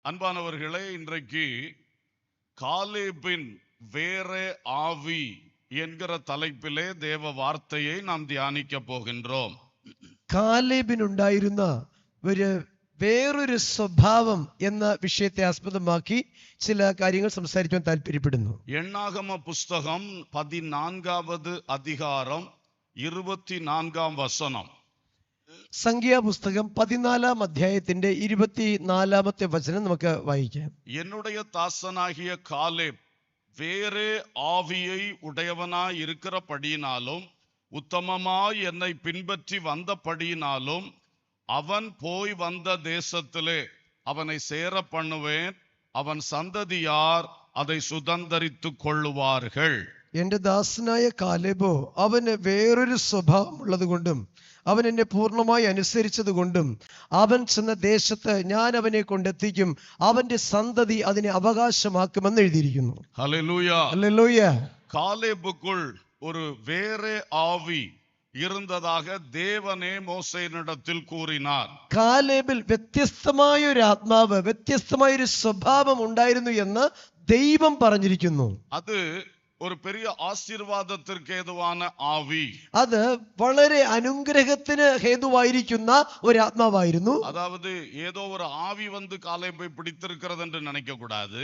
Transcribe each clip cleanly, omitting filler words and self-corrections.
அன்பானவர்களே, இன்றைக்கு காலேபின் வேறே ஆவி என்கிற தலைப்பிலே தேவ வார்த்தையை நாம் தியானிக்க போகின்றோம். കാലേബിനുണ്ടായിരുന്ന വേറൊരു സ്വഭാവം എന്ന വിഷയത്തെ ആസ്പദമാക്കി ചില കാര്യങ്ങൾ സംസാരിക്കാൻ താല്പര്യപ്പെടുന്നു. எண்ணாகம புஸ்தகம் 14வது அதிகாரம் 24ஆம் வசனம். സംഖ്യാപുസ്തകം 14-ാം അധ്യായത്തിന്റെ 24-ാമത്തെ വചനം നമുക്ക് വായിക്കാം. என்னுடைய தாசனாகிய காலேப் வேறே ஆவியை உடையவனாய் இருக்கிறபடியினாலும் உத்தமமாய் என்னை பின்பற்றி வந்தபடியினாலும் அவன் போய் வந்த தேசத்திலே அவனை சேர பண்ணுவேன், அவன் சந்ததியார் அதை சுதந்தரித்துக் கொள்ளுவார்கள். എന്റെ ദാസനായ കാലേബോ അവന് വേറൊരു സ്വഭാവം ഉള്ളത് കൊണ്ടും അവൻ എന്നെ പൂർണ്ണമായി അനുസരിച്ചത് കൊണ്ടും അവൻ ചെന്ന ദേശത്ത് ഞാൻ അവനെ കൊണ്ടെത്തിക്കും, അവന്റെ സന്തതി അതിനെ അവകാശമാക്കുമെന്ന് എഴുതിയിരിക്കുന്നു. ഹല്ലേലൂയ. ഹല്ലേലൂയ. காலேபுக்குள் ஒரு வேறே ஆவி இருந்ததாக தேவனே மோசேயினிடத்தில் கூறினார். കാലേബിൽ വ്യത്യസ്തമായ ഒരു ആത്മാവ്, വ്യത്യസ്തമായ ഒരു സ്വഭാവം ഉണ്ടായിരുന്നു എന്ന് ദൈവം പറഞ്ഞിരിക്കുന്നു. அது ஒரு பெரிய ஆசீர்வாதத்திற்கு ஏதுவான ஆவி. അത് വളരെ അനുഗ്രഹത്തിന് ഹേതുവായിരിക്കുന്ന ഒരു ആത്മാവായിരുന്നു. அதாவது ஏதோ ஒரு ஆவி வந்து காலேபை பிடித்திருக்கிறது என்று நினைக்க கூடாது.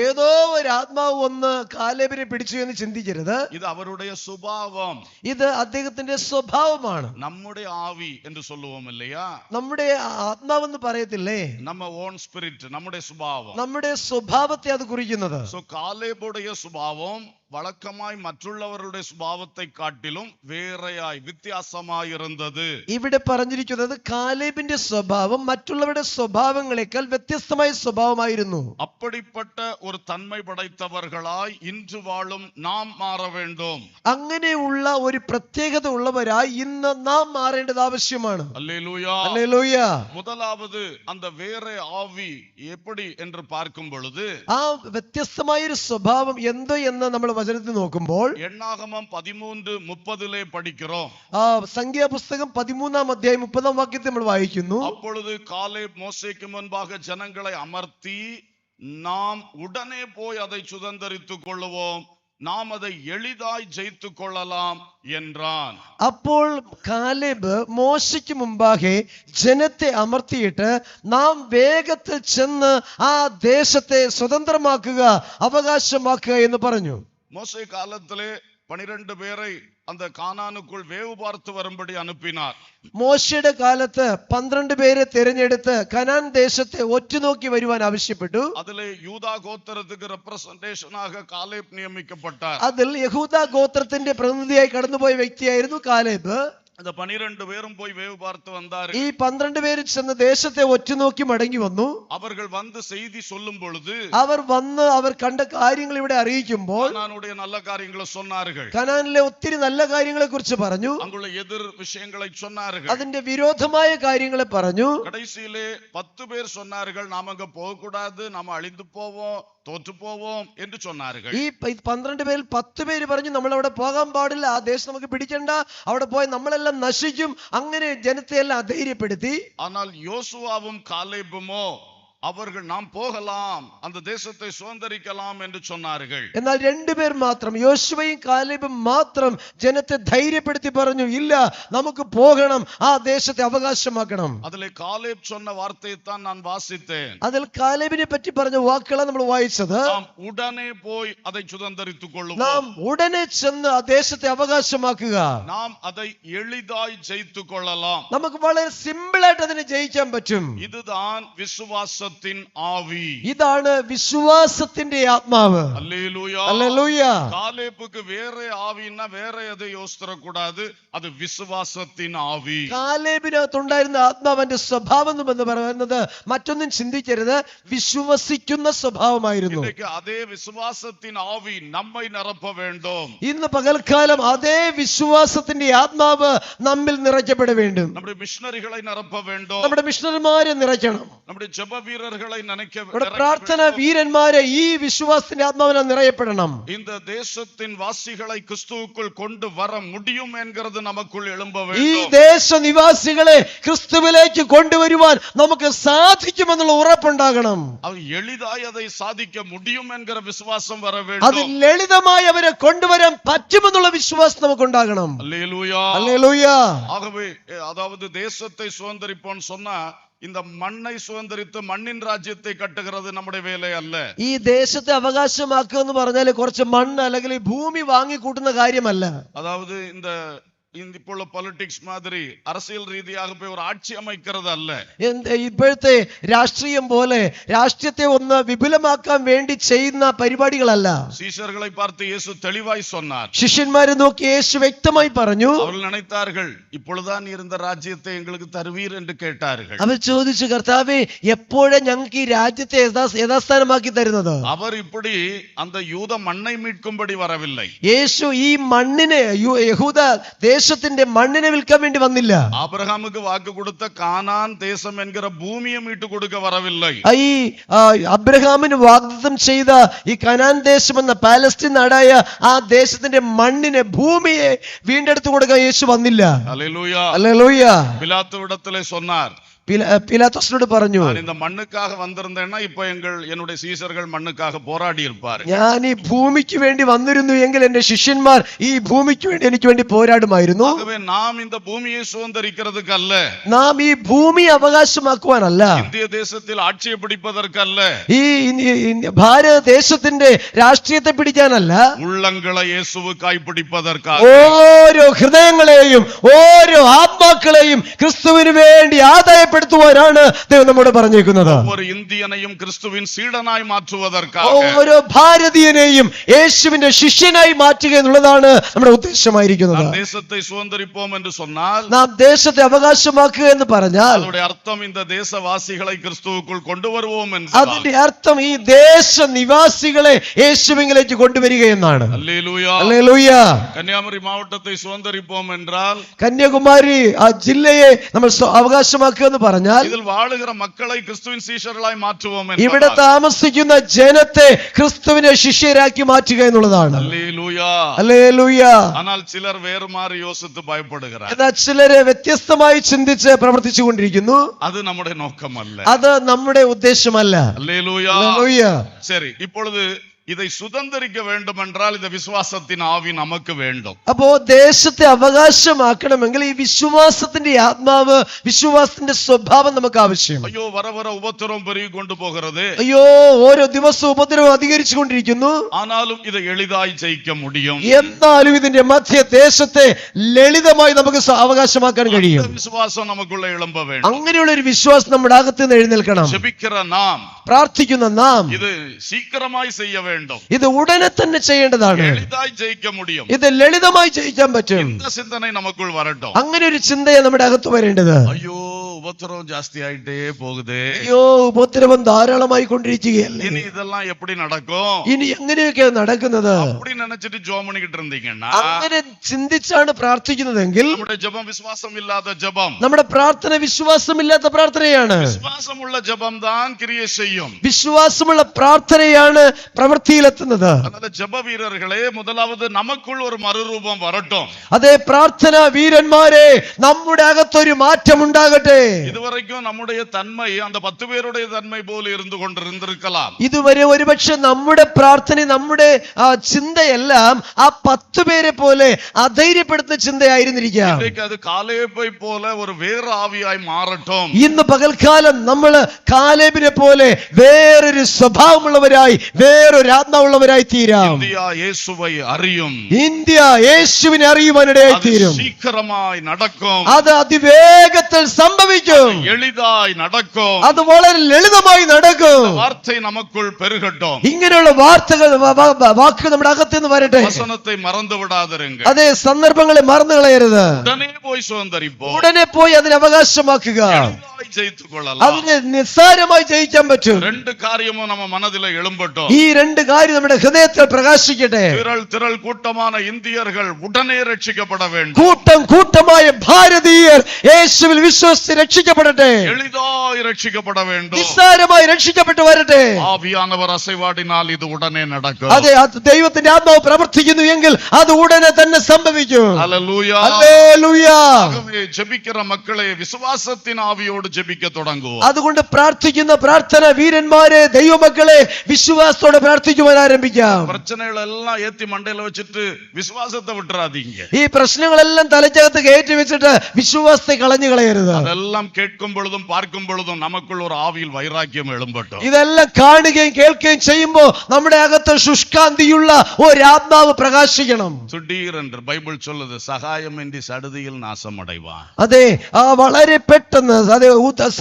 ഏതോ ഒരു ആത്മാവ് വന്ന് കാലേബിനെ പിടിച്ചു എന്ന് ചിന്തിക്കരുത്. இது அவருடைய சுபாவம். ഇത് അദ്ദേഹത്തിന്റെ സ്വഭാവമാണ്. நம்முடைய ஆவி என்று சொல்லுவோம் இல்லையா? നമ്മുടെ ആത്മാവെന്ന് പറയത്തില്ലേ? நம்ம ஓன் ஸ்பிரிட், நம்முடைய சுபாவம். നമ്മുടെ സ്വഭാവത്തെ അത് കുറിക്കുന്നത്. சோ காலேபுடைய சுபாவம் வழக்கமாய் மற்றுள்ளவர்களுடைய சுபாவத்தை காட்டிலும் வேறையாய் வித்தியாசமாய் இருந்தது. ഇവിടെ പറഞ്ഞിരിക്കുന്നത് കാലേബിന്റെ സ്വഭാവം മറ്റുള്ളവരുടെ സ്വഭാവങ്ങളെക്കാൾ വ്യത്യസ്തമായ സ്വഭാവമായിരുന്നു. அப்படிப்பட்ட ஒரு தன்மை படைத்தவர்களாய் இன்று வாழும் நாம் மாற வேண்டும். അങ്ങനെയുള്ള ഒരു പ്രത്യേകത ഉള്ളവരായി ഇന്ന് നാം മാറേണ്ടത് ആവശ്യമാണ്. அல்லேலூயா. ഹല്ലേലൂയ. முதலாவது அந்த வேறே ஆவி எப்படி என்று பார்க்கும் பொழுது ആ വ്യത്യസ്തമായ ഒരു സ്വഭാവം എന്തോ എന്ന് നമ്മൾ വചനത്തിൽ നോക്കുമ്പോൾ எண்ணாகமம் 13:30 படிக்கிறோம். സംഖ്യാപുസ്തകം 13-ാം അധ്യായം 30-ാം വാക്യത്തിൽ നമ്മൾ വായിക്കുന്നു. அப்பொழுது காலேப் மோசேக்கு முன்பாக ஜனங்களை அமர்த்தி, நாம் உடனே போய் அதை சுதந்தரித்துக் கொள்ளுவோம், நாம் அதை எளிதாய் ஜெயித்துக் கொள்ளலாம் என்றான். അപ്പോൾ കാലേബ് മോശയ്ക്ക് മുമ്പാകെ ജനത്തെ അമർത്തിയിട്ട് നാം വേഗത്തിൽ ചെന്ന് ആ ദേശത്തെ സ്വതന്ത്രമാക്കുക, അവകാശമാക്കുക എന്ന് പറഞ്ഞു. மோசே காலத்திலே 12 பேரை அந்த கானானுக்குள் வேவு பார்த்து வரும்படி அனுப்பினார். മോശയുടെ കാലത്ത് 12 പേരെ തിരഞ്ഞെടുത്ത് കനാൻ ദേശത്തെ ഒറ്റുനോക്കി വരുവാൻ ആവശ്യപ്പെട്ടു. அதிலே யூதா கோத்திரத்துக்கு ரெப்ரசன்டேஷனாக காலேப் நியமிக்கப்பட்டார். അതിൽ യഹൂദ ഗോത്രത്തിന്റെ പ്രതിനിധിയായി കടന്നുപോയ വ്യക്തിയായിരുന്നു കാലേബ്. அந்த 12 பேரும் போய் வேவு பார்த்து வந்தார்கள். ഈ 12 പേര് ചെന്ന് ദേശത്തെ ഒറ്റുനോക്കി മടങ്ങി വന്നു. அவர்கள் வந்து செய்தி சொல்லும் பொழுது അവർ വന്ന് അവർ കണ്ട കാര്യങ്ങൾ ഇവിടെ അറിയിക്കുമ്പോൾ கானானுடைய நல்ல காரியங்களை சொன்னார்கள். കനാനിലെ ഒത്തിരി നല്ല കാര്യങ്ങളെ കുറിച്ച് പറഞ്ഞു. அங்குள்ள எதிர் விஷயங்களை சொன்னார்கள். അതിന്റെ വിരോധമായ കാര്യങ്ങളെ പറഞ്ഞു. கடைசியிலே 10 பேர் சொன்னார்கள், நாம அங்க போக கூடாது, நாம அழிந்து போவோம், தோற்று போவோம் என்று சொன்னார்கள். ഈ 12 പേരിൽ 10 പേര് പറഞ്ഞു നമ്മൾ അവിടെ പോകാൻ പാടില്ല, ആ ദേശം നമുക്ക് പിടിക്കണ്ട, അവിടെ പോയി നമ്മളെല്ലാം നശിക്കും. അങ്ങനെ ജനത്തെ എല്ലാം അധൈര്യപ്പെടുത്തി. ஆனால் யோசுவாவும் காலேபுமோ அவர்கள் நாம் போகலாம், அந்த தேசத்தை சுதந்தரிக்கலாம் என்று சொன்னார்கள். എന്നാൽ 2 പേർ മാത്രം, യോശുവയും കാലേബും മാത്രം ജനത്തെ ധൈര്യപ്പെടുത്തി പറഞ്ഞു, ഇല്ല നമുക്ക് പോകണം, ആ ദേശത്തെ അവകാശമാക്കണം. அதிலே காலேப் சொன்ன வார்த்தையை தான் நான் வாசித்தேன். അതിൽ കാലേബിനെ പറ്റി പറഞ്ഞ വാക്കുകളാണ് നമ്മൾ വായിച്ചത്. நாம் உடனே போய் அதை சுதந்தரித்துக் നാം கொள்ளுவோம், ഉടനെ ചെന്ന് ആ ദേശത്തെ അവകാശമാക്കുക, நாம் அதை எளிதாய் ஜெயித்துக் கொள்ளலாம். നമുക്ക് വളരെ സിമ്പിൾ ആയിട്ട് അതിനെ ജയിക്കാൻ പറ്റും. இதுதான் விசுவாசத்தின் ஆவி. ഇതാണ് വിശ്വാസത്തിന്റെ ആത്മാവ്. அல்லேலூயா. ഹല്ലേലൂയ. காலேப்புக்கு வேற ஆவின்னா வேற எதை யோசித்தர கூடாது, அது விசுவாசத்தின் ஆவி. കാലേബിനകത്തുണ്ടായിരുന്ന ആത്മാവിന്റെ സ്വഭാവം എന്ന് പറയുന്നത് മറ്റൊന്നും ചിന്തിക്കരുത്, വിശ്വസിക്കുന്ന സ്വഭാവമായിരുന്നു. இன்னைக்கு அதே விசுவாசத்தின் ஆவி நம்மை நிரப்ப வேண்டும். ഇന്ന് പകൽക്കാലം അതേ വിശ്വാസത്തിന്റെ ആത്മാവ് നമ്മിൽ നിറയ്ക്കപ്പെട വേണ്ടും. நம்முடைய மிஷனரிகளை நிரப்ப வேண்டும். നമ്മുടെ മിഷണറിമാരെ നിറയ്ക്കണം. நம்முடைய ஜெப வீரர்களை നമ്മുടെ പ്രാർത്ഥന വീരന്മാരെ ഈ വിശ്വാസത്തിന്റെ ആത്മാവിനാൽ നിറയപ്പെടണം. இந்த தேசத்தின் வாசிகளை கிறிஸ்துவுக்குள் கொண்டு வர முடியும் என்கிறது நமக்குள் எழும்ப ഈ வேண்டும். ദേശനിവാസികളെ ക്രിസ്തുവിലേക്ക് കൊണ്ടുവരുവാൻ നമുക്ക് സാധിക്കുമെന്നുള്ള ഉറപ്പുണ്ടാകണം. அது எளிதாய் அதை சாதிக்க முடியும் என்கிற விசுவாசம் வர അത് வேண்டும். ലളിതമായി അവരെ കൊണ്ടുവരാൻ പറ്റുമെന്നുള്ള വിശ്വാസം നമുക്കുണ്ടാകണം. அல்லேலூயா. ഹല്ലേലൂയ. ஆகவே அதாவது தேசத்தை சுதந்தரிப்போன்னு சொன்னா இந்த மண்ணை சுதந்தரித்து மண்ணின் ராஜ்யத்தை கட்டுகிறது நம்முடைய வேலை அல்ல. ഈ ദേശത്തെ അവകാശമാക്കുക എന്ന് പറഞ്ഞാൽ കുറച്ച് മണ്ണ് അല്ലെങ്കിൽ ഈ ഭൂമി വാങ്ങിക്കൂട്ടുന്ന കാര്യമല്ല. அதாவது இந்த இப்போ உள்ள பொலிட்டிக்ஸ் மாதிரி அரசியல் ரீதியாக போய் ஒரு ஆட்சி அமைக்கிறது அல்ல. ഇപ്പോഴത്തെ രാഷ്ട്രീയം പോലെ രാഷ്ട്രീയത്തെ ഒന്ന് വിപുലമാക്കാൻ വേണ്ടി ചെയ്യുന്ന പരിപാടികളല്ല. சீஷர்களை பார்த்து இயேசு தெளிவாய் சொன்னார். ശിഷ്യന്മാരെ നോക്കി യേശു വ്യക്തമായി പറഞ്ഞു. அவர்கள் நினைத்தார்கள் இப்பொழுதுதான் இருந்த ராஜ்யத்தை எங்களுக்கு தருவீர் என்று கேட்டார்கள். അവർ ചോദിച്ചു, കർത്താവേ എപ്പോഴാ ഞങ്ങൾക്ക് ഈ രാജ്യത്തെ യഥാസ്ഥാനമാക്കി തരുന്നത്? அவர் இப்படி அந்த யூத மண்ணை மீட்கும்படி வரவில்லை. യേശു ഈ മണ്ണിനെ യഹൂദ ദേശത്തിന്റെ മണ്ണിനെ വിൽക്കാൻ വേണ്ടി വന്നില്ല. ஆபிரகாமுக்கு வாக்கு கொடுத்த கானான் தேசம் என்கிற பூமியை மீட்டு கொடுக்க வரவில்லை. ഈ അബ്രഹാമിന് വാഗ്ദത്തം ചെയ്ത ഈ കനാൻ ദേശം എന്ന പാലസ്തീൻ നാടായ ആ ദേശത്തിന്റെ മണ്ണിനെ ഭൂമിയെ വീണ്ടെടുത്തു കൊടുക്കാൻ യേശു വന്നില്ല. அல்லேலூயா. ഹല്ലേലൂയ. பிலாத்துவிடத்திலே சொன்னார், പിലാത്തോസിനോട് പറഞ്ഞു, நான் இந்த மண்ணுக்காக வந்திருந்தேன்னா இப்ப என்னுடைய சீஷர்கள் மண்ணுக்காக போராடி இருப்பார். ഞാൻ ഈ ഭൂമിക്ക് വേണ്ടി വന്നിരുന്നു എങ്കിൽ എന്റെ ശിഷ്യന്മാർ ഈ ഭൂമിക്ക് വേണ്ടി എനിക്ക് വേണ്ടി പോരാടുമായിരുന്നു. ஆகவே நாம் இந்த பூமியை சுதந்தரிக்கிறதுக்கு அல்ல, നാം ഈ ഭൂമി അവകാശമാക്കുവാനല്ല, இந்திய தேசத்தில் ஆட்சியை பிடிப்பதற்கு அல்ல, ഈ ഭാരത ദേശത്തിന്റെ രാഷ്ട്രീയത്തെ പിടിക്കാനല്ല, உள்ளங்களை இயேசுவுக்காய் பிடிப்பதற்காக, ഓരോ ഹൃദയങ്ങളെയും ഓരോ ആത്മാക്കളെയും ക്രിസ്തുവിന് വേണ്ടി ആദായപ്പെടുത്തുവാനാണ് ദൈവം നമ്മോട് പറഞ്ഞേക്കുന്നത്. ஒரு இந்தியனையும் கிறிஸ்துவின் சீடனாய் மாற்றுவதற்காக, ഓരോ ഭാരതീയനെയും യേശുവിന്റെ ശിഷ്യനായി മാറ്റുക എന്നുള്ളതാണ് നമ്മുടെ ഉദ്ദേശമായിരിക്കുന്നത്. நாம் தேசத்தை சுதந்தரிப்போம் என்று சொன்னால், നാം ദേശത്തെ അവകാശമാക്കുക എന്ന് പറഞ്ഞാൽ அதனுடைய அர்த்தம் இந்த தேசவாசிகளை கிறிஸ்துவுக்குள் கொண்டு வருவோம் என்று. അതിന്റെ അർത്ഥം ഈ ദേശ നിവാസികളെ യേശുവിലേക്ക് കൊണ്ടുവരിക എന്നാണ്. அல்லேலூயா. ഹല്ലേലൂയ. கன்னியாகுமரி மாவட்டத்தை சுதந்தரிப்போம் என்றால், കന്യാകുമാരി ആ ജില്ലയെ നമ്മൾ അവകാശമാക്കുക എന്ന് പറഞ്ഞാൽ இதில் வாழுகிற மக்களை கிறிஸ்துவின் சீஷர்களாய் மாற்றுவோம் ഇവിടെ என்பதால். താമസിക്കുന്ന ജനത്തെ ക്രിസ്തുവിനെ ശിഷ്യരാക്കി മാറ്റുക എന്നുള്ളതാണ്. அல்லேலூயா. ഹല്ലേലൂയ. ஆனால் சிலர் வேறு மாறி யோசித்து பயப்படுகிறார். എന്നാൽ ചിലര് വ്യത്യസ്തമായി ചിന്തിച്ച് പ്രവർത്തിച്ചു കൊണ്ടിരിക്കുന്നു. அது நம்முடைய நோக்கம் அல்ல. അത് നമ്മുടെ ഉദ്ദേശമല്ല. அல்லேலூயா. ഹല്ലേലൂയ. சரி, இப்பொழுது இதை சுதந்தரிக்க வேண்டும் என்றால் இந்த விசுவாசத்தின் ஆவி நமக்கு வேண்டும். അപ്പോ ദേശത്തെ അവകാശമാക്കണമെങ്കിൽ ഈ വിശ്വാസത്തിന്റെ ആത്മാവ്, വിശ്വാസത്തിന്റെ സ്വഭാവം നമുക്ക് ആവശ്യം. ஐயோ, வர வர உபத்திரம் பெருகி கொண்டு போகிறது. അയ്യോ, ഓരോ ദിവസവും ഉപദ്രവം അധികരിച്ചു കൊണ്ടിരിക്കുന്നു. ஆனாலும் இதை எளிதாய் ஜெயிக்க முடியும். എന്നാലും ഇതിന്റെ മധ്യ ദേശത്തെ ലളിതമായി നമുക്ക് അവകാശമാക്കാൻ കഴിയും. இந்த விசுவாசம் நமக்குள்ள எழும்ப வேண்டும். അങ്ങനെയുള്ള ഒരു വിശ്വാസം നമ്മുടെ അകത്ത് നിന്ന് എഴുന്നേൽക്കണം. ஜெபிக்கிற நாம் പ്രാർത്ഥിക്കുന്ന നാം இது சீக்கிரமாய் செய்ய வேண்டும். ഇത് ഉടനെ തന്നെ ചെയ്യേണ്ടതാണ്. எளிதாய் ஜெயிக்க முடியும். ഇത് ലളിതമായി ജയിക്കാൻ പറ്റും. இந்த சிந்தனை நமக்குள் வரட்டும். അങ്ങനെ ഒരു ചിന്തയെ നമ്മുടെ അകത്ത് വരേണ്ടത്. ஐயோ, உபத்திரம் ஜாஸ்தி ஆயிட்டே போகுது. അയ്യോ, ഉപദ്രവം ധാരാളമായി കൊണ്ടിരിക്കുകയല്ലേ, இனி இதெல்லாம் எப்படி நடக்கும்? ഇനി എങ്ങനെയൊക്കെ നടക്കുന്നത്? அப்படி நினைச்சிட்டு ஜெபம் பண்ணிக்கிட்டு இருந்தீங்கன்னா, അങ്ങനെ ചിന്തിച്ചാണ് പ്രാർത്ഥിക്കുന്നതെങ്കിൽ நம்முடைய ஜெபம் விசுவாசம் இல்லாத ஜெபம். നമ്മുടെ പ്രാർത്ഥന വിശ്വാസമില്ലാത്ത പ്രാർത്ഥനയാണ്. விசுவாசம் உள்ள ஜெபம் தான் கிரியை செய்யும். വിശ്വാസമുള്ള പ്രാർത്ഥനയാണ് പ്രവൃത്തിയിലെത്തുന്നത്. அதனால ஜெப வீரர்களே, முதலாவது நமக்குள் ஒரு மறுரூபம் வரட்டும். അതേ, പ്രാർത്ഥന വീരന്മാരെ, നമ്മുടെ അകത്തൊരു മാറ്റം ഉണ്ടാകട്ടെ. இதுவரைக்கும் நம்முடைய தன்மை அந்த 10 பேருடைய தன்மை போல இருந்து கொண்டிருந்திருக்கலாம். ഇതുവരെ ഒരുപക്ഷെ നമ്മുടെ പ്രാർത്ഥന, നമ്മുടെ ചിന്തയെല്ലാം ആ 10 പേരെ പോലെ അധൈര്യപ്പെടുത്തുന്ന ചിന്തയായിരുന്നിരിക്കാം. இன்றைக்கு அது காலேபை போல ஒரு வேறு ஆவியாய் மாறட்டும். ഇന്ന് പകൽക്കാലം നമ്മൾ കാലേബിനെ പോലെ വേറൊരു സ്വഭാവമുള്ളവരായി, വേറൊരു ആത്മാവുള്ളവരായി തീരാം. இந்தியா இயேசுவை அறியும். ഇന്ത്യ യേശുവിനെ അറിയുവാനിടയായി அது തീരും. சீக்கிரமாய் நடக்கும். അത് അതിവേഗത്തിൽ സംഭവിക്കും. எளிதாய் நடக்கும். അത് വളരെ ലളിതമായി നടക്കും. வார்த்தை நமக்குள் பெருகட்டும். ഇങ്ങനെയുള്ള വാക്കുകൾ നമ്മുടെ അകത്ത് നിന്ന് വരട്ടെ. வசனத்தை மறந்து விடாதிருங்க. അതേ, സന്ദർഭങ്ങളെ മറന്നു കളയരുത്. உடனே போய் சுதந்தரிப்போம். ഉടനെ പോയി അതിനെ അവകാശമാക്കുക. எளிதாய் ஜெயித்துக் கொள்ளலாம். അതിനെ നിസ്സാരമായി ജയിക്കാൻ പറ്റും. ரெண்டு காரியமும் நம்ம மனதில எழும்பட்டும். ഈ രണ്ട് കാര്യം നമ്മുടെ ഹൃദയത്തിൽ പ്രകാശിക്കട്ടെ. திரள் கூட்டமான இந்தியர்கள் உடனே ரட்சிக்கப்பட வேண்டும். കൂട്ടമായ ഭാരതീയർ യേശുവിൽ വിശ്വസിച്ച് രക്ഷിക്കപ്പെടട്ടെ, எளிதாய் ரட்சிக்கப்பட வேண்டும். നിസ്സാരമായി രക്ഷിക്കപ്പെട്ടു വരട്ടെ. ஆவியானவர் அசைவாடினால் இது உடனே நடக்கும். അതെ, ദൈവത്തിന്റെ ആത്മാവ് പ്രവർത്തിക്കുന്നു എങ്കിൽ അത് ഉടനെ തന്നെ സംഭവിക്കും. ஹல்லேலூயா. ഹല്ലേലൂയ. ஆகவே ஜெபிக்கிற மக்களை விசுவாசத்தின் ஆவியோடு ஜெபிக்க தொடங்குவோம். അതുകൊണ്ട് പ്രാർത്ഥിക്കുന്ന പ്രാർത്ഥന വീരന്മാരെ, ദൈവമക്കളെ വിശ്വാസത്തോടെ പ്രാർത്ഥിക്കുവാൻ ആരംഭിക്കാം. பிரச்சனைகள் எல்லாம் ஏத்தி மண்டையில வச்சுட்டு விசுவாசத்தை விட்டுறாதீங்க. ഈ പ്രശ്നങ്ങളെല്ലാം തലച്ചകത്ത് കയറ്റി വെച്ചിട്ട് വിശ്വാസത്തെ കളഞ്ഞു കളയരുത്. அதெல்லாம் கேட்கும் பொழுதும் பார்க்கும் பொழுதுം நமக்குள் ஒரு ஆவியில் வைராக்கியம் எழும்பட்டும். ഇതെല്ലാം കാണുകയും കേൾക്കുകയും ചെയ്യുമ്പോ നമ്മുടെ അകത്ത് ശുഷ്കാന്തിയുള്ള ഒരു ആത്മാവ് പ്രകാശിക്കണം. திடீரென்று பைபிள் சொல்லுது, சகாயமின்றி சடுதியில் நாசம் அடைவான். അതെ, വളരെ പെട്ടെന്ന്, അതെ,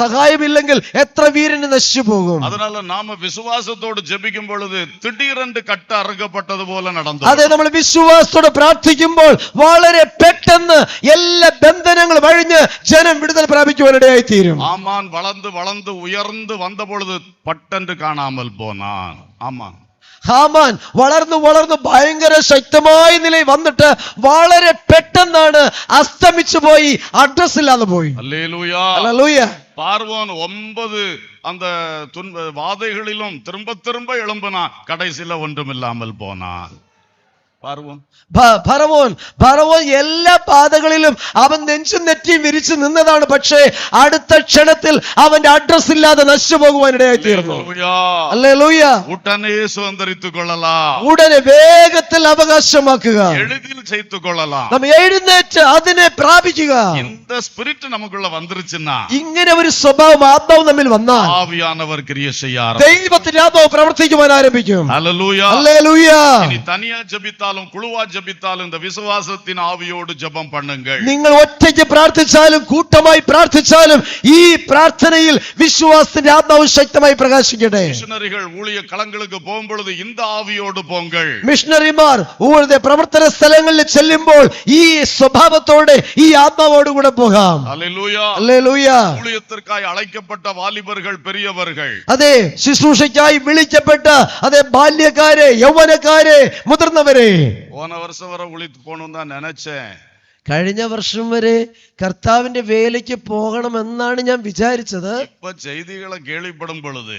സഹായമില്ലെങ്കിൽ എത്ര വീരന് നശിച്ചു പോകും. அதனால நாம விசுவாசத்தோடு ஜெபிக்கும் பொழுது திடீரென்று கட்ட அறுக்கப்பட்டது போல நடந்தது. അതെ, നമ്മൾ വിശ്വാസത്തോടെ പ്രാർത്ഥിക്കുമ്പോൾ വളരെ പെട്ടെന്ന് എല്ലാ ബന്ധനങ്ങളും അഴിഞ്ഞ് ജനം വിടുതൽ പ്രാപിക്കുവാനിടയായി തീരും. ஆமான் வளர்ந்து வளர்ந்து உயர்ந்து வந்த பொழுது பட்டென்று காணாமல் போனான். ஆமான் ഹാമാൻ വളർന്നു വളർന്നു ഭയങ്കര ശക്തമായ നിലയിൽ വന്നിട്ട് വളരെ പെട്ടെന്നാണ് അസ്തമിച്ചു പോയി, അഡ്രസ് ഇല്ലാതെ പോയി. அல்லேலூயா. ഹല്ലേലൂയ. பார்வோன் 9 அந்த வாதைகளிலும் திரும்ப திரும்ப எழும்பினான். கடைசியில ஒன்றும் இல்லாமல் போனான். பார்வோன் ഫറവോൻ എല്ലാ പാതകളിലും അവൻ നെഞ്ചും നെറ്റിയും വിരിച്ചു നിന്നതാണ്. പക്ഷേ അടുത്ത ക്ഷണത്തിൽ അവന്റെ അഡ്രസ് ഇല്ലാതെ നശിച്ചു പോകുവാനിടയായി തീർന്നു. ഹല്ലേലൂയ. உடனே சுதந்தரித்துக் கொள்ளலாம், ഉടനെ വേഗത്തിൽ അവകാശമാക്കുക, எளிதில் செய்து கொள்ளலாம். നാം എഴുന്നേറ്റ് അതിനെ പ്രാപിക്കുക. இந்த ஸ்பிரிட் நமக்குள்ள வந்துருச்சுன்னா, ഇങ്ങനെ ഒരു സ്വഭാവം, ആത്മാവ് നമ്മിൽ വന്നാൽ ஆவியானவர் கிரியை செய்ய ദൈവത്തിന്റെ ആത്മാവ് പ്രവർത്തിക്കുവാൻ ആരംഭിക്കും. ஹல்லேலூயா. ഹല്ലേലൂയ. இனி தனியா ஜெபித்தாலும் குழுவா ஜெபித்தாலும் இந்த விசுவாசத்தின் ஆவியோடு ஜெபம் பண்ணுங்கள். നിങ്ങൾ ഒറ്റയ്ക്ക് പ്രാർത്ഥിച്ചാലും കൂട്ടമായി പ്രാർത്ഥിച്ചാലും ഈ പ്രാർത്ഥനയിൽ വിശ്വാസത്തിന്റെ ആത്മാവ് ശക്തമായി പ്രകാശിക്കട്ടെ. மிஷனரிகள் ஊழிய களங்களுக்கு போகும் பொழுது இந்த ஆவியோடு போங்கள். മിഷണറിമാർ പ്രവർത്തന സ്ഥലങ്ങളിൽ ചെല്ലുമ്പോൾ ഈ സ്വഭാവത്തോടെ, ഈ ആത്മാവോടുകൂടെ പോകാം. ஹல்லேலூயா. ഹല്ലേലൂയ. ஊழியத்திற்காய் அழைக்கப்பட்ட வாலிபர்கள் பெரியவர்கள், അതെ, ശുശ്രൂഷയ്ക്കായി വിളിക്കപ്പെട്ട അതെ ബാല്യക്കാരെ, യൗവനക്കാരെ, മുതിർന്നവരെ, போன வருஷம் வரை ஊழியத்து போகணும் தான் நினைச்சேன். കഴിഞ്ഞ വർഷം വരെ കർത്താവിന്റെ വേലയ്ക്ക് പോകണമെന്നാണ് ഞാൻ വിചാരിച്ചത്. இப்ப செய்திகளை கேள்விப்படும் பொழுது,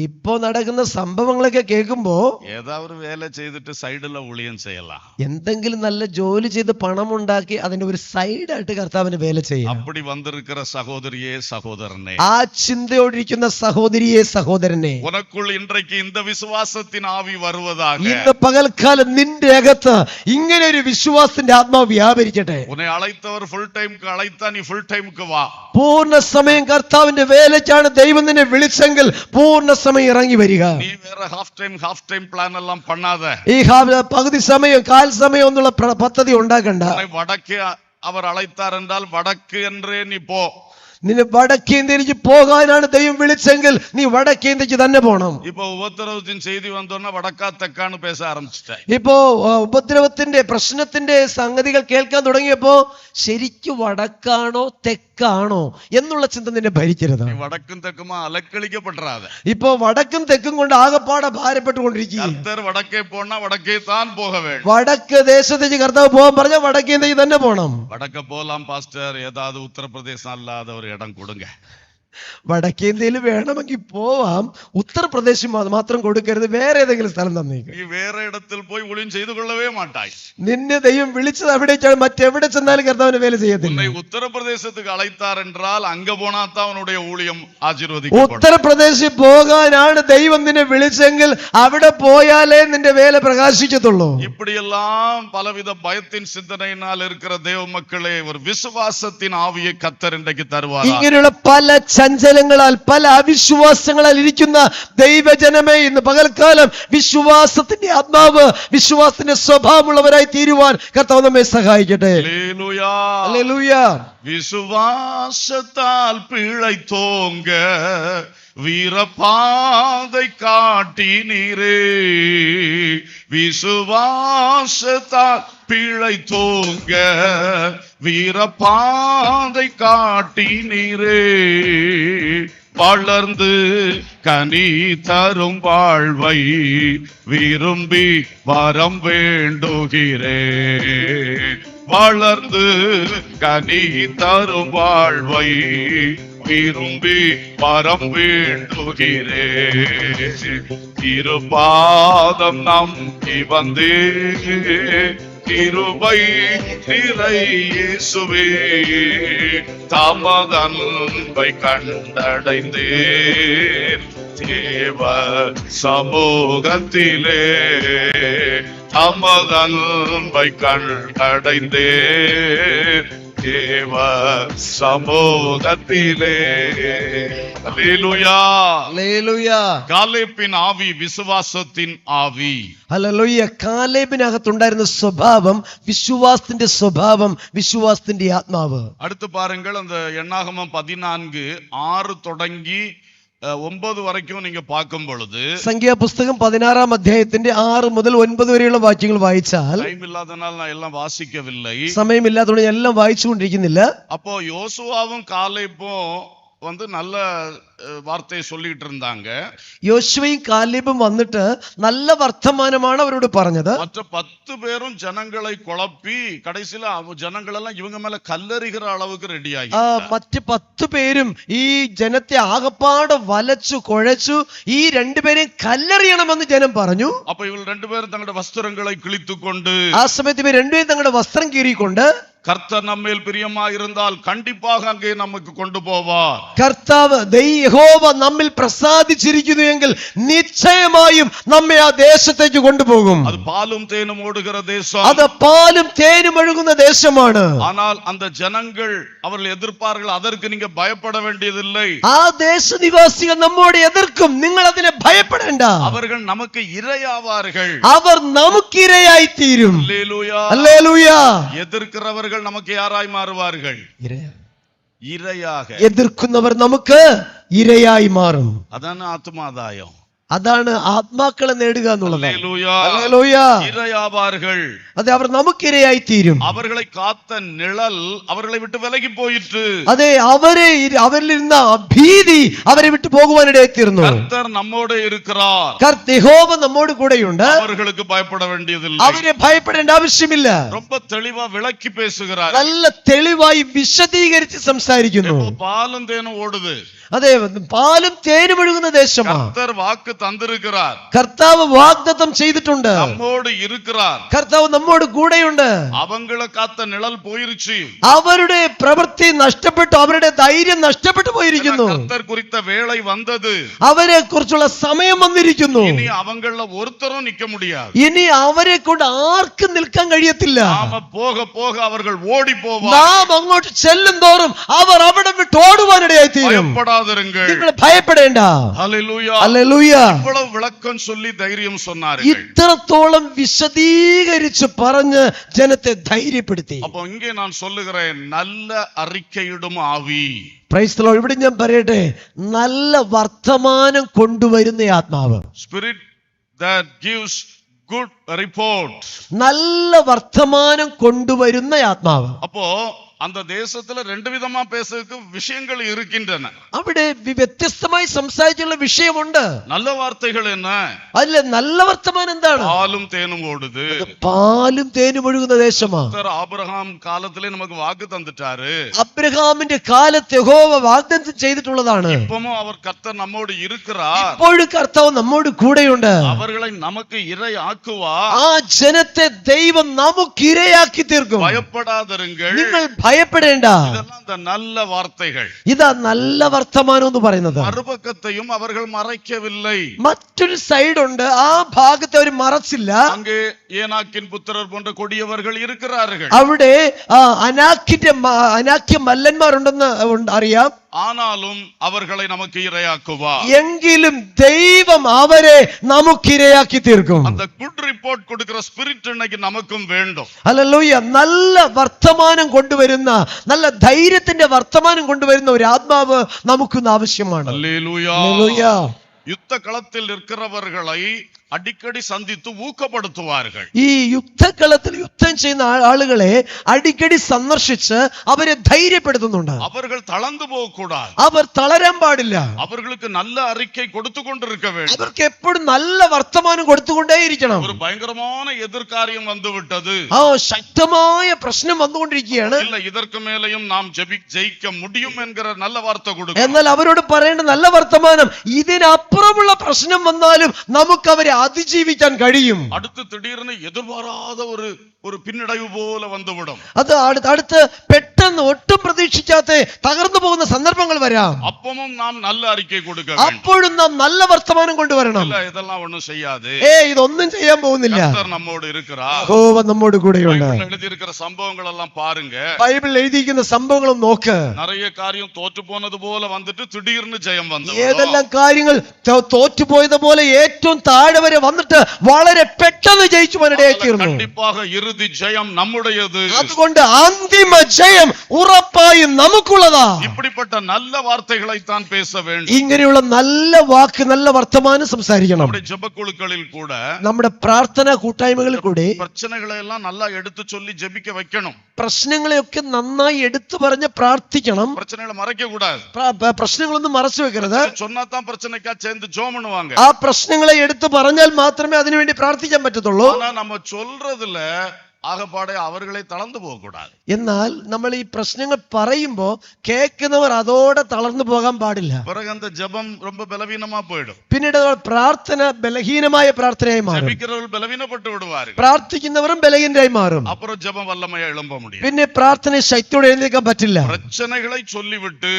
ഇപ്പോ നടക്കുന്ന സംഭവങ്ങളൊക്കെ കേൾക്കുമ്പോ ஏதாவது வேலை செய்துட்டு சைடுல ஊழியம் செய்யலாம், എന്തെങ്കിലും നല്ല ജോലി ചെയ്ത് പണമുണ്ടാക്കി അതിന്റെ ഒരു സൈഡായിട്ട് കർത്താവിന് വേല ചെയ്യാം. அப்படி வந்திருக்கிற சகோதரியே சகோதரனே, ആ ചിന്തയോടിരിക്കുന്ന സഹോദരിയെ, സഹോദരനെ, உனக்குள் இன்றைக்கு இந்த விசுவாசத்தின் ஆவி வருவதாக. ഇന്ന് പകൽക്കാലം നിന്റെ അകത്ത് ഇങ്ങനെ ഒരു വിശ്വാസത്തിന്റെ ആത്മാവ് വ്യാപരിക്കട്ടെ. உன்னை அழைத்தவர் ஃபுல் டைம்க்கு அழைத்தா நீ ஃபுல் டைம்க்கு வா. പൂർണ്ണ സമയം കർത്താവിന്റെ വേലയ്ക്കാണ് ദൈവം നിന്നെ വിളിച്ചെങ്കിൽ പൂർണ്ണ സമയം ഇറങ്ങി വരിക. நீ வேற ஹாஃப் டைம் பிளான் எல்லாம் பண்ணாத. ഈ പകുതി സമയം, കാൽ സമയം എന്നുള്ള പദ്ധതി ഉണ്ടാക്കണ്ട. வடக்கே அவர் அழைத்தார் என்றால் வடக்கு என்றே நீ போ. നിന്നെ വടക്കേന്ത്യയിലേക്ക് പോകാനാണ് ദൈവം വിളിച്ചെങ്കിൽ നീ വടക്കേന്ത്യക്ക് തന്നെ പോണം. ഇപ്പൊ ഉപദ്രവത്തിന് ചെയ്തി വന്നോന്ന വടക്കാ തെക്കാണ് പേശ ആരംഭിച്ചിട്ട്. ഇപ്പോ ഉപദ്രവത്തിന്റെ പ്രശ്നത്തിന്റെ സംഗതികൾ കേൾക്കാൻ തുടങ്ങിയപ്പോ ശരിക്കും വടക്കാണോ തെക്കാണോ എന്നുള്ള ചിന്ത നിന്നെ ഭരിക്കരുത്. വടക്കും തെക്കുമാ അലക്കളിക്കപ്പെടാതെ. ഇപ്പോ വടക്കും തെക്കും കൊണ്ട് ആകപ്പാടെ ഭാരപ്പെട്ടുകൊണ്ടിരിക്കുക. വടക്കേ പോണ വടക്കേ താൻ പോക വേണം. വടക്ക് ദേശത്തേക്ക് കർത്താവ് പോകാൻ പറഞ്ഞാൽ വടക്കേന്ത്യക്ക് തന്നെ പോണം. വടക്ക പോലാം പാസ്റ്റർ, ഏതാത് ഉത്തർപ്രദേശ് അല്ലാതെ ഒരു ഇടം കൊടുങ്ക. വടക്കേന്ത്യയിൽ വേണമെങ്കിൽ പോവാം, ഉത്തർപ്രദേശ് മാത്രം കൊടുക്കരുത്, വേറെ ഏതെങ്കിലും സ്ഥലം തന്നേക്കും. ഈ വേറെ ഇടത്തിൽ പോയി ഒളിയും ചെയ്തു കൊള്ളവേ മാട്ടായി. നിന്നെ ദൈവം വിളിച്ചത് അവിടേക്കാണ്, മറ്റെവിടെ ചെന്നാലും കർത്താവിന് വേല ചെയ്യത്തില്ല. ഉത്തർപ്രദേശത്ത് അழைத்தார் என்றால் അങ്ക പോണാത്ത അവനുடைய ഊഴിയം ആശീർവദിക്കപ്പെടും. ഉത്തർപ്രദേശിൽ പോകാനാണ് ദൈവം നിന്നെ വിളിച്ചെങ്കിൽ അവിടെ പോയാലേ നിന്റെ വേല പ്രകാശിക്കത്തുള്ളൂ. இப்படியெல்லாம் பலவித பயத்தின் சிந்தனையினால் இருக்கிற தேவ மக்களே, ஒரு விசுவாசத்தின் ஆவியை கர்த்தர் இன்றைக்கு தருவார். ഇങ്ങനെയുള്ള പല ചഞ്ചലങ്ങളാൽ, പല അവിശ്വാസങ്ങളാൽ ഇരിക്കുന്ന ദൈവജനമേ, ഇന്ന് പകൽക്കാലം വിശ്വാസത്തിന്റെ ആത്മാവ്, വിശ്വാസത്തിന്റെ സ്വഭാവമുള്ളവരായി തീരുവാൻ കർത്താവ് നമ്മെ സഹായിക്കട്ടെ. ഹല്ലേലൂയ. ഹല്ലേലൂയ. விசுவாசத்தால் பிழைத்தோங்க வீரபாதை காட்டினீரே, விசுவாசத்தால் பிழைத்தோங்க வீரபாதை காட்டினீரே, வளர்ந்து கனி தரும் வாழ்வை விரும்பி வரம் வேண்டுகிறே, வளர்ந்து கனி தரும் வாழ்வை விரும்பி வரம் வேண்டுகிறே. திருபாதம் நம்பி வந்தே கிருபை நிறை இயேசுவே, தமதன்பை கண்டடைந்தேன் தேவ சமூகத்திலே. தமதன்பை கண்டடைந்தேன் தேவ சமூகத்திலே. அல்லேலூயா. ഹല്ലേലൂയ. കാലേബിൻ ആവി വിശ്വാസത്തിൻ ആവി. ഹല്ലേലൂയ. കാലേബിനകത്തുണ്ടായിരുന്ന സ്വഭാവം വിശ്വാസത്തിന്റെ സ്വഭാവം, വിശ്വാസത്തിന്റെ ആത്മാവ്. അടുത്ത് പാരുங்கள், அந்த எண்ணாகமம் 14:6 தொடங்கி 9 വரைക്കും நீங்க பார்க்கும் பொழுது, സംഖ്യാപുസ്തകം 16-ാം അധ്യായത്തിന്റെ 6 മുതൽ 9 വരെയുള്ള വാക്യങ്ങൾ വായിച്ചാൽ, டைம் இல்லாதனால நான் எல்லாம் வாசிக்கவில்லை. സമയമില്ലാത്തതുകൊണ്ട് ഞാൻ എല്ലാം വായിച്ചുകൊണ്ടിരിക്കുന്നില്ല. அப்போ யோசுவாவும் காலேபும் நல்ல வார்த்தையை சொல்லிட்டு இருந்தாங்க. യോശുവയും കാലേബും വന്നിട്ട് നല്ല വർത്തമാനമാണ് അവരോട് പറഞ്ഞത്. மற்ற 10 பேரும் ஜனங்களை குழப்பி கடைசியில ஜனங்கள் எல்லாம் இவங்க மேல கல்லறிகிற அளவுக்கு ரெடி ஆகி, മറ്റ് 10 പേരും ഈ ജനത്തെ ആകപ്പാടെ വലച്ചു കുഴച്ചു. ഈ രണ്ടുപേരെയും കല്ലെറിയണമെന്ന് ജനം പറഞ്ഞു. அப்ப இவங்க 2 பேரும் தங்களுடைய வஸ்திரங்களை கிழித்துக்கொண்டு, ആ സമയത്ത് ഇവർ രണ്ടുപേരും തങ്ങളുടെ വസ്ത്രം കീറിക്കൊണ്ട്, கர்த்தர் நம்மேல் பிரியமா இருந்தால் கண்டிப்பாக அங்கே நமக்கு கொண்டு போவார். കർത്താവ് യഹോവ നമ്മിൽ പ്രസാദിച്ചിരിക്കുന്നു എങ്കിൽ നിശ്ചയമായും നമ്മെ ആ ദേശത്തേക്ക് കൊണ്ടുപോകും. அது பாலும் தேனும் ஓடுகிற தேசம். അത് പാലും തേനും ഒഴുകുന്ന ദേശമാണ്. ஆனால் அந்த ஜனங்கள் அவர்கள் எதிர்ப்பார்கள், அதற்கு நீங்க பயப்பட வேண்டியதில்லை. ആ ദേശനിവാസികൾ നമ്മോട് എതിർക്കും, നിങ്ങൾ അതിനെ ഭയപ്പെടേണ്ട. அவர்கள் நமக்கு இரையாவார்கள். അവർ നമുക്കിരയായി തീരും. அல்லேலூயா. ഹല്ലേലൂയ. எதிர்க்கிறவர்கள் நமக்கு யாராய் மாறுவார்கள்? இரையாக. എതിർക്കുന്നവർ നമുക്ക് ഇരയായി മാറും. அதான ஆத்மாதாயம். അതാണ് ആത്മാക്കളെ നേടുക എന്നുള്ളത്. அல்லேலூயா. ഹല്ലേലൂയ. இரையாவார்கள். അതെ, അവർ നമുക്കിരയായി തീരും. அவர்களை காத்த நிழல் அவர்களை விட்டு விலகி போயிற்று. അതെ, അവരിലിരുന്ന ഭീതി അവരെ വിട്ടു പോകുവാനിടയായി തീർന്നു. கர்த்தர் நம்மோடு இருக்கிறார். യഹോവ നമ്മോട് കൂടെയുണ്ട്. அவர்களுக்கு பயப்பட வேண்டியதில்லை. അവരെ ഭയപ്പെടേണ്ട ആവശ്യമില്ല. ரொம்ப தெளிவா விளக்கி பேசுகிறார். നല്ല തെളിവായി വിശദീകരിച്ച് സംസാരിക്കുന്നു. பாலும் தேனும் ஓடுது. അതെ, പാലും തേനും ഒഴുകുന്ന ദേശമാണ്. கர்த்தர் வாக்கு தந்திருக்கிறார். കർത്താവ് വാഗ്ദത്തം ചെയ്തിട്ടുണ്ട്. நம்மோடு இருக்கிறார். കർത്താവ് നമ്മോട് കൂടെയുണ്ട്. அவங்கள காத்த நிழல் போயிருச்சு. അവരുടെ പ്രവൃത്തി നഷ്ടപ്പെട്ടു, അവരുടെ ധൈര്യം നഷ്ടപ്പെട്ടു പോയിരിക്കുന്നു. கர்த்தர் குறித்த வேளை வந்தது. അവരെ കുറിച്ചുള്ള സമയം വന്നിരിക്കുന്നു. இனி அவங்கள ஒருத்தரும் நிக்க முடியாது. ഇനി അവരെ കൊണ്ട് ആർക്കും നിൽക്കാൻ കഴിയത്തില്ല. நாம போக போக அவர்கள் ஓடி போவார். നാം അങ്ങോട്ട് ചെല്ലും തോറും അവർ അവിടെ വിട്ട് ഓടുവാനിടയായി തീരും. നിങ്ങൾ ഭയപ്പെടേണ്ട. ഹല്ലേലൂയ. ഹല്ലേലൂയ. ഇவ்வளவு വിളക്കം சொல்லி ധൈര്യം சொன்னார்கள். ഇത്രത്തോളം വിശദീകരിച്ച് പറഞ്ഞ് ജനത്തെ ധൈര്യപ്പെടുത്തി. அப்போ இங்கே நான் சொல்லுகிறேன், நல்ல அறிக்கையிடும் ஆவி. Price the Lord. ഇവിടെ ഞാൻ പറയട്ടെ, നല്ല വർത്തമാനം കൊണ്ടുവരുന്ന ആത്മാവ്. Spirit that gives good report. നല്ല വർത്തമാനം കൊണ്ടുവരുന്ന ആത്മാവ്. அப்போ அந்த தேசத்துல 2 விதமா பேசுறதுக்கு விஷயங்கள் இருக்கின்றன. അവിടെ വ്യത്യസ്തമായി സംസാരിച്ചുള്ള വിഷയമുണ്ട്. நல்ல വാർത്തകൾ என்ன? അല്ല, നല്ല വർത്തമാനം എന്താണ്? പാലും തേനും ഓടുது. പാലും തേനും ഒഴുകുന്ന ദേശമാണ്. ആബ്രഹാം കാലത്തിലെ നമുക്ക് വാക്ക് തന്നിട്ടാரு. അബ്രഹാമിന്റെ കാലത്ത് യഹോവ വാഗ്ദത്തം ചെയ്തിട്ടുള്ളതാണ്. ഇപ്പോഴും അവർ കർത്താവ് നമ്മോട് ഇരിക്കുകയാർ. ഇപ്പോഴും കർത്താവ് നമ്മോട് കൂടെയുണ്ട്. അവരെ നമുക്ക് ഇരയാക്കുവാ. ആ ജനത്തെ ദൈവം നമുക്ക് ഇരയാക്കി തീർക്കും. ഭയപ്പെടാതിരുങ്ങൾ. നിങ്ങൾ ഭയപ്പെടേണ്ട. ഇതെല്ലാം നല്ല വാർത്തകൾ. ഇതാ നല്ല വർത്തമാനം എന്ന് പറയുന്നത്. മറുപക്കത്തെയും അവർ മറയ്ക്കവില്ല. മറ്റൊരു സൈഡ് ഉണ്ട്, ആ ഭാഗത്തെ അവർ മറച്ചില്ല. അങ്ങേ ഏനാക്കിൻ പുത്രർ പോன்ற കൊടിയവர்கள் ഇരിക്കുകയാர்கள். അവിടെ അനാക്യ മല്ലന്മാരുണ്ടെന്ന് അറിയാം. ആനാലും അവരെ നമുക്ക് ഇരയാക്കുവാ. എങ്കിലും ദൈവം അവരെ നമുക്ക് ഇരയാക്കി തീർക്കും. அந்த குட் ரிப்போர்ட் கொடுக்கிற ஸ்பிரிட் இன்னைக்கு நமக்கும் வேண்டும். ഹല്ലേലൂയ. നല്ല വർത്തമാനം കൊണ്ടുവരുന്ന, നല്ല ധൈര്യത്തിന്റെ വർത്തമാനം കൊണ്ടുവരുന്ന ഒരു ആത്മാവ് നമുക്കൊന്ന് ആവശ്യമാണ്. ഹല്ലേലൂയ. ഹല്ലേലൂയ. യുദ്ധ കളത്തിൽ നിൽക്കുന്നവരെ அடிக்கடி சந்தித்து ஊக்கப்படுத்துவார்கள். ഈ യുദ്ധക്കളത്തിൽ യുദ്ധം ചെയ്യുന്ന ആളുകളെ അടിക്കടി സന്ദർശിച്ച് അവരെ ധൈര്യപ്പെടുത്തുന്നുണ്ട്. அவர்கள் தளர்ந்து போக கூடாது. അവർ തളരാൻ പാടില്ല. அவர்களுக்கு நல்ல அறிக்கை கொடுத்து கொண்டிருக்க வேண்டும். അവർക്ക് എപ്പോഴും നല്ല വർത്തമാനം കൊടുത്തുകൊണ്ടേയിരിക്കണം. ஒரு பயங்கரமான எதிர்காரியம் வந்து விட்டது, ശക്തമായ പ്രശ്നം വന്നുകൊണ്ടിരിക്കുകയാണ്, இல்ல இதற்கு மேலேயும் நாம் ஜெயிக்க முடியும் என்கிற நல்ல வார்த்தை கொடுக்கும். എന്നാൽ അവരോട് പറയേണ്ട നല്ല വർത്തമാനം, ഇതിനപ്പുറമുള്ള പ്രശ്നം വന്നാലും നമുക്ക് അവരെ അതിജീവിക്കാൻ കഴിയും. അടുത്ത് திடீர்னு எதிர்பாராத ஒரு பின்னடைவு போல வந்துவிடும். അത് അടുത്ത് പെട്ടെന്ന് ഒട്ടും പ്രതീക്ഷിക്കാത്ത തകർന്നു പോകുന്ന സന്ദർഭങ്ങൾ വരാം. அப்பவும் நாம் நல்ல அறிக்கை கொடுக்க வேண்டும். അപ്പോഴും നാം നല്ല വർത്തമാനം കൊണ്ടുവരണം. இல்ல இதெல்லாம் ஒண்ணும் செய்யாது, ഇതൊന്നും ചെയ്യാൻ പോകുന്നില്ല, கர்த்தர் நம்மோடு இருக்கிறார், യഹോവ നമ്മോട് കൂടെയുണ്ട്. எழுதி இருக்கிற சம்பவங்கள் எல்லாம் பாருங்க, ബൈബിളിൽ എഴുതിയിരിക്കുന്ന സംഭവങ്ങളും നോക്ക്. நிறைய காரியம் தோற்று போனது போல வந்துட்டு திடீர்னு ஜெயம் வந்து, ഏതെല്ലാം കാര്യങ്ങൾ തോറ്റുപോയതുപോലെ ഏറ്റവും താഴെ വരെ വന്നിട്ട് വളരെ പെട്ടെന്ന് ജയിച്ചു വന്നിടയായിത്തീർന്നു. கண்டிப்பாக இறுதி ஜெயம் நம்முடையது. അതുകൊണ്ട് അന്തിമ ജയം ഉറപ്പായും നമുക്കുള്ളതാ. இப்படிப்பட்ட நல்ல வார்த்தைகளை தான் பேச வேண்டும். ഇങ്ങനെയുള്ള നല്ല വാക്ക്, നല്ല വർത്തമാനം സംസാരിക്കണം. നമ്മുടെ ஜெபக்குழுக்களில் கூட, നമ്മുടെ പ്രാർത്ഥനാ കൂട്ടായ്മകളിൽ കൂടി பிரச்சனைகளை எல்லாம் நல்லா எடுத்து சொல்லி ஜெபிக்க வைக்கணும். പ്രശ്നങ്ങളെയൊക്കെ നന്നായി എടുത്തു പറഞ്ഞ് പ്രാർത്ഥിക്കണം. பிரச்சனைகளை மறைக்க கூடாது. പ്രശ്നങ്ങളൊന്നും മറച്ചു വെക്കരുത്. சொன்னாதான் பிரச்சனைக்கா சேர்ந்து ஜெபம் பண்ணுவாங்க. ആ പ്രശ്നങ്ങളെ എടുത്തു പറഞ്ഞാൽ മാത്രമേ അതിനുവേണ്ടി പ്രാർത്ഥിക്കാൻ പറ്റത്തുള്ളൂ. ஆனா நம்ம சொல்றதுல ആകപ്പാടെ അവர்களെ തളർന്നു പോകக்கூடாது. എന്നാൽ നമ്മൾ ഈ പ്രശ്നങ്ങൾ പറയുമ്പോ കേൾക്കുന്നവർ അതോടെ തളർന്നു പോകാൻ പാടില്ല. பிறகு அந்த ஜெபம் ரொம்ப பலவீனமா போயிடும். പിന്നീട് പ്രാർത്ഥന ബലഹീനമായ പ്രാർത്ഥനയായി മാറും. ஜெபிக்கிறவர்கள் பலவீனப்பட்டு விடுவார்கள். പ്രാർത്ഥിക്കുന്നവരും ബലഹീനരായി മാറും. அப்புறம் ஜெபம் வல்லமையா எழும்ப முடியும். പിന്നെ പ്രാർത്ഥന ശക്തിയോടെ എഴുന്നേൽക്കാൻ പറ്റില്ല. பிரச்சனைகளை சொல்லிவிட்டு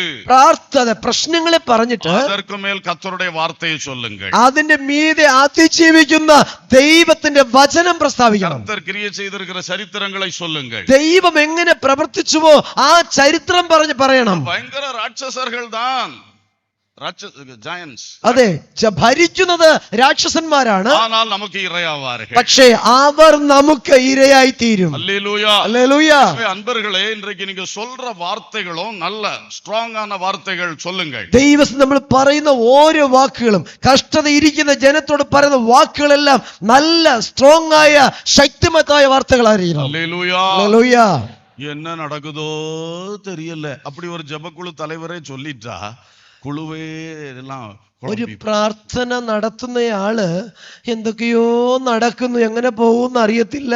പ്രശ്നങ്ങളെ പറഞ്ഞിട്ട് அதற்கு மேல் கர்த்தருடைய வார்த்தையை சொல்லுங்கள். അതിന്റെ മീതെ അതിജീവിക്കുന്ന ദൈവത്തിന്റെ വചനം പ്രസ്താവിക്കണം. கர்த்தர் கிரியை செய்திருக்கிற சரித்திரங்களை சொல்லுங்கள். ദൈവം എങ്ങനെ പ്രവർത്തിച്ചുവോ ആ ചരിത്രം പറയണം. ഭയങ്കര രാക്ഷസர்கள் தான், അതെ, ഭരിക്കുന്നത് രാക്ഷസന്മാരാണ്, ஆனால் நமக்கு இரையாவார்கள். പക്ഷേ അവർ നമുക്ക് ഇരയായി തീരും. அல்லேலூயா, அல்லேலூயா. அன்பர்களே, இன்றைக்கு நீங்க சொல்ற வார்த்தைகளும் நல்ல ஸ்ட்ராங்கான வார்த்தைகள் சொல்லுங்கள். ദൈവം നമ്മൾ പറയുന്ന ഓരോ വാക്കുകളും, കഷ്ടത ഇരിക്കുന്ന ജനത്തോട് പറയുന്ന വാക്കുകളെല്ലാം നല്ല സ്ട്രോങ് ആയ ശക്തിമത്തായ വാർത്തകളായിരിക്കണം. அல்லேலூயா, அல்லேலூயா. என்ன நடக்குதோ தெரியல, அப்படி ஒரு ஜெபக்குழு தலைவரே சொல்லிட்டா കുളുവേ എല്ലാം. ഒരു പ്രാർത്ഥന നടത്തുന്നയാള് എന്തൊക്കെയോ നടക്കുന്നു, എങ്ങനെ പോകുമെന്ന് അറിയത്തില്ല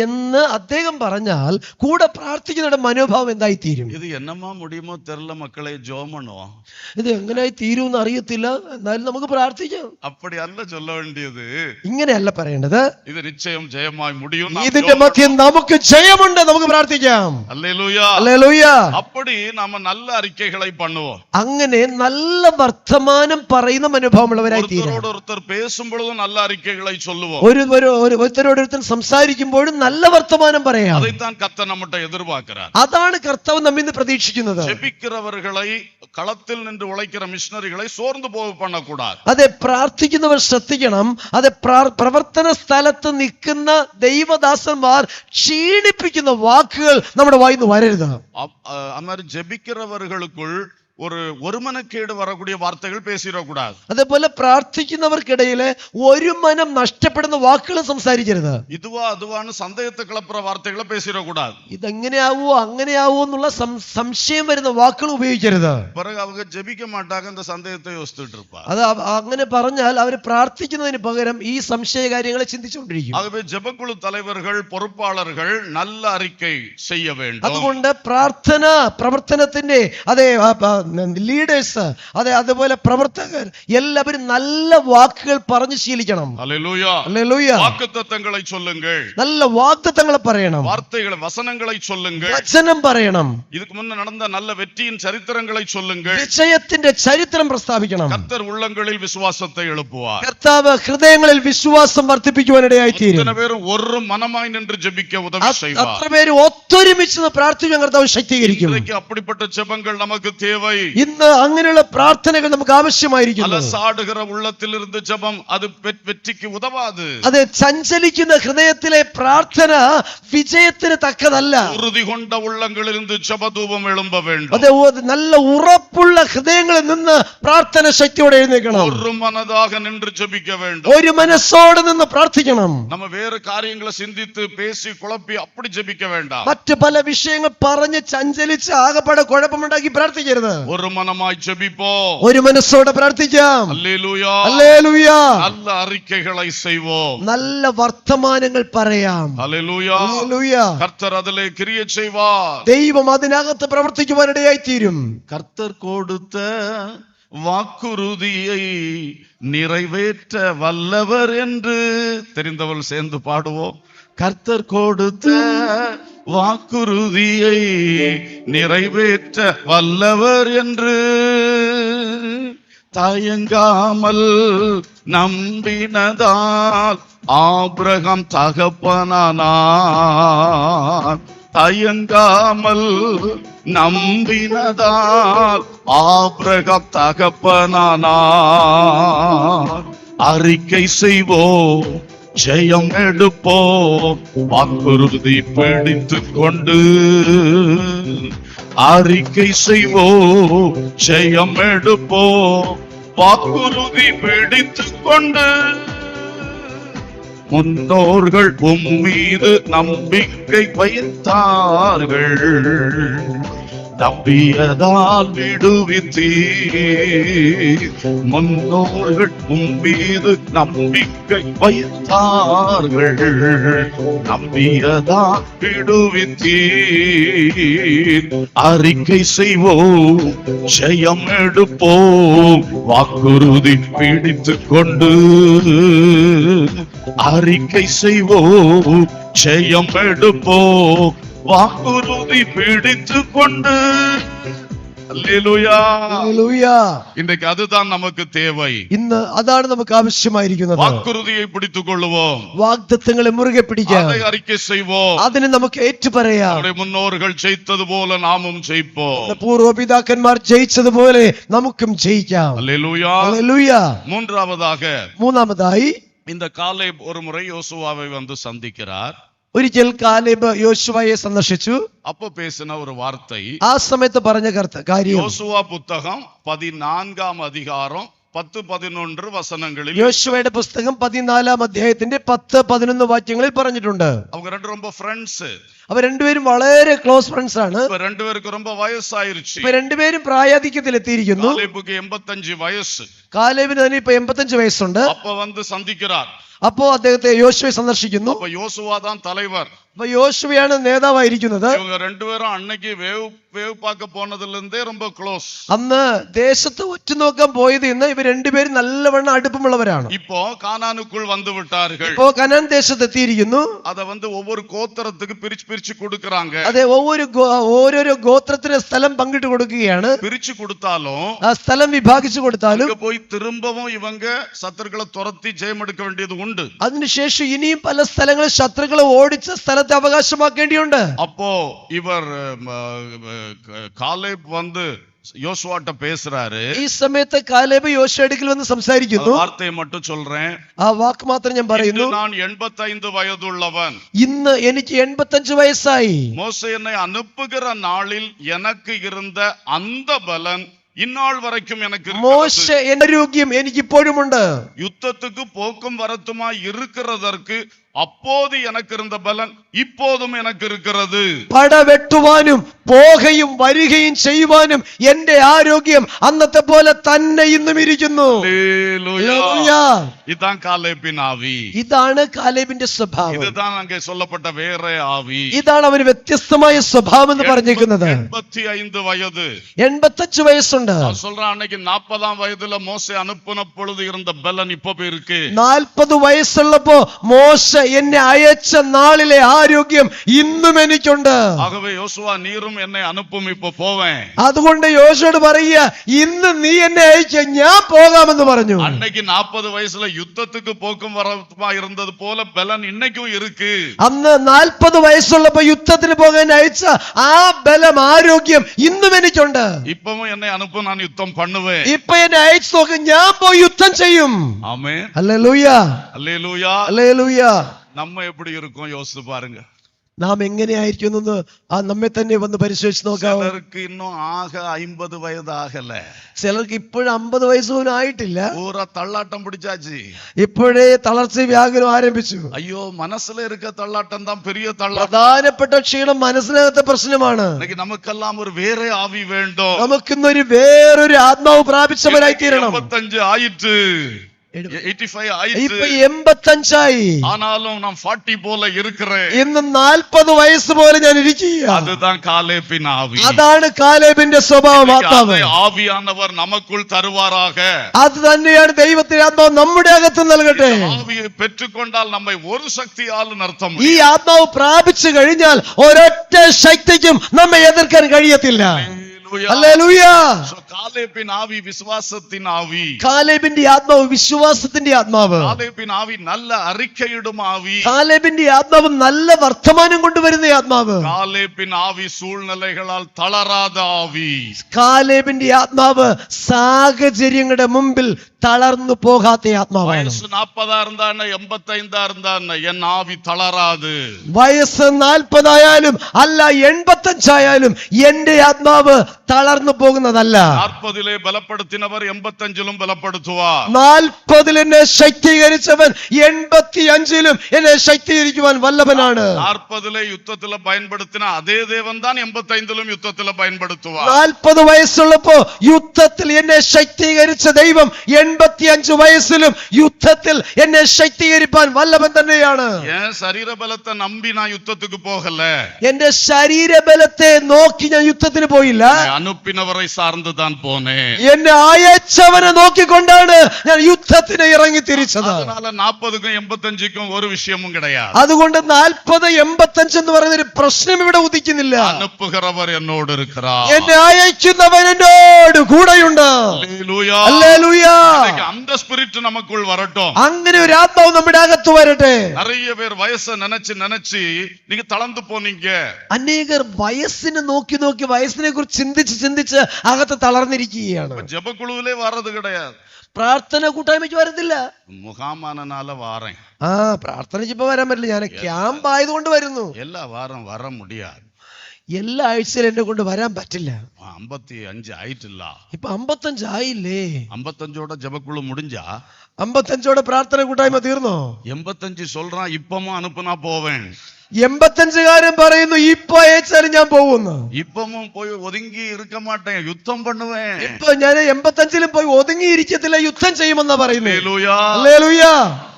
എന്ന് അദ്ദേഹം പറഞ്ഞാൽ കൂടെ പ്രാർത്ഥിക്കുന്നവരുടെ മനോഭാവം എന്തായി തീരും? ഇത് എന്നമാ മുടിയുമോ തെരല മക്കളെ ജോമണോ, ഇത് എങ്ങനെയായി തീരുമെന്ന് അറിയത്തില്ല, എന്നാലും നമുക്ക് പ്രാർത്ഥിക്കാം. അപ്പടി അല്ല ചൊല്ല വേണ്ടിയത്, ഇങ്ങനെയല്ല പറയേണ്ടത്. ഇത് നിശ്ചയം ജയമായി മുടിയും, ഇതിന്റെ മധ്യം നമുക്ക് ജയമുണ്ട്, നമുക്ക് പ്രാർത്ഥിക്കാം. அல்லேலூயா, அல்லேலூயா. அப்படி நாம நல்ல அறிக்கைகளை பண்ணுவோம். അങ്ങനെ നല്ല വർത്തമാനം പറയുന്ന മനോഭാവമുള്ളവരായി തീരും. ஒருத்தர் பேசும்பொழுதும் நல்ல அறிக்கைகளை சொல்லுவோம். ഒരുത്തരോടൊരുത്തൻ സംസാരിക്കുമ്പോഴും നല്ല വർത്തമാനം പറയാം. அதைத்தான் கர்த்தர் நம்மட்ட எதிர்பார்க்கிறார். അതാണ് കർത്താവ് നമ്മിൽ നിന്ന് പ്രതീക്ഷിക്കുന്നത്. ஜெபிக்கிறவர்களை, களத்தில் நின்று உழைக்கிற மிஷனரிகளை சோர்ந்து போக பண்ணக்கூடாது. അതെ, പ്രാർത്ഥിക്കുന്നവർ ശ്രദ്ധിക്കണം. അതെ, പ്രവർത്തന സ്ഥലത്ത് നിൽക്കുന്ന ദൈവദാസന്മാർ ക്ഷീണിപ്പിക്കുന്ന വാക്കുകൾ നമ്മുടെ വായിൽ നിന്ന് വരരുത്. അന്നേരം ജപിக்கிறவர்களுக்குள் ഒരു മനക്കേട് വരக்கூடிய വാർത്തകൾ പേശിരകൂടാതെ. അതേപോലെ പ്രാർത്ഥിക്കുന്നവർക്കിടയില് ഒരു മനം നഷ്ടപ്പെടുന്ന വാക്കുകൾ സംസാരിക്കരുത്. ഇതുവാ അതുവാണ് സന്ദേഹത്തെ കിളപ്പുറ വാർത്തകൾ പേശിരകൂടാതെ. ഇതെങ്ങനെയാവോ അങ്ങനെയാവോ എന്നുള്ള സംശയം വരുന്ന വാക്കുകൾ ഉപയോഗിക്കരുത്. പിറകെ അവർ ജപിക്ക മാട്ടാക എന്ന സന്ദേഹത്തെ യോസിച്ചിട്ട് ഇരുപ്പാ. അത് അങ്ങനെ പറഞ്ഞാൽ അവർ പ്രാർത്ഥിക്കുന്നതിന് പകരം ഈ സംശയ കാര്യങ്ങളെ ചിന്തിച്ചുകൊണ്ടിരിക്കും. ആകவே ജപക്കുഴു തലവர்கள், പൊറുപ്പാളர்கள் നല്ല അറിക്കை ചെയ്യ வேண்டும். അതുകൊണ്ട് പ്രാർത്ഥന പ്രവർത്തനത്തിന്റെ അതെ ലീഡേഴ്സ്, അതെ, അതുപോലെ പ്രവർത്തകർ എല്ലാവരും നല്ല വാക്കുകൾ പറഞ്ഞു ശീലിക്കണം. Hallelujah, hallelujah. വാഗ്ദത്തങ്ങളെ ചൊല്ലുங்கள், നല്ല വാഗ്ദത്തങ്ങളെ പറയണം. വാർത്തകളെ, വസനങ്ങളെ ചൊല്ലുங்கள், വചനം പറയണം. இதுக்கு முன்ன நடந்த நல்ல வெற்றியின் சரித்திரங்களை சொல்லுங்கள். വിജയത്തിന്റെ ചരിത്രം പ്രസ്താവിക്കണം. கர்த்தர் உள்ளங்களில் விசுவாசத்தை எழுப்புவார். കർത്താവ് ഹൃദയങ്ങളിൽ വിശ്വാസം വർദ്ധിപ്പിക്കുവാനിടയായി തീരും. അത്ര പേരും ഒരു മനമായി നിன்று ജപിക്ക ഉദവി ചെയ്യുവാർ. അത്ര പേര് ഒത്തൊരുമിച്ച് പ്രാർത്ഥിക്കാൻ കർത്താവ് ശക്തീകരിക്കും. இன்றைக்கு அப்படிப்பட்ட ஜெபங்கள் நமக்கு தேவை. ഇന്ന് അങ്ങനെയുള്ള പ്രാർത്ഥനകൾ നമുക്ക് ആവശ്യമായിരിക്കുന്നു. அலசாடுகிற உள்ளத்திலிருந்து ஜெபம் அது வெற்றிக்கு உதவாது. അതെ, ചഞ്ചലിക്കുന്ന ഹൃദയത്തിലെ പ്രാർത്ഥന വിജയത്തിന് തക്കതല്ല. உறுதி கொண்ட உள்ளங்களிலிருந்து ஜெபதூபம் எழும்ப வேண்டும். അതെ, നല്ല ഉറപ്പുള്ള ഹൃദയങ്ങളിൽ നിന്ന് പ്രാർത്ഥന ശക്തിയോടെ എഴുന്നേൽക്കണം. ஒரு மனதாக நின்று ஜெபிக்க வேண்டும். ഒരു മനസ്സോടെ നിന്ന് പ്രാർത്ഥിക്കണം. நம்ம வேறு காரியங்களை சிந்தித்து பேசி குழப்பி அப்படி ஜெபிக்க வேண்டாம். മറ്റു പല വിഷയങ്ങൾ പറഞ്ഞ് ചഞ്ചലിച്ച് ആകെപ്പാടെ കുഴപ്പമുണ്ടാക്കി പ്രാർത്ഥിക്കരുത്. ஒரு மனமாய் ஜெபிப்போம். ഒരു മനസ്സോടെ പ്രാർത്ഥിക്കാം. அல்லேலூயா. ഹല്ലേലൂയ. நல்ல அறிக்கைகளை செய்வோம். നല്ല വർത്തമാനങ്ങൾ പറയാം. அல்லேலூயா. ഹല്ലേലൂയ. கர்த்தர் அதிலே கிரியை செய்வார். ദൈവം അതിനകത്ത് പ്രവർത്തിക്കുവാനിടയായി തീരും. கர்த்தர் கொடுத்த வாக்குறுதியை நிறைவேற்ற வல்லவர் என்று தெரிந்தவள் சேர்ந்து பாடுவோம். கர்த்தர் கொடுத்த வாக்குறுதியை நிறைவேற்ற வல்லவர் என்று தயங்காமல் நம்பினதால் ஆபிரகாம் தகப்பனானான். தயங்காமல் நம்பினதால் ஆபிரகாம் தகப்பனானான். அறிக்கை செய்வோம், ஜெயம் எடுப்போம், வாக்குறுதி பிடித்துக் கொண்டு. அறிக்கை செய்வோம், ஜெயம் எடுப்போம், வாக்குறுதி பிடித்துக் கொண்டு. முன்னோர்கள் உம்மீது நம்பிக்கை வைத்தார்கள், நம்பியதால் விடுவித்தீர். முன்னோர்கள் உம்மீது நம்பிக்கை வைத்தார்கள், நம்பியதால் விடுவித்தீர். அறிக்கை செய்வோம், ஜெயம் எடுப்போம், வாக்குறுதி பிடித்துக் கொண்டு. அறிக்கை செய்வோம், ஜெயம் எடுப்போம், வாக்குறுதி பிடித்துக் கொண்டு. அல்லேலூயா. ഹല്ലേലൂയ. இன்றைக்கு அதுதான் நமக்கு தேவை. ഇന്ന് അതാണ് നമുക്ക് ആവശ്യമായിരിക്കുന്നത്. வாக்குறுதியை பிடித்துக் கொள்ளுவோம், വാഗ്ദത്തങ്ങളെ മുറുകെ പിടിക്കാം, அதை அறிக்கை செய்வோம். അതിനെ നമുക്ക് ഏറ്റുപറയാം. நம்முடைய முன்னோர்கள் ஜெயித்தது போல நாமும் ஜெயிப்போம். പൂർവപിതാക്കന്മാർ ജയിച്ചതുപോലെ നമുക്കും ജയിക്കാം. அல்லேலூயா. ഹല്ലേലൂയ. மூன்றாவதாக മൂന്നാമതായി, இந்த காலேப் ஒரு முறை யோசுவாவை வந்து சந்திக்கிறார். ഒരിക്കൽ കാലേബ് യോശുവയെ സന്ദർശിച്ചു. அப்போ பேசின ஒரு வார்த்தை, ആ സമയത്ത് പറഞ്ഞ കാര്യം, யோசுவா புத்தகம் 14 அதிகாரம் 10-11 வசனங்களில் യോശുവയുടെ പുസ്തകം 14 അധ്യായത്തിന്റെ 10-11 വാക്യങ്ങളിൽ പറഞ്ഞിട്ടുണ്ട്. அவங்க ரெண்டு ரொம்ப ஃப்ரெண்ட்ஸ். അവർ രണ്ടുപേരും വളരെ ക്ലോസ് ഫ്രണ്ട്സ് ആണ്. இப்ப ரெண்டு பேருக்கு ரொம்ப வயசாயிருச்சு. ഇപ്പൊ രണ്ടുപേരും പ്രായാധിക്യത്തിൽ എത്തിയിരിക്കുന്നു. காலேபுக்கு 85 வயசு. കാലേബിന് തന്നെ ഇപ്പൊ 85 വയസ്സുണ്ട്. அப்ப வந்து சந்திக்கிறார். അപ്പോ അദ്ദേഹത്തെ യോശുവയെ സന്ദർശിക്കുന്നു. அப்ப யோசுவா தான் தலைவர். അപ്പൊ യോശുവയാണ് നേതാവായിരിക്കുന്നത്. இவங்க ரெண்டு பேரும் அன்னைக்கு வேவ் பார்க்க போனதுல இருந்தே ரொம்ப க்ளோஸ். അന്ന് ദേശത്ത് ഉറ്റുനോക്കാൻ പോയത് ഇന്ന് ഇവർ രണ്ടുപേരും നല്ലവണ്ണം അടുപ്പമുള്ളവരാണ്. இப்போ கானானுக்குள் வந்து விட்டார்கள். ഇപ്പോ കനാൻ ദേശത്ത് എത്തിയിരിക്കുന്നു. அத வந்து ஒவ்வொரு கோத்திரத்துக்கு பிரிச்சு கொடுக்கறாங்க. അതെ, ഓരോരോ ഗോത്രത്തിന് സ്ഥലം പങ്കിട്ട് കൊടുക്കുകയാണ്. பிரிச்சு கொடுத்தாலும் ആ സ്ഥലം വിഭാഗിച്ചു കൊടുത്താലും அங்க போய் திரும்பவும் இவங்க சத்துருக்களை துரத்தி ஜெயம் எடுக்க வேண்டியது உண்டு. അതിനുശേഷം ഇനിയും പല സ്ഥലങ്ങളിൽ ശത്രുക്കളെ ഓടിച്ച് സ്ഥലത്തെ അവകാശമാക്കേണ്ടിയുണ്ട്. அப்போ இவர் காலேப் வந்து யோசுவாட்ட பேசுறாரு. ഈ സമയത്ത് കാലേബ് യോശുവയുടെ അടുക്കൽ വന്ന് സംസാരിക്കുന്നു. வார்த்தையை மட்டும் சொல்றேன். ആ വാക്ക് മാത്രം ഞാൻ പറയുന്നു. நான் 85 வயதுள்ளவன். ഇന്ന് എനിക്ക് 85 വയസ്സായി. மோசே என்னை அனுப்புகிற நாளில் எனக்கு இருந்த அந்த பலன் இந்நாள் வரைக்கும் எனக்கு മോശ എന്റെ ആരോഗ്യം എനിക്ക് ഇപ്പോഴുമുണ്ട്. யுத்தத்துக்கு போக்கும் வரத்துமாய் இருக்கிறதற்கு அப்போது எனக்கு இருந்த பலன் இப்போதும் எனக்கு இருக்கிறது. പട വെട്ടുവാനും പോകയും വരികയും ചെയ്യുവാനും എന്റെ ആരോഗ്യം അന്നത്തെ പോലെ തന്നെ ഇന്നും ഇരിക്കുന്നു. அல்லேலூயா. இதான் காலேபின் ஆவி. ഇതാണ് കാലേബിന്റെ സ്വഭാവം. இதுதான் அங்கே சொல்லப்பட்ட வேற ஆவி. ഇതാണ് അവന് വ്യത്യസ്തമായ സ്വഭാവം എന്ന് പറഞ്ഞിരിക്കുന്നത്. 85 വയது. 85 വയസ്സുണ്ട്. சொல்றான், அன்னைக்கு 40ஆம் வயதுல மோசே அனுப்புன பொழுது இருந்த பலன் இப்ப இருக்கு. 40 വയസ്സുള്ളപ്പോ മോശ എന്നെ അയച്ച നാളിലെ ആരോഗ്യം ഇന്നും എനിക്കുണ്ട്. ஆகவே யோசுவா நீரும் என்னை அனுப்பும், இப்ப போவேன். അതുകൊണ്ട് യോശുവോട് പറയുക, ഇന്ന് നീ എന്നെ അയച്ച ഞാൻ പോകാമെന്ന് പറഞ്ഞു. அன்னைக்கு 40 வயசுல யுத்தத்துக்கு போக்கும் வரமா இருந்தது போல பலன் இன்னைக்கும் இருக்கு. അന്ന് 40 വയസ്സുള്ളപ്പോ യുദ്ധത്തിന് പോകാൻ അയച്ച ആ ബലം, ആരോഗ്യം ഇന്നും എനിക്കുണ്ട്. இப்பவும் என்னை அனுப்பும், நான் யுத்தம் பண்ணுவேன். ഇപ്പൊ എന്നെ അയച്ചു നോക്ക്, ഞാൻ പോയി യുദ്ധം ചെയ്യും. ஆமென். ഹല്ലേലൂയ, அல்லேலூயா. ഹല്ലേലൂയ. நம்ம எப்படி இருக்கோம் யோசிச்சு பாருங்க. നാം എങ്ങനെയായിരിക്കുന്നു നമ്മെ തന്നെ വന്ന് പരിശോധിച്ച് നോക്കാം. ചിലർക്ക് இன்னும் ஆக 50 வயது ஆகல. ചിലർക്ക് ഇപ്പോഴും 50 വയസ്സ് പോലും ആയിട്ടില്ല. பூரா தள்ளாட்டம் பிடிச்சாச்சு. ഇപ്പോഴേ തളർച്ച വ്യാകുലം ആരംഭിച്ചു. ஐயோ, மனசுல இருக்க தள்ளாட்டம் தான் பெரிய தள்ளாட்டம். പ്രധാനപ്പെട്ട ക്ഷീണം മനസ്സിനകത്തെ പ്രശ്നമാണ്. இன்னைக்கு நமக்கெல்லாம் ஒரு வேற ஆவி வேண்டும். നമുക്കിന്നൊരു വേറൊരു ആത്മാവ് പ്രാപിച്ചവരായി തീരണം. 85 ஆயிற்று, 85 ஆயிற்று. ഇപ്പൊ 85ആയി. ஆனாலும் நான் 40 போல இருக்கிறேன். ഇന്ന് 40 വയസ്സ് പോലെ ഞാൻ ഇരിക്കുക. அதுதான் காலேபின் ஆவி. അതാണ് കാലേബിന്റെ സ്വഭാവം, ആത്മാവ്. அதை ஆவியானவர் நமக்குள் தருவாராக. അത് തന്നെയാണ് ദൈവത്തിന്റെ ആത്മാവ് നമ്മുടെ അകത്ത് നൽകട്ടെ. ஆவியை பெற்றுக்கொண்டால் நம்மை ஒரு சக்தியால் நிறுத்த ഈ முடியும். ആത്മാവ് പ്രാപിച്ചു കഴിഞ്ഞാൽ ഒരൊറ്റ ശക്തിക്കും നമ്മെ എതിർക്കാൻ കഴിയത്തില്ല. ഹല്ലേലൂയ. காலேபின் ஆவி விசுவாசத்தின் ஆவி. കാലേബിന്റെ ആത്മാവ് വിശ്വാസത്തിന്റെ ആത്മാവ്. காலேபின் ஆவி நல்ல அறிக்கையிடும் ஆவி. കാലേബിന്റെ ആത്മാവ് നല്ല വർത്തമാനം കൊണ്ടുവരുന്ന ആത്മാവ്. காலேபின் ஆவி சூழ்நிலைகளால் தளராத ஆவி. കാലേബിന്റെ ആത്മാവ് സാഹചര്യങ്ങളുടെ മുമ്പിൽ തളർന്നു പോകാത്ത ആത്മാവാണ്. வயசு 40 இருந்தா 85 இருந்தா என் ஆவி தளராது. വയസ്സ് 40 ആയാലും അല്ല 85 ആയാലും എന്റെ ആത്മാവ് തളർന്നു പോകുന്നതല്ല. 40 ബലപ്പെടുത്തിനവർ 85 ബലപ്പെടുത്തുവാർ. 40 എന്നെ ശക്തീകരിച്ചവൻ 85 എന്നെ ശക്തീകരിക്കുവാൻ വല്ലഭനാണ്. 40 യുദ്ധത്തില് பயன்படுத்தின അതേ ദേവൻ தான் 85 യുദ്ധത്തില് பயன்படுத்துவார். 40 വയസ്സുള്ളപ്പോ യുദ്ധത്തിൽ എന്നെ ശക്തീകരിച്ച ദൈവം 85 വയസ്സിലും യുദ്ധത്തിൽ എന്നെ ശക്തീകരിപ്പാൻ വല്ലഭൻ തന്നെയാണ്. എൻ ശരീരബലത്തെ നമ്പി ഞാൻ യുദ്ധത്തിക്ക് പോകല്ല. എന്റെ ശരീരബലത്തെ നോക്കി ഞാൻ യുദ്ധത്തിന് പോയില്ല. അനുപ്പിനവരെ സാർന്ന് താൻ പോനേ. എന്നെ അയച്ചവനെ നോക്കിക്കൊണ്ടാണ് ഞാൻ യുദ്ധത്തിന് ഇറങ്ങി തിരിച്ചത്. 40ക്കും 85ക്കും ഒരു വിഷയവും കിടയാ. അതുകൊണ്ട് 40, 85 എന്ന് പറയുന്ന ഒരു പ്രശ്നം ഇവിടെ ഉദിക്കുന്നില്ല. അനുപ്പുகிறவர் എന്നോട് இருக்கிறார். എന്നെ അയക്കുന്നവൻ എന്നോട് കൂടെയുണ്ട്. ഹല്ലേലൂയ. ഹല്ലേലൂയ. அந்த ஸ்பிரிட் நமக்குள் வரட்டும். അങ്ങനെ ഒരു ആത്മാവ് നമ്മുടെ അകത്ത് വരട്ടെ. நிறைய பேர் வயசை நினைச்சு நினைச்சு நீங்க தளர்ந்து போனீங்க. അനേകർ വയസ്സിനെ നോക്കി നോക്കി വയസ്സിനെ കുറിച്ച് ചിന്തിച്ച് അകത്ത് തളർന്നിരിക്കുകയാണ്. ജപക്കുളുവിലെ വരത് കിടயாது. പ്രാർത്ഥന കൂട്ടായ്മയ്ക്ക് വരത്തില്ല. മുഖാമാനാല വാറേൻ. പ്രാർത്ഥനയ്ക്ക് ഇപ്പൊ വരാൻ പറ്റില്ല. ഞാൻ ക്യാമ്പ് ആയതുകൊണ്ട് വരുന്നു. എല്ലാ വാരം വര മുടിയാ. എല്ലാ ആഴ്ചയിലും എന്നെ കൊണ്ട് വരാൻ പറ്റില്ല. 55 ആയിട്ടില്ല. ഇപ്പൊ 55 ആയില്ലേ? 55ഓടെ ജപക്കുളു മുടിഞ്ചാ? 55ഓടെ പ്രാർത്ഥന കൂട്ടായ്മ തീർന്നോ? 85 சொல்றான் இப்பவும் அனுப்புனா போவேன். 85കാരൻ പറയുന്നു ഇപ്പൊ അയച്ചാലും ഞാൻ പോകുന്നു. இப்பவும் போய் ஒதுங்கி இருக்க மாட்டேன், யுத்தம் பண்ணுவேன். ഇപ്പൊ ഞാൻ 85ലും പോയി ഒതുങ്ങിയിരിക്കത്തില്ല, യുദ്ധം ചെയ്യുമെന്നാ പറയുന്നത്. ഹല്ലേലൂയ. ഹല്ലേലൂയ.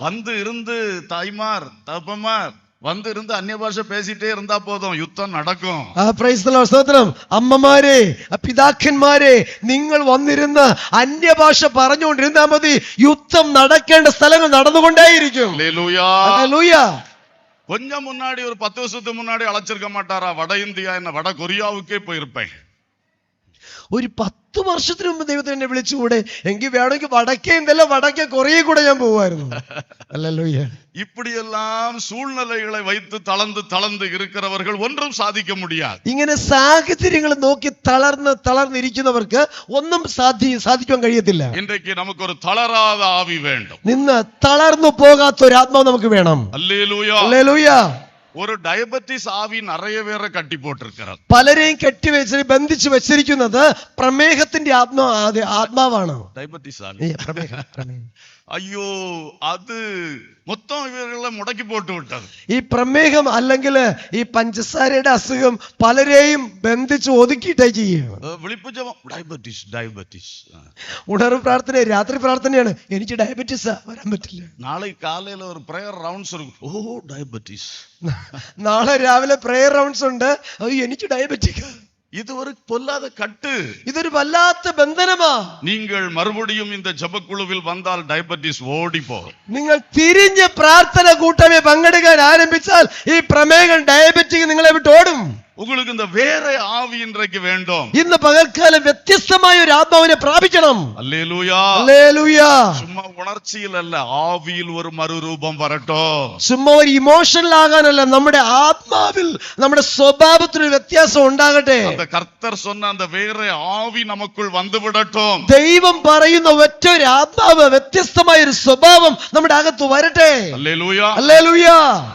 வந்து இருந்து தாய்மார் தகப்பமார் வந்து இருந்து அந்நிய பாஷை பேசிட்டே இருந்தா போதும், யுத்தம் நடக்கும். Price the Lord. സ്തോത്രം. അമ്മമാരെ, പിതാക്കന്മാരെ, നിങ്ങൾ വന്നിരുന്ന് അന്യഭാഷ പറഞ്ഞുകൊണ്ടിരുന്നാ മതി, യുദ്ധം നടക്കേണ്ട സ്ഥലങ്ങൾ നടന്നുകൊണ്ടേയിരിക്കും. ஹல்லேலூயா. ഹല്ലേലൂയ. கொஞ்சம் முன்னாடி ஒரு 10 வருஷத்துக்கு முன்னாடி அழைச்சிருக்க மாட்டாரா? வட இந்தியா என்ன வட கொரியாவுக்கே போயிருப்பேன். ഒരു 10 വർഷത്തിന് മുമ്പ് ദൈവത്തിന് എന്നെ വിളിച്ചുകൂടെ? എങ്കിൽ വേണമെങ്കിൽ വടക്കേ എന്തല്ല വടക്കേ കൊറിയ കൂടെ ഞാൻ പോവായിരുന്നു. ഹല്ലേലൂയ. இப்படியெல்லாம் சூழ்நிலைகளை வைத்து தளர்ந்து இருக்கிறவர்கள் ஒன்றும் சாதிக்க முடியாது. ഇങ്ങനെ സാഹചര്യങ്ങൾ നോക്കി തളർന്നിരിക്കുന്നവർക്ക് ഒന്നും സാധിക്കാൻ കഴിയത്തില്ല. இன்றைக்கு நமக்கு ஒரு தளராத ஆவி வேண்டும். നിന്ന് തളർന്നു പോകാത്ത ഒരു ആത്മാവ് നമുക്ക് വേണം. ഹല്ലേലൂയ. ഹല്ലേലൂയ. ഒരു ഡയബറ്റീസ് ആവി നിറയെ പേരെ കട്ടി പോട്ടിരിക്കുന്നത്. പലരെയും കെട്ടിവെച്ച് ബന്ധിച്ചു വെച്ചിരിക്കുന്നത് പ്രമേഹത്തിന്റെ ആത്മാവാണ്. ഡയബറ്റീസ് ആവി. അയ്യോ, അത് മൊത്തം ഇവരെ മുടക്കി പോട്ട് വിട്ടത്. ഈ പ്രമേഹം അല്ലെങ്കിൽ ഈ പഞ്ചസാരയുടെ അസുഖം പലരെയും ബന്ധിച്ച് ഒതുക്കിയിട്ടേ ചെയ്യും. ഡയബറ്റീസ്. ഉണർവ് പ്രാർത്ഥന, രാത്രി പ്രാർത്ഥനയാണ്. എനിക്ക് ഡയബറ്റീസാ, വരാൻ പറ്റില്ല. നാളെ കാലയിൽ ഒരു പ്രയർ റൗണ്ട്സ്. ഓ ഡയബറ്റീസ്. നാളെ രാവിലെ പ്രയർ റൗണ്ട്സ് ഉണ്ട്. എനിക്ക് ഡയബറ്റിക്. இது ஒரு பொல்லாத கட்டு. ഇതൊരു വല്ലാത്ത ബന്ധനമാ. நீங்கள் மறுபடியும் இந்த ஜெபக்குழுவில் வந்தால் டயபெட்டிஸ் ஓடி போகும். നിങ്ങൾ തിരിഞ്ഞ് പ്രാർത്ഥന കൂട്ടമേ പങ്കെടുക്കാൻ ആരംഭിച്ചാൽ ഈ പ്രമേഹം ഡയബറ്റിക് നിങ്ങളെ വിട്ട് ഓടും. உங்களுக்கு இந்த வேற ஆவி இன்றைக்கு வேண்டும். ഇന്ന് പകൽക്കാലം വ്യത്യസ്തമായ ഒരു ആത്മാവിനെ പ്രാപിക്കണം. அல்லேலூயா. ഹല്ലേലൂയ. சும்மா உணர்ச்சியில் அல்ல, ஆவியில் ஒரு மறுரூபம் வரட்டும். ചുമ്മാ ഒരു ഇമോഷണൽ ആകാനല്ല, നമ്മുടെ ആത്മാവിൽ നമ്മുടെ സ്വഭാവത്തിൽ ഒരു വ്യത്യാസം ഉണ്ടാകട്ടെ. அந்த கர்த்தர் சொன்ன அந்த வேற ஆவி நமக்குள் வந்து விடட்டும். ദൈവം പറയുന്ന ഒറ്റ ഒരു ആത്മാവ്, വ്യത്യസ്തമായ ഒരു സ്വഭാവം നമ്മുടെ അകത്ത് വരട്ടെ. அல்லேலூயா. ഹല്ലേലൂയ.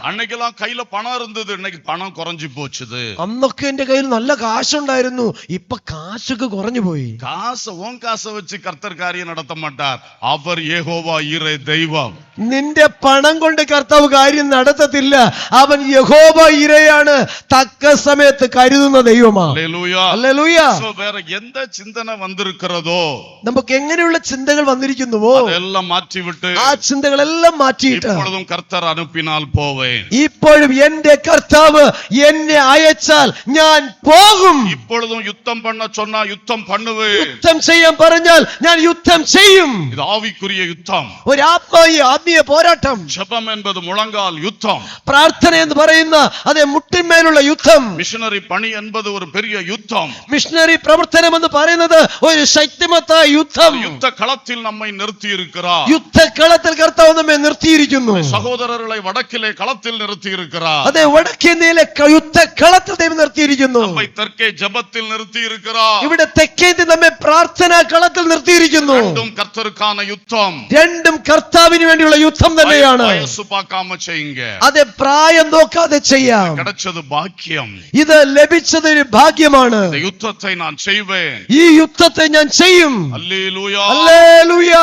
அன்னைக்கெல்லாம் கையில பணம் இருந்தது, இன்னைக்கு பணம் குறைஞ்சு போச்சுது. അന്നൊക്കെ എന്റെ കയ്യിൽ നല്ല കാശുണ്ടായിരുന്നു, ഇപ്പൊ കാശൊക്കെ കുറഞ്ഞു പോയി. காசை உன் காசை வச்சு கர்த்தர் காரியம் நடத்த மாட்டார். அவர் யெகோவா ஈரே தெய்வம். നിന്റെ പണം കൊണ്ട് കർത്താവ് കാര്യം നടത്തത്തില്ല. അവൻ യഹോവ ഇരയാണ്, തക്ക സമയത്ത് കരുതുന്ന ദൈവമാണ്. அல்லேலூயா. ഹല്ലേലൂയ. சோ வேற எந்த சிந்தனை வந்திருக்கிறதோ നമുക്ക് എങ്ങനെയുള്ള ചിന്തകൾ വന്നിരിക്കുന്നുവോ அதெல்லாம் மாற்றி விட்டு ആ ചിന്തകളെല്ലാം മാറ്റിയിട്ട് இப்பொழுதும் கர்த்தர் அனுப்பினால் போவேன். ഇപ്പോഴും എന്റെ കർത്താവ് എന്നെ അയച്ചാൽ ഞാൻ പോകും. இப்பொழுதும் யுத்தம் பண்ண சொன்னா யுத்தம் பண்ணுவேன். യുദ്ധം ചെയ്യാൻ പറഞ്ഞാൽ ഞാൻ യുദ്ധം ചെയ്യും. இது ஆவிக்குரிய யுத்தம். ഒരു ആത്മീയ പോരാട്ടം. ஜெபம் என்பது முழங்கால் யுத்தம். പ്രാർത്ഥന എന്ന് പറയുന്ന അതേ മുട്ടിന്മേലുള്ള യുദ്ധം. மிஷனரி பணி என்பது ஒரு பெரிய யுத்தம். മിഷണറി പ്രവർത്തനം എന്ന് പറയുന്നത് ഒരു ശക്തിമത്തായ യുദ്ധം. யுத்த களத்தில் நம்மை நிறுத்தி இருக்கிறார். യുദ്ധക്കളത്തിൽ കർത്താവ് നമ്മെ നിർത്തിയിരിക്കുന്നു. சகோதரர்களை வடக்கிலே களத்தில் நிறுத்தி இருக்கிறார். അതെ, വടക്കേന്ത്യയിലെ യുദ്ധക്കളത്തിൽ ദൈവം നിർത്തിയിരിക്കുന്നു. நம்மை தெற்கே ஜெபத்தில் நிறுத்தி இருக்கிறார். ഇവിടെ തെക്കേന്ത്യ നമ്മെ പ്രാർത്ഥനാ കളത്തിൽ നിർത്തിയിരിക്കുന്നു. ரெண்டும் கர்த்தருக்கான யுத்தம். രണ്ടും കർത്താവിന് വേണ്ടിയുള്ള യുദ്ധം തന്നെയാണ്. வயசு பார்க்காம செய்யுங்க. അതെ, പ്രായം നോക്കാതെ ചെയ്യാം. கிடைச்சது பாக்கியம். ഇത് ലഭിച്ചത് ഒരു ഭാഗ്യമാണ്. இந்த யுத்தத்தை நான் செய்வேன். ഈ യുദ്ധത്തെ ഞാൻ ചെയ്യും. அல்லேலூயா. ഹല്ലേലൂയ.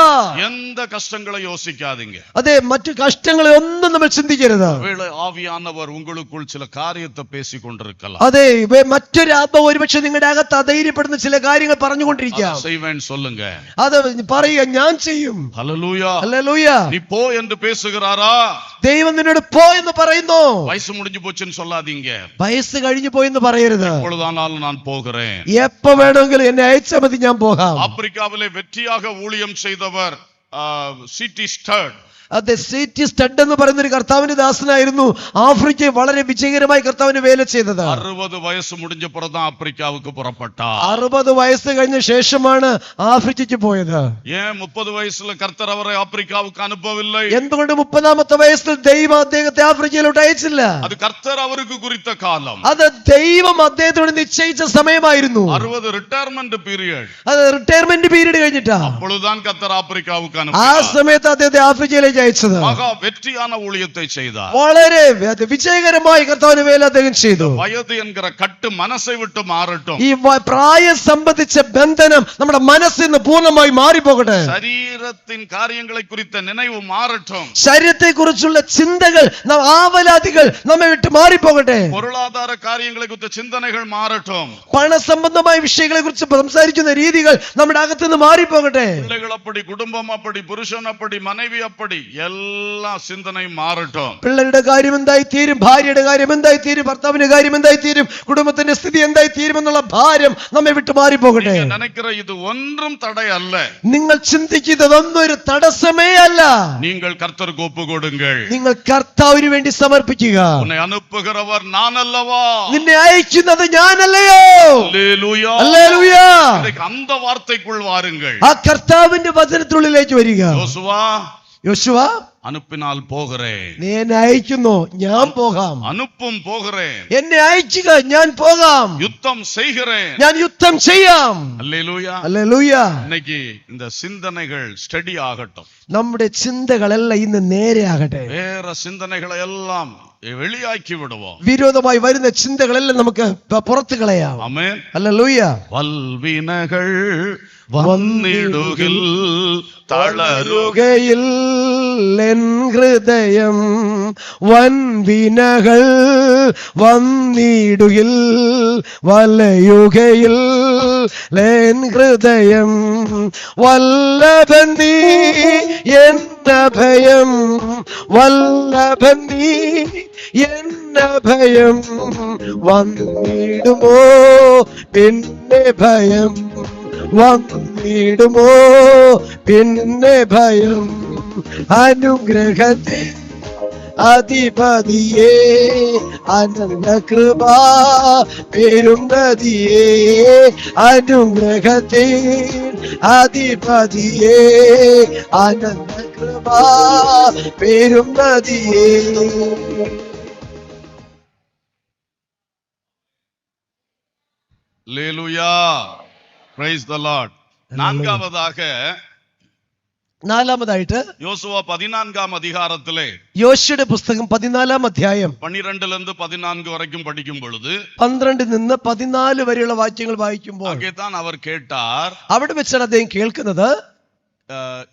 எந்த கஷ்டங்களை யோசிக்காதீங்க. അതെ, മറ്റു കഷ്ടങ്ങളെ ഒന്നും നമ്മൾ ചിന്തിക്കരുത്. ஒருவேளை ஆவியானவர் உங்களுக்குள் சில காரியத்தை பேசிக் கொண்டிருக்கலாம். അതെ, മറ്റൊരു ആത്മാവ് ഒരുപക്ഷെ നിങ്ങളുടെ അകത്ത് അധൈര്യപ്പെടുന്ന ചില കാര്യങ്ങൾ പറഞ്ഞുകൊണ്ടിരിക്കാം. செய்வேன் சொல்லுங்க. അത് പറയുക, ഞാൻ ചെയ്യും. ஹல்லேலூயா. ഹല്ലേലൂയ. நீ പോ என்று பேசுகிறாரா? ദൈവം നിന്നോട് പോ എന്ന് പറയുന്നു. வயசு முடிஞ்சு போச்சுன்னு சொல்லாதீங்க. വയസ്സ് കഴിഞ്ഞു പോയെന്ന് പറയരുത്. எப்பொழுதானாலும் நான் போகிறேன். എപ്പോ വേണമെങ്കിലും എന്നെ അയച്ചാൽ മതി, ഞാൻ പോകാം. ஆப்பிரிக்காவிலே வெற்றியாக ஊழியம் செய்தவர் சிடி ஸ்டட். അതെ, സി.ടി. സ്റ്റഡ് എന്ന് പറയുന്ന ഒരു കർത്താവിന്റെ ദാസനായിരുന്നു. ആഫ്രിക്കയിൽ വളരെ വിജയകരമായി കർത്താവിന് വേല ചെയ്തത്. 60 വയസ്സ് മുടിഞ്ഞപ്പോഴാണ് ആഫ്രിക്കാവുക്ക് പുറപ്പെട്ട. 60 വയസ്സ് കഴിഞ്ഞ ശേഷമാണ് ആഫ്രിക്കയ്ക്ക് പോയത്. ஏன் 30 வயசுல கர்த்தர் அவரை ஆப்பிரிக்காவுக்கு அனுப்பவில்லை? എന്തുകൊണ്ട് 30-ാമത്തെ വയസ്സിൽ ദൈവം അദ്ദേഹത്തെ ആഫ്രിക്കയിലോട്ട് അയച്ചില്ല? அது கர்த்தர் அவருக்கு குறித்த காலம். അത് ദൈവം അദ്ദേഹത്തോട് നിശ്ചയിച്ച സമയമായിരുന്നു. 60 ரிட்டையர்மென்ட் பீரியட். അത് റിട്ടയർമെന്റ് പീരീഡ് കഴിഞ്ഞിട്ടാ. அப்பொழுதுதான் கர்த்தர் ஆப்பிரிக்காவுக்கு ആ அனுப்பினார். സമയത്ത് അദ്ദേഹത്തെ ആഫ്രിക്കയിലേക്ക് അയച്ചത്. மகா வெற்றியான ஊழியத்தை செய்தார். വളരെ വിജയകരമായി കർത്താവിന് വേല അദ്ദേഹം ചെയ്തു. வயது என்கிற கட்டு மனசை விட்டு மாறட்டும். ഈ പ്രായം സംബന്ധിച്ച ബന്ധനം നമ്മുടെ മനസ്സിൽ നിന്ന് പൂർണ്ണമായി മാറിപ്പോകട്ടെ. சரீரத்தின் காரியங்களை குறித்த நினைவு மாறட்டும். ശരീരത്തെ കുറിച്ചുള്ള ചിന്തകൾ, ആവലാതികൾ നമ്മെ വിട്ട് മാറിപ്പോകട്ടെ. பொருளாதார காரியங்களை குறித்த சிந்தனைகள் மாறட்டும். പണസംബന്ധമായ വിഷയങ്ങളെ കുറിച്ച് സംസാരിക്കുന്ന രീതികൾ നമ്മുടെ അകത്ത് നിന്ന് മാറിപ്പോകട്ടെ. பிள்ளைகள் அப்படி, குடும்பம் அப்படி, புருஷன் அப்படி, மனைவி அப்படி, எல்லா சிந்தனை மாறட்டும். പിള്ളേരുടെ കാര്യം എന്തായി തീരും, ഭാര്യയുടെ കാര്യം എന്തായി തീരും, ഭർത്താവിന്റെ കാര്യം എന്തായി തീരും, കുടുംബത്തിന്റെ സ്ഥിതി എന്തായി തീരുമെന്നുള്ള ഭാരം നമ്മെ വിട്ട് മാറിപ്പോകട്ടെ. நீங்க நினைக்கிற இது ஒன்றும் தடை அல்ல. നിങ്ങൾ ചിന്തിക്കുന്നതൊന്നും ഒരു തടസ്സമേ അല്ല. நீங்கள் கர்த்தருக்கு ஒப்பு கொடுங்கள். നിങ്ങൾ കർത്താവിന് വേണ്ടി സമർപ്പിക്കുക. உன்னை அனுப்புகிறவர் நான் அல்லவா? നിന്നെ അയക്കുന്നത് ഞാനല്ലയോ? அல்லேலூயா. ഹല്ലേലൂയ. இன்றைக்கு அந்த வார்த்தைக்குள் வாருங்கள். ആ കർത്താവിന്റെ വചനത്തിനുള്ളിലേക്ക് വരിക. യോശുവ, அனுப்பினால் போகிறேன். നീ എന്നെ അയക്കുന്നു, ഞാൻ പോകാം. அனுப்பும் போகிறேன். എന്നെ അയക്കുക, ഞാൻ പോകാം. யுத்தம் செய்கிறேன். ഞാൻ യുദ്ധം ചെയ്യാം. அல்லேலூயா. ഹല്ലേലൂയ. இன்னைக்கு இந்த சிந்தனைகள் ஸ்டடி ஆகட்டும். നമ്മുടെ ചിന്തകളെല്ലാം ഇന്ന് നേരെയാകട്ടെ. வேற சிந்தனைகளை எல்லாம் வெளியாக்கி விடுவோம். വിരോധമായി വരുന്ന ചിന്തകളെല്ലാം നമുക്ക് പുറത്തു കളയാം. ஆமென். ഹല്ലേലൂയ. വൽവിനകൾ വന്നിടുകിൽ തളരുകയിൽ എൻ ഹൃദയം, വൻവിനകൾ വന്നിടുകിൽ വലയുകയിൽ എൻ ഹൃദയം വല്ലഭൻ നീ എന്ന ഭയം വല്ലഭൻ നീ എന്ന ഭയം വന്നിടുമോ പിന്നെ ഭയം വന്നിടുമോ പിന്നെ ഭയം അനുഗ്രഹത്തെ അധിപതിയേ അനന്ത കൃപാ പെരുന്നതിയേ അനുഗ്രഹത്തെ അധിപതിയേ അനന്ത കൃപാ പെരുന്നതിയേ. ഹല്ലേലൂയ, പ്രൈസ് ദി ലോർഡ്. നാലാമതായിട്ട് യോശുവ 14 அதிகாரத்திலே യോശുവയുടെ പുസ്തകം 14 അധ്യായം 12 14 വரைக்கும் പഠിക്കും பொழுது 12 നിന്ന് 14 വരെയുള്ള വാക്യങ്ങൾ വായിക്കുമ്പോൾ அங்கேதான் அவர் கேட்டார், അവിടെ വെച്ചാണ് അദ്ദേഹം കേൾക്കുന്നത്,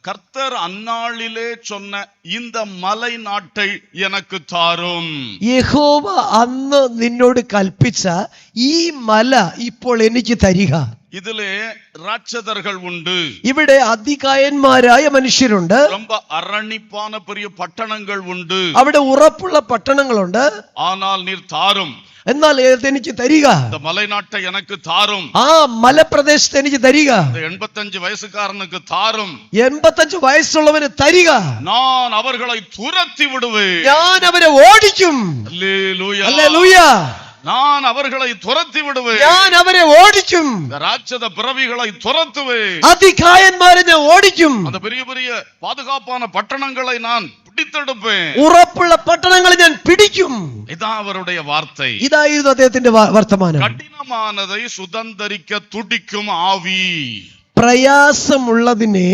கர்த்தர் அந்நாளிலே சொன்ன இந்த மலை நாட்டை எனக்கு தாரும். യഹോവ അന്ന് നിന്നോട് കൽപ്പിച്ച ഈ മല ഇപ്പോൾ എനിക്ക് തരിക. ഇതിലെ ராட்சதர்கள் உண்டு, ഇവിടെ അതികായന്മാരായ മനുഷ്യരുണ്ട്, ரொம்ப அரணிப்பான பெரிய பட்டணங்கள் உண்டு, അവിടെ ഉറപ്പുള്ള പട്ടണങ്ങളുണ്ട്. ஆனால் நீர் தாரும், എന്നാൽ എനിക്ക് തരിക, இந்த மலை நாட்டை எனக்கு தாரும், ആ മലപ്രദേശത്ത് എനിക്ക് തരിക, 85 വയസ്സുകാരனுக்கு தாரும், 85 വയസ്സുള്ളവന് തരിക, நான் அவர்களை துரத்தி விடுவேன், ഞാൻ അവരെ ഓടിക്കും. அல்லேலூயா, ഹല്ലേലൂയ, நான் அவர்களை துரத்தி விடுவேன், ഞാൻ അവരെ ഓടിക്കും. ராட்சத பிறவிகளை துரத்துவேன், അതികായന്മാരെ ഞാൻ ഓടിക്കും. அந்த பெரிய பெரிய பாதுகாப்பான பட்டணங்களை நான் பிடித்தெடுப்பேன், ഉറപ്പുള്ള പട്ടണങ്ങളെ ഞാൻ പിടിക്കും. இதான் அவருடைய வார்த்தை. ഇതായിരുന്നു അദ്ദേഹത്തിന്റെ വർത്തമാനം. கடினமானதை சுதந்தரிக்க துடிக்கும் ஆவி, പ്രയാസമുള്ളതിനെ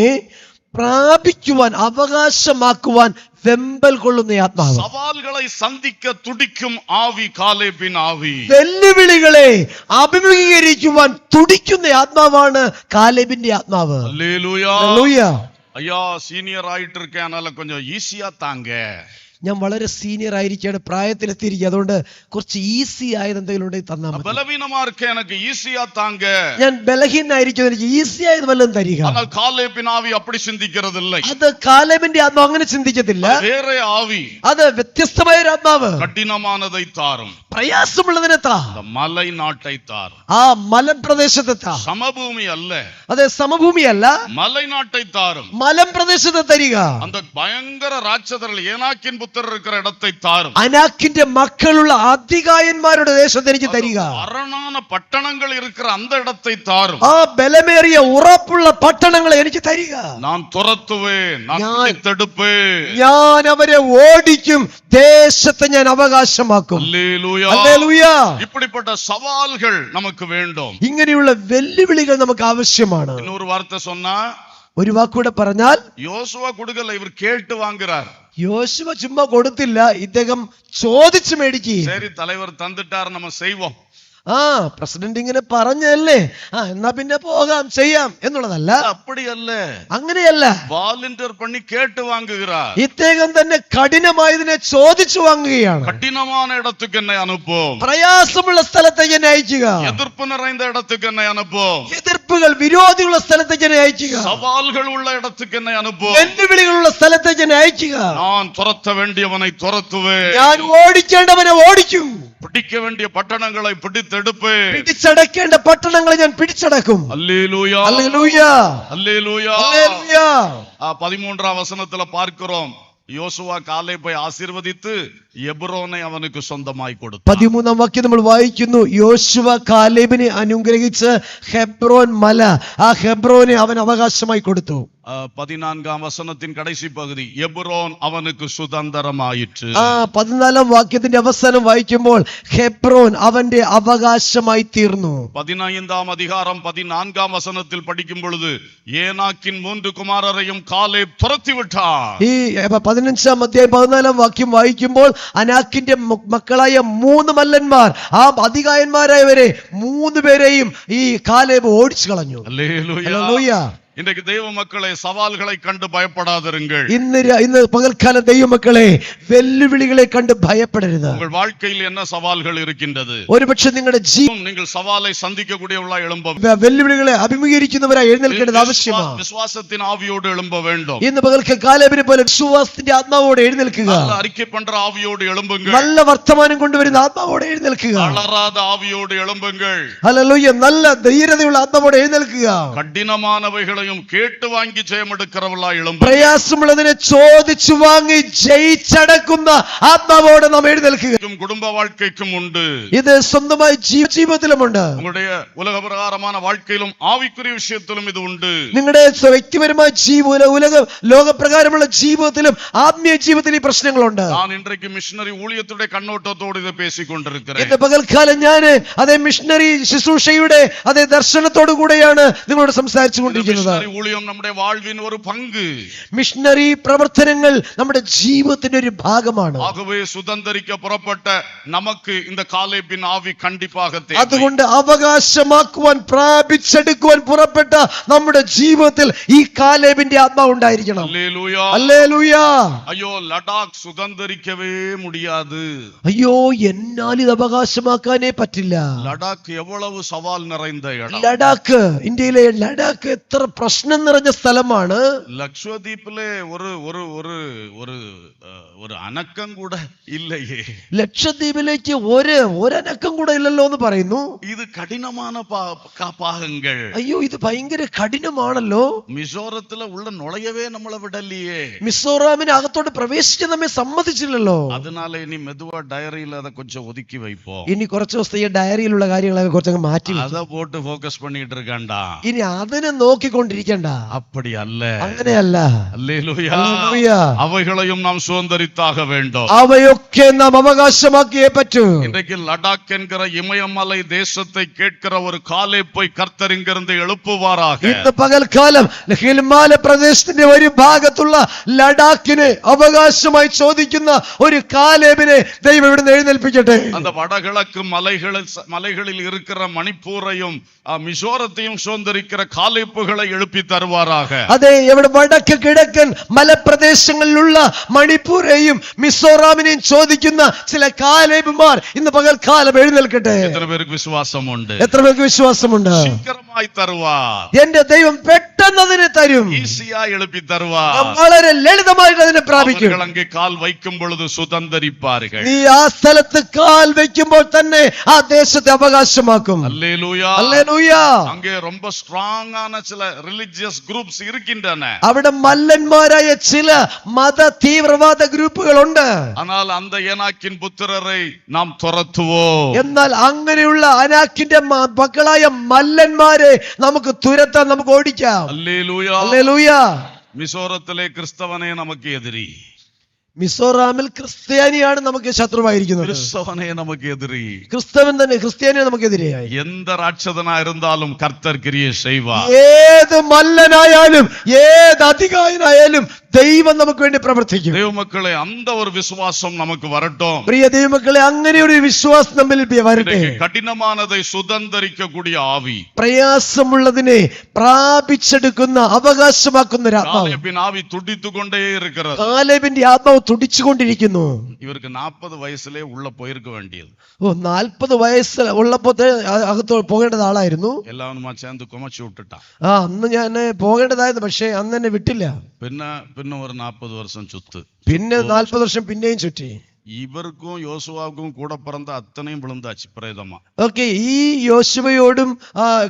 പ്രാപിക്കുവാൻ അവകാശമാക്കുവാൻ വെമ്പൽ കൊള്ളുന്ന ആത്മാവ്, சவால்களை சந்திக்க துடிக்கும் ஆவி காலேபின் ஆவி, വെല്ലുവിളികളെ അഭിമുഖീകരിക്കുവാൻ തുടിക്കുന്ന ആത്മാവാണ് കാലേബിന്റെ ആത്മാവ്. அல்லேலூயா. ഹല്ലേലൂയ. ஐயா சீனியர் ஆயிட்டு இருக்கேன், அதனால கொஞ்சம் ஈஸியா தாங்க. ഞാൻ വളരെ സീനിയർ ആയിരിക്കുകയാണ്, പ്രായത്തിലെത്തിയിരിക്കുക, അതുകൊണ്ട് കുറച്ച് ഈസി ആയത് എന്തെങ്കിലും ഉണ്ടെങ്കിൽ തന്നാൽ മതി. பலவீனமா இருக்க எனக்கு ஈஸியா தாங்க. ഞാൻ ബലഹീനായിരിക്കും, എനിക്ക് ഈസി ആയത് വല്ലതും തരിക. ஆனால் காலேபின் ஆவி அப்படி சிந்திக்கிறது இல்லை. അത് കാലേബിന്റെ ആത്മാവ് അങ്ങനെ ചിന്തിക്കത്തില്ല. வேற ஆவி, അത് വ്യത്യസ്തമായ ഒരു ആത്മാവ്. கடினமானதை தாரும், പ്രയാസമുള്ളതിനെ താ, இந்த மலை நாட்டை தாரும். ആ മലപ്രദേശത്തെ താ, சமபூமி அல்ல, അതെ സമഭൂമിയല്ല, மலை நாட்டை தாரும். മലപ്രദേശത്തെ തരിക. அந்த பயங்கர ராட்சதர்கள் ஏனாக்கின் புத்தர் இருக்கிற இடத்தை தாரும். അനാക്കിന്റെ മക്കളുള്ള അതികായന്മാരുടെ ദേശത്ത് എനിക്ക് തരിക. அரணான பட்டணங்கள் இருக்கிற அந்த இடத்தை தாரும். ആ ബലമേറിയ ഉറപ്പുള്ള പട്ടണങ്ങളെ എനിക്ക് തരിക. நான் துரத்துவேன், நான் பிடித்தெடுப்பேன். ഞാൻ അവരെ ഓടിക്കും, ദേശത്തെ ഞാൻ അവകാശമാക്കും. அல்லேலூயா. ഹല്ലേലൂയ. இப்படிப்பட்ட சவால்கள் நமக்கு வேண்டும். ഇങ്ങനെയുള്ള വെല്ലുവിളികൾ നമുക്ക് ആവശ്യമാണ്. இன்னொரு வார்த்தை சொன்னா, ഒരു വാക്കൂടെ പറഞ്ഞാൽ, யோசுவா கொடுக்கல, இவர் கேட்டு வாங்குறார். യോശുവ ചുമ്മാ കൊടുത്തില്ല, ഇദ്ദേഹം ചോദിച്ചു മേടിക്കുകയും. சரி, தலைவர் தந்துட்டார், நம்ம செய்வோம். ആ പ്രസിഡന്റ് ഇങ്ങനെ പറഞ്ഞല്ലേ, എന്നാ പിന്നെ പോകാം ചെയ്യാം എന്നുള്ളതല്ല. அப்படி அல்ல, അങ്ങനെയല്ല. வாலண்டியர் பண்ணி கேட்டு வாங்குகிறார். ഇദ്ദേഹം തന്നെ കഠിനമായതിനെ ചോദിച്ചു വാങ്ങുകയാണ്. கடினமான இடத்துக்கு என்னை அனுப்பும், പ്രയാസമുള്ള സ്ഥലത്തേക്ക് എന്നെ അയക്കുക, எதிர்ப்பு நிறைந்த இடத்துக்கு என்னை அனுப்பும், എതിർപ്പുകൾ വിരോധികളുള്ള സ്ഥലത്തേക്ക് എന്നെ അയക്കുക, சவால்கள் உள்ள இடத்துக்கு என்னை அனுப்பும். വെല്ലുവിളികളുള്ള സ്ഥലത്തേക്ക് എന്നെ അയക്കുക. நான் துரத்த வேண்டியவனை துரத்துவேன், ഞാൻ ഓടിക്കേണ്ടവനെ ഓടിക്കും, பிடிக்க வேண்டிய பட்டணங்களை பிடித்தெடுப்பேன். പിടിച്ചടക്കേണ്ട പട്ടണങ്ങളെ ഞാൻ പിടിച്ചടക്കും. அல்லேலூயா, ഹല്ലേലൂയ, அல்லேலூயா. ഹല്ലേലൂയ. 13ஆம் வசனத்துல பார்க்கிறோம், யோசுவா காலேபை ஆசீர்வதித்து എബ്രോനെ അവനക്ക് സ്വന്തമായി കൊടുത്തു. 13-ാം വാക്യം നമ്മൾ വായിക്കുന്നു, യോശുവ കാലേബിനെ അനുഗ്രഹിച്ച് ഹെബ്രോൻ മല, ആ ഹെബ്രോനെ അവൻ അവകാശമായി കൊടുത്തു. 14ആം വസനത്തിൻ കടൈസി പകുതി, എബ്രോൻ അവനക്ക് സുതന്ത്രമായിற்று. 14-ാം വാക്യത്തിന്റെ അവസാനം വായിക്കുമ്പോൾ ഹെബ്രോൻ അവന്റെ അവകാശമായി തീർന്നു. 15ആം அதிகாரம் 14ആം വസനത്തിൽ പഠിക്കും പൊഴുது ഏനാക്കിൻ 3 കുമാരരെയും കാലേബ് തുരത്തി വിട്ടാർ. ഈ 15-ാം അധ്യായം 14-ാം വാക്യം വായിക്കുമ്പോൾ അനാക്കിന്റെ മക്കളായ 3 മല്ലന്മാർ, ആ അതികായന്മാരായവരെ 3 പേരെയും ഈ കാലേബ് ഓടിച്ചു കളഞ്ഞു. ഹല്ലേലൂയ. ഹല്ലേലൂയ. இன்றைக்கு தெய்வ மக்களே, சவால்களை கண்டு பயப்படாதிருங்கள். ഇന്ന് പകൽക്കാല ദൈവമക്കളെ, വെല്ലുവിളികളെ കണ്ട് ഭയപ്പെടരുത്. உங்கள் வாழ்க்கையில் என்ன சவால்கள் இருக்கின்றது? ഒരുപക്ഷെ നിങ്ങളുടെ நீங்கள் சவாலை சந்திக்கக்கூடியவர்களா எழும்ப, വെല്ലുവിളികളെ അഭിമുഖീകരിക്കുന്നവരായി എഴുന്നേൽക്കേണ്ടത് ആവശ്യമാണ്. விசுவாசத்தின் ஆவியோடு எழும்ப வேண்டும். ഇന്ന് പകൽക്കാല കാലേബിനെ പോലെ വിശ്വാസത്തിന്റെ ആത്മാവോടെ എഴുന്നേൽക്കുക. நல்ல அறிக்கை பண்ற ஆவியோடு எழும்புங்கள். നല്ല വർത്തമാനം കൊണ്ടുവരുന്ന ആത്മാവോടെ എഴുന്നേൽക്കുക. அலறாத ஆவியோடு எழும்புங்கள். ഹല്ലേലൂയ. നല്ല ധൈര്യതയുള്ള ആത്മാവോടെ എഴുന്നേൽക്കുക. കഠിനമാനവൈகளையும் കേട്ട് വാങ്ങി ജയമെടുக்கிறவர்களா எழும்புங்கள். പ്രയാസമുള്ളതിനെ ചോദിച്ചു വാങ്ങി ജയിച്ചടക്കുന്ന ആത്മാവോടെ നാം എഴുന്നേൽക്കുക. குடும்ப வாழ்க்கைக்கும் உண்டு. ഇത് സ്വന്തമായി ജീവിതത്തിലുമുണ്ട്. உங்களுடைய உலக பிரகாரமான வாழ்க்கையிலும் ஆவிக்குரிய விஷயத்திலும் இது உண்டு. നിങ്ങളുടെ വ്യക്തിപരമായ ലോകപ്രകാരമുള്ള ജീവിതത്തിലും ആത്മീയ ജീവിതത്തിലും ഈ പ്രശ്നങ്ങളുണ്ട്. நான் இன்றைக்கு மிஷனரி ஊழியத்துடைய கண்ணோட்டத்தோடு இதை பேசிக் கொண்டிருக்கிறேன். ഇന്ന് പകൽക്കാലം ഞാൻ അതേ മിഷണറി ശുശ്രൂഷയുടെ അതേ ദർശനത്തോടു കൂടെയാണ് നിങ്ങളോട് സംസാരിച്ചു കൊണ്ടിരിക്കുന്നത്. மிஷனரி ஊழியம் நம்முடைய வாழ்வின் ஒரு பங்கு. മിഷണറി പ്രവർത്തനങ്ങൾ നമ്മുടെ ജീവിതത്തിന്റെ ഒരു ഭാഗമാണ്. ஆகவே சுதந்தரிக்க புறப்பட்ட நமக்கு இந்த காலேபின் ஆவி கண்டிப்பாக தேவை. അതുകൊണ്ട് അവകാശമാക്കുവാൻ പ്രാപിച്ചെടുക്കുവാൻ പുറപ്പെട്ട നമ്മുടെ ജീവിതത്തിൽ ഈ കാലേബിന്റെ ആത്മാവ് ഉണ്ടായിരിക്കണം. ഹല്ലേലൂയ. ഹല്ലേലൂയ. അയ്യോ, ലഡാക്ക് സുതന്തരിക്കവേ മുടിയാது. അയ്യോ, എന്നാൽ ഇത് അവകാശമാക്കാനേ പറ്റില്ല. ലഡാക്ക് എவ்வளவு സവാൽ നിറഞ്ഞ ഇടം. ലഡാക്ക്, ഇന്ത്യയിലെ ലഡാക്ക് എത്ര പ്രശ്നം നിറഞ്ഞ സ്ഥലമാണ്. ലക്ഷദ്വീപിലെ ഒരു അനക്കം കൂടെ ഇല്ലയേ. ലക്ഷദ്വീപിലേക്ക് ഒരനക്കം കൂടെ ഇല്ലല്ലോ എന്ന് പറയുന്നു. ഇത് കഠിനமான പാകങ്ങൾ. അയ്യോ, ഇത് ഭയങ്കര കഠിനമാണല്ലോ. മിസോറത്തിലെ ഉള്ള നുഴയവേ നമ്മളെ വിടല്ലേ. മിസോറാമിന് അകത്തോട്ട് പ്രവേശിച്ച് നമ്മെ സമ്മതിച്ചില്ലല്ലോ. അതിനാൽ ഇനി മെതുവാ ഡയറിയിൽ അത് കൊഞ്ചം ഒതുക്കി വയ്പോ. ഇനി കുറച്ച് ദിവസത്തെ ഈ ഡയറിയിലുള്ള കാര്യങ്ങളൊക്കെ കുറച്ചങ്ങ് മാറ്റി അത പോട്ട് ഫോക്കസ് പണിയിട്ട് ഇരിക്കണ്ട. ഇനി അതിനെ നോക്കിക്കൊണ്ടിരിക്കണ്ട. അപ്പടി അല്ല, അങ്ങനെയല്ല. ഹല്ലേലൂയ. അവകളെയും നാം സുതന്തരിத்தாக வேண்டும். അവയൊക്കെ നാം അവകാശമാക്കിയേ പറ്റൂ. இன்றைக்கு லடாக் என்கிற இமயமலை தேசத்தை கேட்கிற ஒரு காலேப்பை கர்த்தர் இங்கிருந்து எழுப்புவாராக. ഇന്ന് പകൽക്കാലം ഹിമാല പ്രദേശത്തിന്റെ ഒരു ഭാഗത്തുള്ള ലഡാക്കിനെ അവകാശമായി ചോദിക്കുന്ന ഒരു കാലേബിനെ ദൈവം ഇവിടുന്ന് എഴുന്നേൽപ്പിക്കട്ടെ. அந்த வடகிழக்கு மலைகளில் இருக்கிற மணிப்பூரையும் மிசோரத்தையும் சுதந்தரிக்கிற காலேப்புகளை எழுப்பி தருவாராக. അതെ, ഇവിടെ വടക്ക് കിഴക്കൻ മലപ്രദേശങ്ങളിലുള്ള മണിപ്പൂരെയും മിസോറാമിനെയും ചോദിക്കുന്ന ചില കാലേബുമാർ ഇന്ന് പകൽക്കാലം എഴുന്നേൽക്കട്ടെ. എത്ര പേർക്ക് വിശ്വാസമുണ്ട്? എത്ര പേർക്ക് വിശ്വാസമുണ്ട്? ശീഘ്രമായി തരുവാർ. എന്റെ ദൈവം പെട്ടെന്ന് അതിനെ തരും. ഈസിയായി എളുപ്പി തരുവാർ. വളരെ ലളിതമായിട്ട് അതിനെ പ്രാപിക്കും. അങ്ങ് കാൽ വയ്ക്കും പൊഴുത് സുതന്തരിപ്പാர்கள். നീ ആ സ്ഥലത്ത് കാൽ വയ്ക്കുമ്പോൾ തന്നെ ആ ദേശത്തെ അവകാശമാക്കും. ഹല്ലേലൂയ. ഹല്ലേലൂയ. അങ്ങേ ரொம்ப സ്ട്രോങ് ചില റിലീജിയസ് ഗ്രൂപ്പ്സ് ഇരിക്കിன்றன. അവിടെ മല്ലന്മാരായ ചില മത തീവ്രവാദ ഗ്രൂപ്പുകളുണ്ട്. എന്നാൽ അന്ത ഏനാക്കിൻ പുത്രരെ നാം തുരത്തുവോം. എന്നാൽ അങ്ങനെയുള്ള അനാക്കിന്റെ മക്കളായ മല്ലന്മാരെ നമുക്ക് തുരത്താൻ, നമുക്ക് ഓടിക്കാം. ഹല്ലേലൂയ. ഹല്ലേലൂയ. മിസോറത്തിലെ ക്രിസ്തവനെ നമുക്ക് എതിരി. മിസോറാമിൽ ക്രിസ്ത്യാനിയാണ് നമുക്ക് ശത്രുവായിരിക്കുന്നത്. ക്രിസ്തവനെ നമുക്ക് എതിരി. ക്രിസ്തവൻ തന്നെ ക്രിസ്ത്യാനിയെ നമുക്കെതിരെയായി. എന്ത് രാക്ഷസനായിരുന്നാലും കർത്തർ ക്രിയ ചെയ്യുവാർ. ഏത് മല്ലനായാലും ഏത് അധികായനായാലും ദൈവം നമുക്ക് വേണ്ടി പ്രവർത്തിക്കും. ദൈവമക്കളെ, അന്ത ഒരു വിശ്വാസം നമുക്ക് വരട്டும். പ്രിയ ദൈവമക്കളെ, അങ്ങനെ ഒരു വിശ്വാസം നമ്മിൽ വരട്ടെ. കഠിനമാനதை സുതന്തരിക്കக்கூடிய ആവി, പ്രയാസമുള്ളതിനെ പ്രാപിച്ചെടുക്കുന്ന അവകാശമാക്കുന്ന ഒരു ആത്മാവ്. ആവി തുടിത്തുകൊണ്ടേ ഇരിക്കുന്നത്. കാലേബിന്റെ ആത്മാവ് തുടിച്ചുകൊണ്ടിരിക്കുന്നു. ഇവർക്ക് 40 വയസ്സിലേ ഉള്ള പോയിരിക്ക വേണ്ടിയത്. 40 വയസ്സ് ഉള്ളപ്പോ അകത്ത് പോകേണ്ടത് ആളായിരുന്നു. എല്ലാവരും ചേർന്ന് കുമച്ചു വിട്ടിട്ടാ. അന്ന് ഞാൻ പോകേണ്ടതായിരുന്നു, പക്ഷെ അന്ന് എന്നെ വിട്ടില്ല. പിന്നെ ഒരു 40 വർഷം ചുത്ത്. പിന്നെ 40 വർഷം പിന്നെയും ചുറ്റി. ഇവർക്കും യോശുവാക്കും കൂടെ പിറന്ന അത്തനെയും വിളുന്താച്ച് പ്രേതമാ. ഓക്കെ, ഈ യോശുവയോടും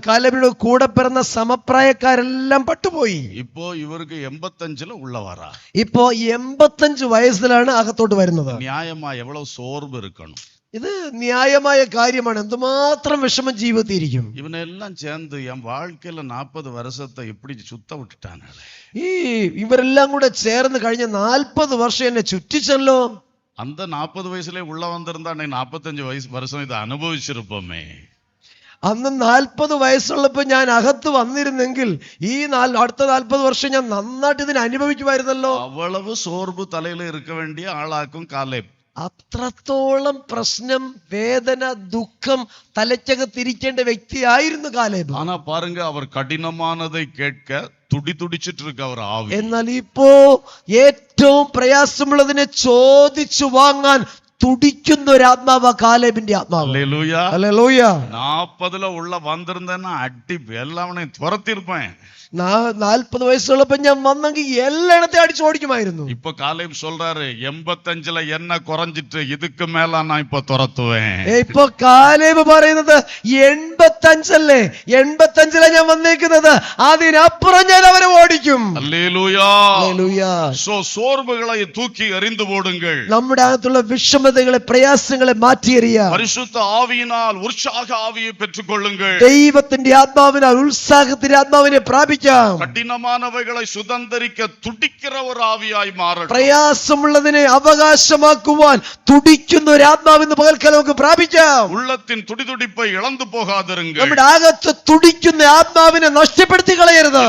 കാലേബിനോടും കൂടെ പിറന്ന സമപ്രായക്കാരെല്ലാം പട്ടുപോയി. ഇപ്പോ ഇവർക്ക് 85 ഉള്ളവാറാ. ഇപ്പോ 85 വയസ്സിലാണ് അകത്തോട്ട് വരുന്നത്. ന്യായമായ എവ്വളവ് സോർവ് ഇരിക്കണം. ഇത് ന്യായമായ കാര്യമാണ്. എന്തുമാത്രം വിഷമം ജീവിതത്തിരിക്കും. ഇവനെല്ലാം ചേർന്ന് എൻ വാഴ്ക്കയില 40 വർഷത്തെ എപ്പിടി ചുത്ത വിട്ടിട്ടാണ്. ഇവരെല്ലാം കൂടെ ചേർന്ന് കഴിഞ്ഞ 40 വർഷം എന്നെ ചുറ്റിച്ചല്ലോ. அந்த 40 വയസ്സിലെ ഉള്ള വന്നിരുന്നാണ് 45 വർഷം ഇത് അനുഭവിച്ചിരുപ്പമേ. അന്ന് 40 വയസ്സുള്ളപ്പോ ഞാൻ അകത്ത് വന്നിരുന്നെങ്കിൽ ഈ അടുത്ത 40 വർഷം ഞാൻ നന്നായിട്ട് ഇതിനെ അനുഭവിക്കുമായിരുന്നല്ലോ. അവളവ് സോർബ് തലയിൽ ഇരിക്ക വേണ്ടിയ ആളാക്കും കാലേബ്. അത്രത്തോളം പ്രശ്നം, വേദന, ദുഃഖം തലയ്ക്കകത്തിരിക്കേണ്ട വ്യക്തിയായിരുന്നു കാലേബ്. ஆனா பாருங்க, அவர் கடினமானதை கேட்க துடிச்சிட்டு இருக்கு அவர் ஆவி. എന്നാൽ ഇപ്പോ ഏറ്റവും പ്രയാസമുള്ളതിനെ ചോദിച്ചു വാങ്ങാൻ തുടിക്കുന്ന ഒരു ആത്മാവാ കാലേബിന്റെ ആത്മാവ്. ഹല്ലേലൂയ. ഹല്ലേലൂയ. 40 உள்ள வந்திருந்தேன்னா அடி எல்லாவனை துரத்திருப்பேன். 40 വയസ്സുള്ളപ്പോ ഞാൻ വന്നെങ്കിൽ എല്ലായിടത്തെ അടിച്ചു ഓടിക്കുമായിരുന്നു. இப்ப காலேப் சொல்றாரு, 85 என்ன குறைஞ்சிட்டு இதுக்கு மேல நான் இப்ப துரத்துவேன். ഇപ്പൊ കാലേബ് പറയുന്നത് 85 85 ഞാൻ വന്നേക്കുന്നത്, അതിനപ്പുറം ഞാൻ അവരെ ഓടിക്കും. ഹല്ലേലൂയ. ഹല്ലേലൂയ. சோர்வுகளை தூக்கி எறிந்து போடுங்கள். നമ്മുടെ അകത്തുള്ള വിഷമതകളെ, പ്രയാസങ്ങളെ മാറ്റിയെറിയാം. பரிசுத்த ஆவியினால் உற்சாக ஆவியை பெற்றுக்கொள்ளுங்கள். ദൈവത്തിന്റെ ആത്മാവിനാൽ ഉത്സാഹത്തിന്റെ ആത്മാവിനെ പ്രാപിക്കാം. കഠിനമാനവകളെ സുതന്തരിക്ക തുടിക്കുന്ന ഒരു ആവിയായി മാറട്ടെ. പ്രയാസമുള്ളതിനെ അവകാശമാക്കുവാൻ തുടിക്കുന്ന ഒരു ആത്മാവിന്ന് പകൽക്കാലം നമുക്ക് പ്രാപിക്കാം. ഉള്ളത്തിൻ തുടിതുടിപ്പை ഇളന്നു പോകാതിരുങ്ക. നമ്മുടെ അകത്ത് തുടിക്കുന്ന ആത്മാവിനെ നഷ്ടപ്പെടുത്തി കളയരുത്.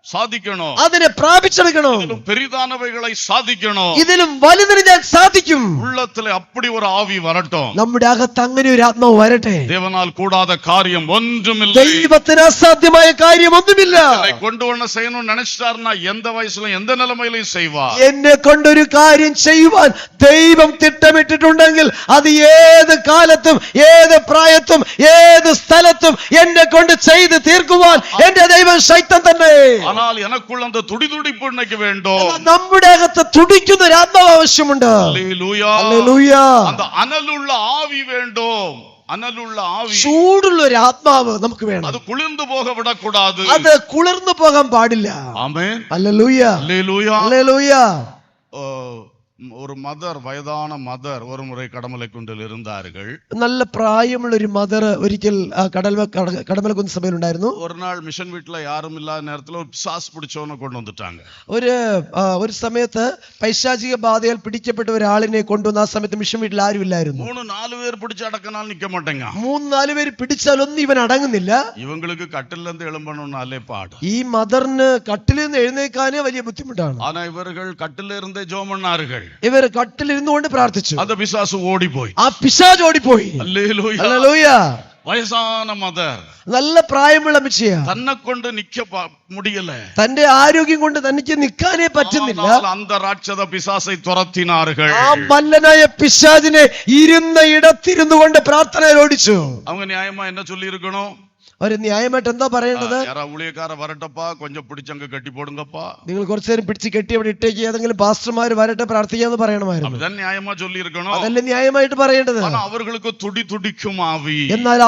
സാധിക്കണോ, അതിനെ പ്രാപിച്ചെടുക്കണോ, പെരിതാനവകളെ സാധിക്കണോ, ഇതിലും വലുതിന് ഞാൻ സാധിക്കും. ഉള്ളത്തിലെ അപ്പടി ഒരു ആവി വരട്ടോ. നമ്മുടെ അകത്ത് അങ്ങനെ ഒരു ആത്മാവ് വരട്ടെ. ദേവനാൽ കൂടാതെ കാര്യം ഒന്നുമില്ല. ദൈവത്തിന് അസാധ്യമായ കാര്യം ഒന്നുമില്ല. കൊണ്ടുവന്ന ചെയ്യണമെന്ന് നിனைச்சிட்டாருன்னா எந்த வயசுலயும் எந்த நிலைமையிலும் செய்வார். എന്നെ കൊണ്ടൊരു കാര്യം ചെയ്യുവാൻ ദൈവം തിട്ടമിട്ടിട്ടുണ്ടെങ്കിൽ അത് ഏത് കാലത്തും, ഏത് പ്രായത്തും, ഏത് സ്ഥലത്തും എന്നെ കൊണ്ട് ചെയ്ത് തീർക്കുവാൻ എന്റെ ദൈവം ശക്തൻ തന്നെ. ஆனால் எனக்குள்ள அந்த துடிதுடிப்பு இன்னைக்கு வேண்டும். നമ്മുടെ അകത്ത് തുടിക്കുന്ന ഒരു ആത്മാവ് ആവശ്യമുണ്ട്. ഹല്ലേലൂയ. ഹല്ലേലൂയ. அந்த അനലുള്ള ആവി வேண்டும். അനലുള്ള ആവി, ചൂടുള്ള ഒരു ആത്മാവ് നമുക്ക് വേണം. അത് കുളിർന്നു പോക വിടக்கூடாது. അത് കുളിർന്നു പോകാൻ പാടില്ല. ആമേൻ. ഹല്ലേലൂയ. ഹല്ലേലൂയ. ഹല്ലേലൂയ. ഒരു മദർ, വയതാന മദർ ഒരു മുறை കടമലക്കുണ്ടിൽ இருந்தார்கள். നല്ല പ്രായമുള്ള ഒരു മദർ ഒരിക്കൽ കടമലക്കുന്ന് സഭയിൽ ഉണ്ടായിരുന്നു. ഒരു നാൾ മിഷൻ വീട്ടിലെ യാരും ഇല്ലാത്ത നേരത്തിൽ ഒരു പിശാച് പിടിച്ചവനെ കൊണ്ടുവന്നിട്ടാங்க. ഒരു സമയത്ത് പൈശാചിക ബാധയാൽ പിടിക്കപ്പെട്ട ഒരാളിനെ കൊണ്ടുവന്ന ആ സമയത്ത് മിഷൻ വീട്ടിൽ ആരും ഇല്ലായിരുന്നു. 3-4 പേർ പിടിച്ച് അടക്കനാൽ നിൽക്ക മാട്ടേങ്ങ. 3-4 പേര് പിടിച്ചാലൊന്നും ഇവൻ അടങ്ങുന്നില്ല. ഇവങ്ങൾക്ക് കട്ടിലെന്ത് എളുപ്പണമെന്നാലേ പാട്. ഈ മദറിന് കട്ടിലിൽ നിന്ന് എഴുന്നേക്കാനേ വലിയ ബുദ്ധിമുട്ടാണ്. ആനാ ഇവர்கள் കട്ടിലിരുന്ന് ജോമണ്ണാറുകൾ. ഇവർ കട്ടിലിരുന്നുകൊണ്ട് പ്രാർത്ഥിച്ചു. അത് പിശാച് ഓടിപ്പോയി. ആ പിശാച് ഓടിപ്പോയി. ഹല്ലേലൂയ. ഹല്ലേലൂയ. വയസ്സാന മദർ, നല്ല പ്രായമുള്ള അമ്മച്ചിയാ, തന്നെ കൊണ്ട് നിക്ക മുടിയല്ല, തന്റെ ആരോഗ്യം കൊണ്ട് തനിക്ക് നിൽക്കാനേ പറ്റുന്നില്ല. അന്ത രാക്ഷസ പിശാചை തുരത്തിനാറുകൾ. ആ മല്ലനായ പിശാചിനെ ഇരുന്ന ഇടത്തിരുന്നു കൊണ്ട് പ്രാർത്ഥനയിൽ ഓടിച്ചു. அவங்க நியாயமா என்ன சொல்லி இருக்கணும்? ഒരു ന്യായമായിട്ട് എന്താ പറയേണ്ടത്? யாரா ஊழியக்கார வரட்டப்பா, கொஞ்சம் பிடிச்சங்க கட்டி போடுங்கப்பா. നിങ്ങൾ കുറച്ചു നേരം പിടിച്ച് കെട്ടി അവിടെ ഇട്ടേക്ക്, ഏതെങ്കിലും പാസ്റ്റർമാർ വരട്ടെ പ്രാർത്ഥിക്കാന്ന് പറയണമായിരുന്നു. அதுதான் நியாயமா சொல்லி இருக்கணும். അതല്ലേ ന്യായമായിട്ട് പറയേണ്ടത്. அவர்களுக்கு துடி துடிக்கும் ஆவி. എന്നാൽ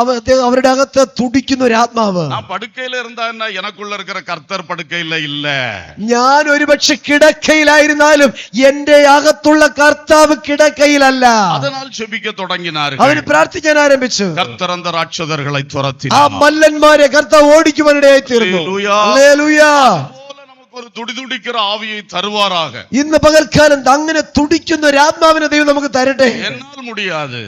അവരുടെ അകത്ത് തുടിക്കുന്ന ഒരു ആത്മാവ്. நான் படுக்கையில இருந்தா என்ன, எனக்குள்ள இருக்கிற கர்த்தர் படுக்கையில இல்ல. ഞാൻ ഒരുപക്ഷെ കിടക്കയിലായിരുന്നാലും എന്റെ അകത്തുള്ള കർത്താവ് കിടക്കയിലല്ല. அதனால் ஜெபிக்க தொடங்கினார்கள். അവർ പ്രാർത്ഥിക്കാൻ ആരംഭിച്ചു. கர்த்தர் அந்த ராட்சதர்களை ആ துரத்தினார். മല്ലന്മാരെ കർത്താവ് ഓടിക്കുവാനിടയായി തീർന്നു. ഹല്ലേലൂയ. ഒരു തുടിതുടിക്കുന്ന ആവിയെ തരുവാറാക. ഇന്ന് പകൽക്കാലം അങ്ങനെ തുടിക്കുന്ന ഒരു ആത്മാവിനെ ദൈവം നമുക്ക് തരട്ടെ. എന്നാൽ മുടിയാതെ,